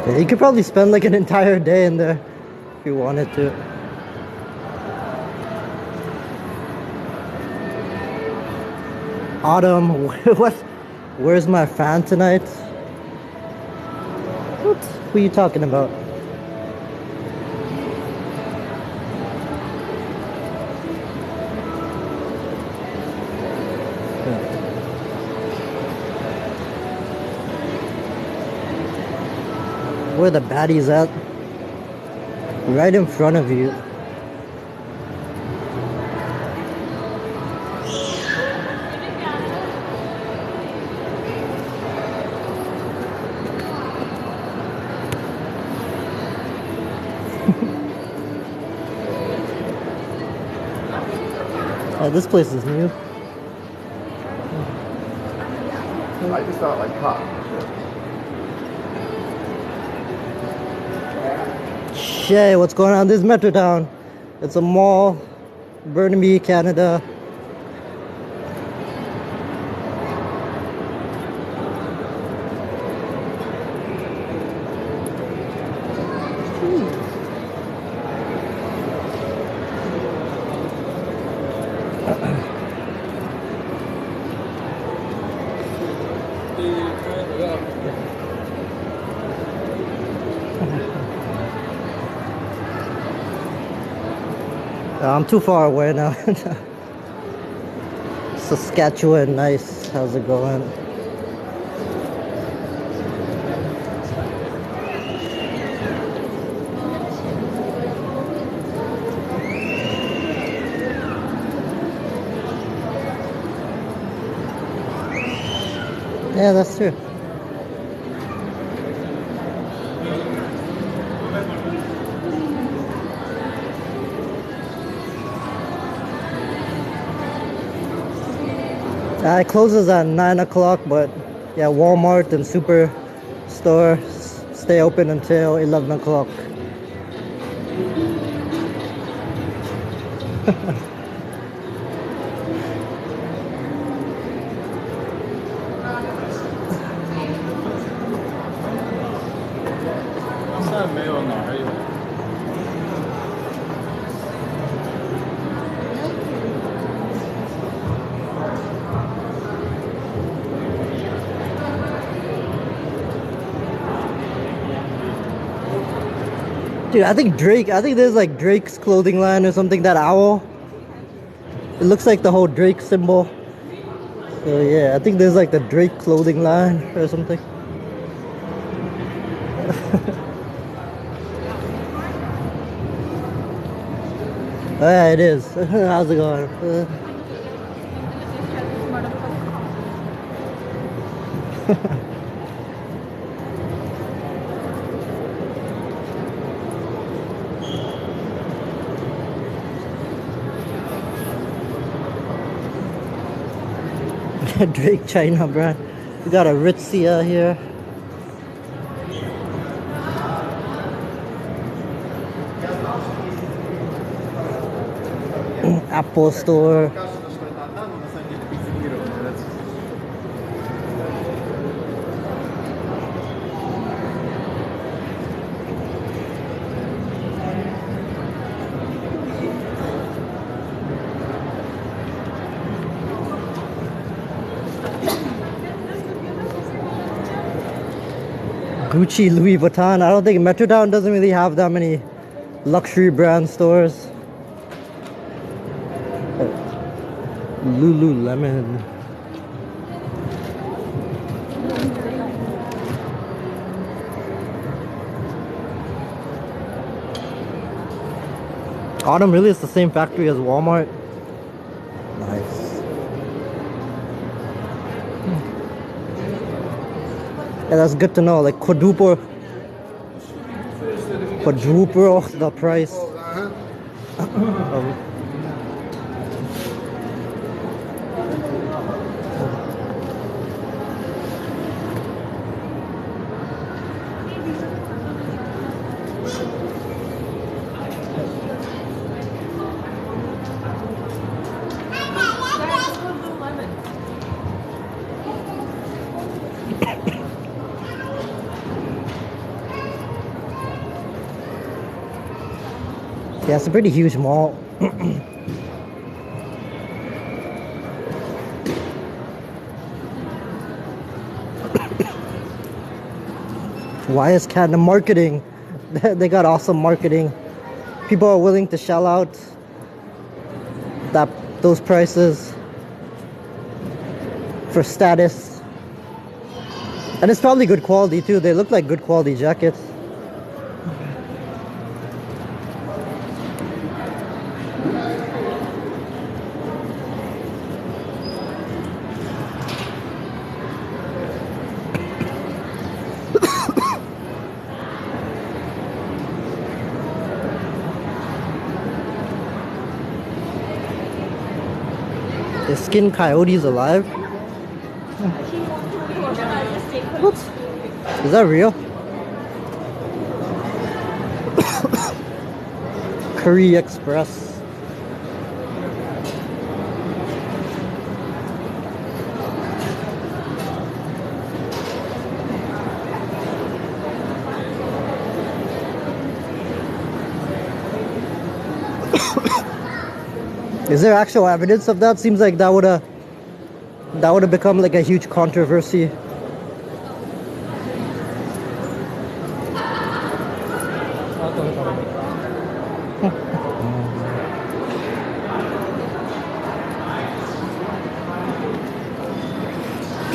A: Yeah, you could probably spend like an entire day in there if you wanted to. Autumn, what? Where's my fan tonight? What? Who are you talking about? Where the baddies at? Right in front of you. Oh, this place is new.
D: I just thought like hot.
A: Shay, what's going on? This is Metrotown. It's a mall, Burnaby, Canada. I'm too far away now. Saskatchewan, nice. How's it going? Yeah, that's true. It closes at 9 o'clock, but yeah, Walmart and Superstore stay open until 11 o'clock. Dude, I think there's like Drake's clothing line or something, that owl. It looks like the whole Drake symbol. So yeah, I think there's like the Drake clothing line or something. Yeah, it is. How's it going? Drake China brand. We got a Ritzia here. Apple Store. Gucci, Louis Vuitton. I don't think Metrotown doesn't really have that many luxury brand stores. Lululemon. Autumn really is the same factory as Walmart. Nice. Yeah, that's good to know. Like quadruple the price. Yeah, it's a pretty huge mall. Why is Canada marketing? They got awesome marketing. People are willing to shell out those prices for status. And it's probably good quality too. They look like good quality jackets. Is Skin Coyotes alive? What? Is that real? Curry Express. Is there actual evidence of that? Seems like that would have become like a huge controversy.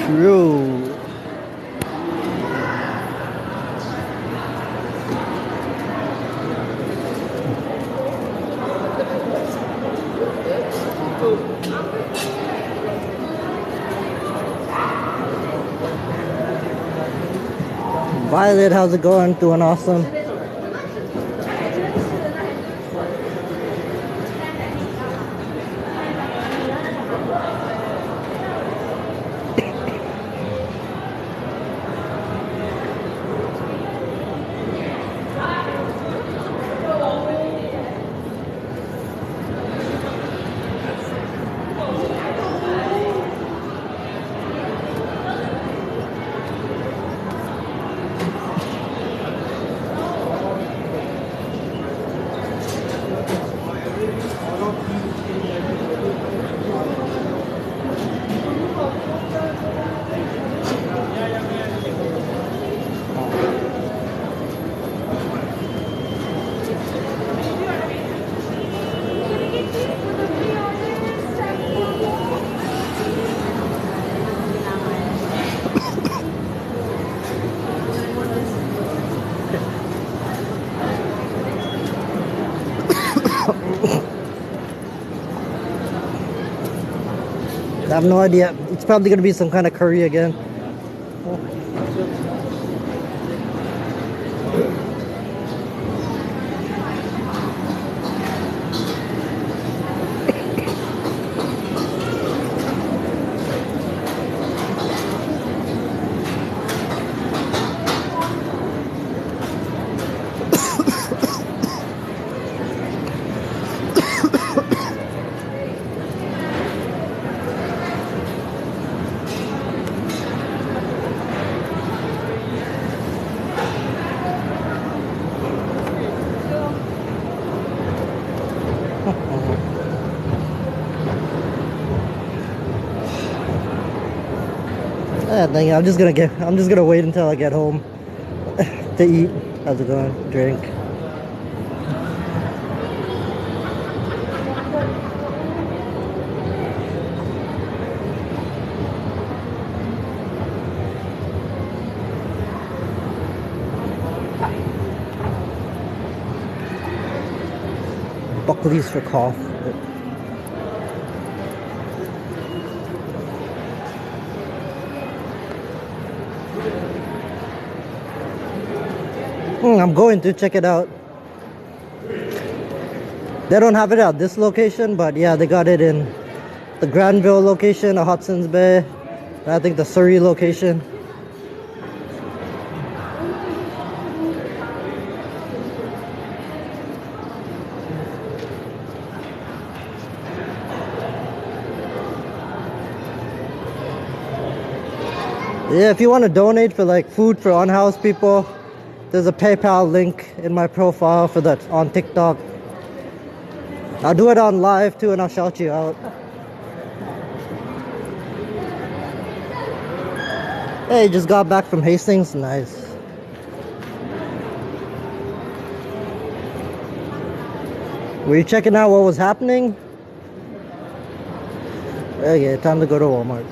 A: True. Violet, how's it going? Doing awesome. I have no idea. It's probably going to be some kind of curry again. I think I'm just gonna wait until I get home. To eat. How's it going? Drink. Buckley's for cough. I'm going to check it out. They don't have it at this location, but yeah, they got it in the Granville location, the Hudson's Bay, and I think the Surrey location. Yeah, if you want to donate for like food for unhoused people, there's a PayPal link in my profile for that on TikTok. I'll do it on live too and I'll shout you out. Hey, just got back from Hastings. Nice. Were you checking out what was happening? Okay, time to go to Walmart.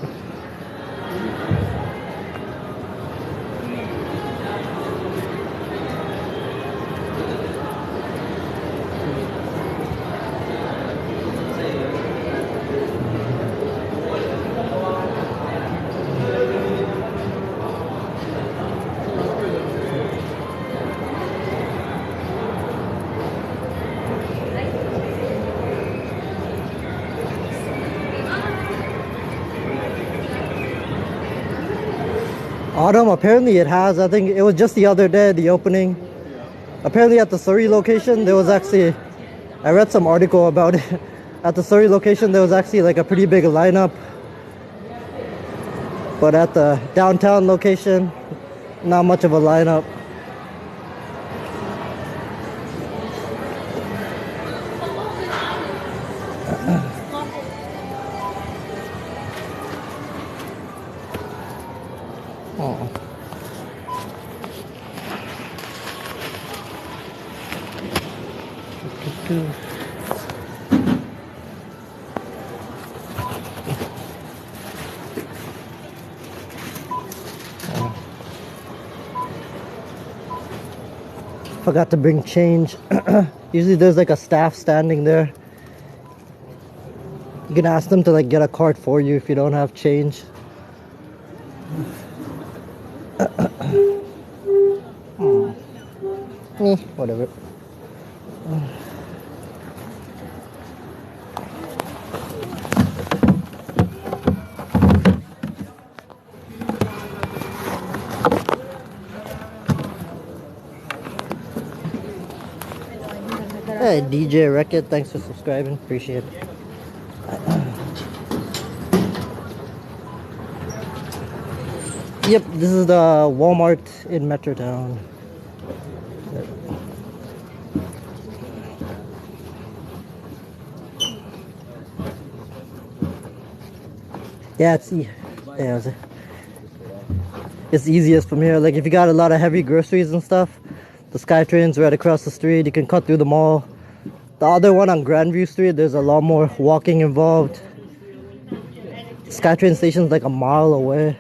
A: Autumn, apparently it has. I think it was just the other day, the opening. Apparently at the Surrey location, there was actually, I read some article about it. At the Surrey location, there was actually like a pretty big lineup. But at the downtown location, not much of a lineup. Oh. Forgot to bring change. Usually there's like a staff standing there. You can ask them to like get a card for you if you don't have change. Whatever. Hey, DJ Wreck-It, thanks for subscribing. Appreciate it. Yep, this is the Walmart in Metrotown. Yeah, it's easiest from here. Like if you got a lot of heavy groceries and stuff, the SkyTrain's right across the street. You can cut through the mall. The other one on Grandview Street, there's a lot more walking involved. SkyTrain station's like a mile away.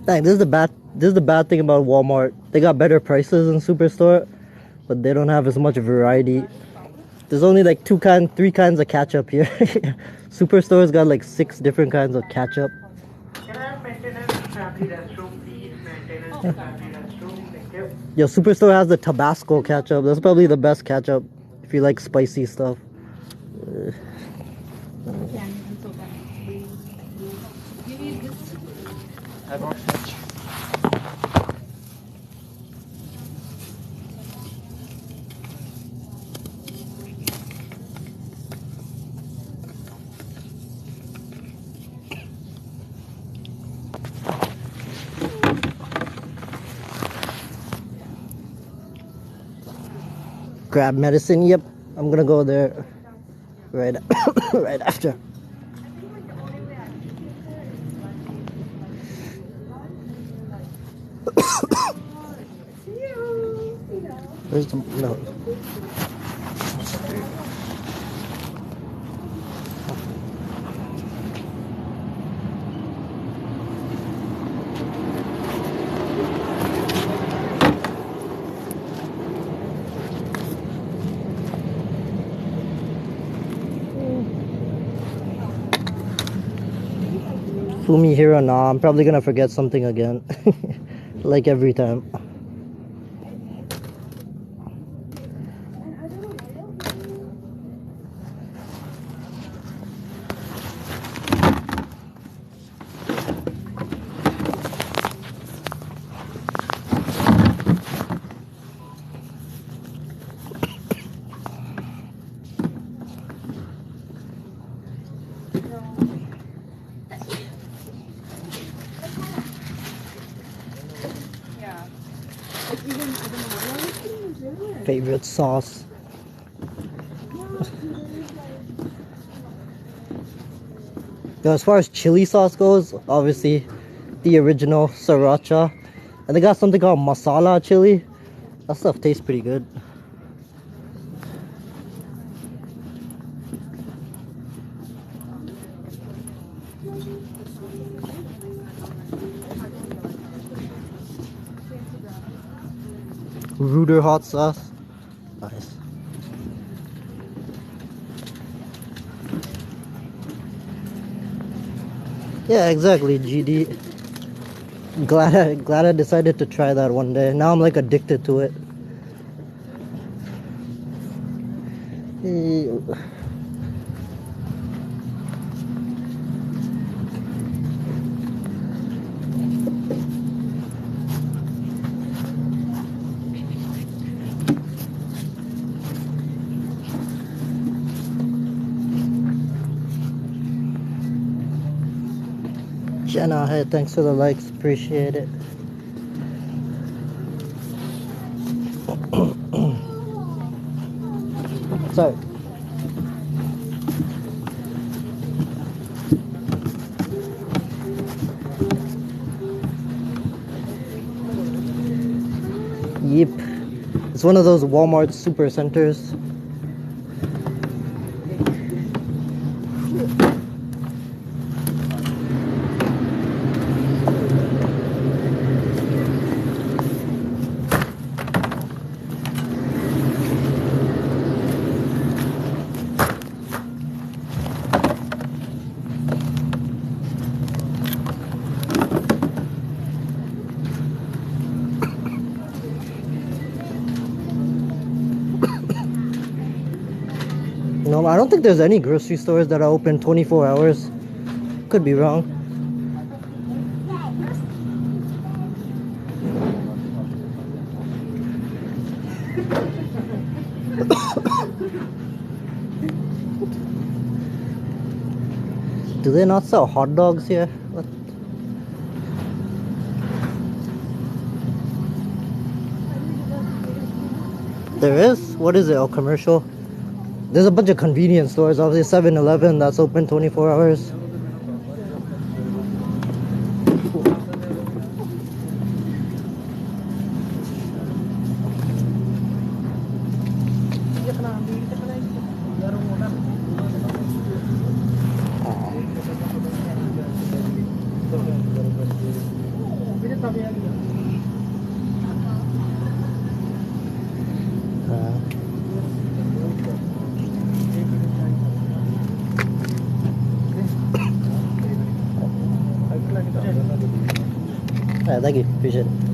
A: Dang, this is the bad thing about Walmart. They got better prices in Superstore, but they don't have as much variety. There's only like 3 kinds of ketchup here. Superstore's got like 6 different kinds of ketchup.
G: Can I have maintenance family restroom, please? Maintenance family restroom, thank you.
A: Yo, Superstore has the Tabasco ketchup. That's probably the best ketchup if you like spicy stuff. Grab medicine. Yep, I'm gonna go there right right after. Where's the no? Fumihiro, nah, I'm probably gonna forget something again. Like every time. Favorite sauce. Yo, as far as chili sauce goes, obviously the original sriracha, and they got something called masala chili. That stuff tastes pretty good. Rooter hot sauce. Nice. Yeah, exactly, GD. Glad I decided to try that one day. Now I'm like addicted to it. Jenna, hey, thanks for the likes, appreciate it. Sorry. Yep. It's one of those Walmart super centers. No, I don't think there's any grocery stores that are open 24 hours. Could be wrong. Do they not sell hot dogs here? What? There is? What is it? A commercial? There's a bunch of convenience stores. Obviously 7-Eleven that's open 24 hours. Thank you, appreciate it.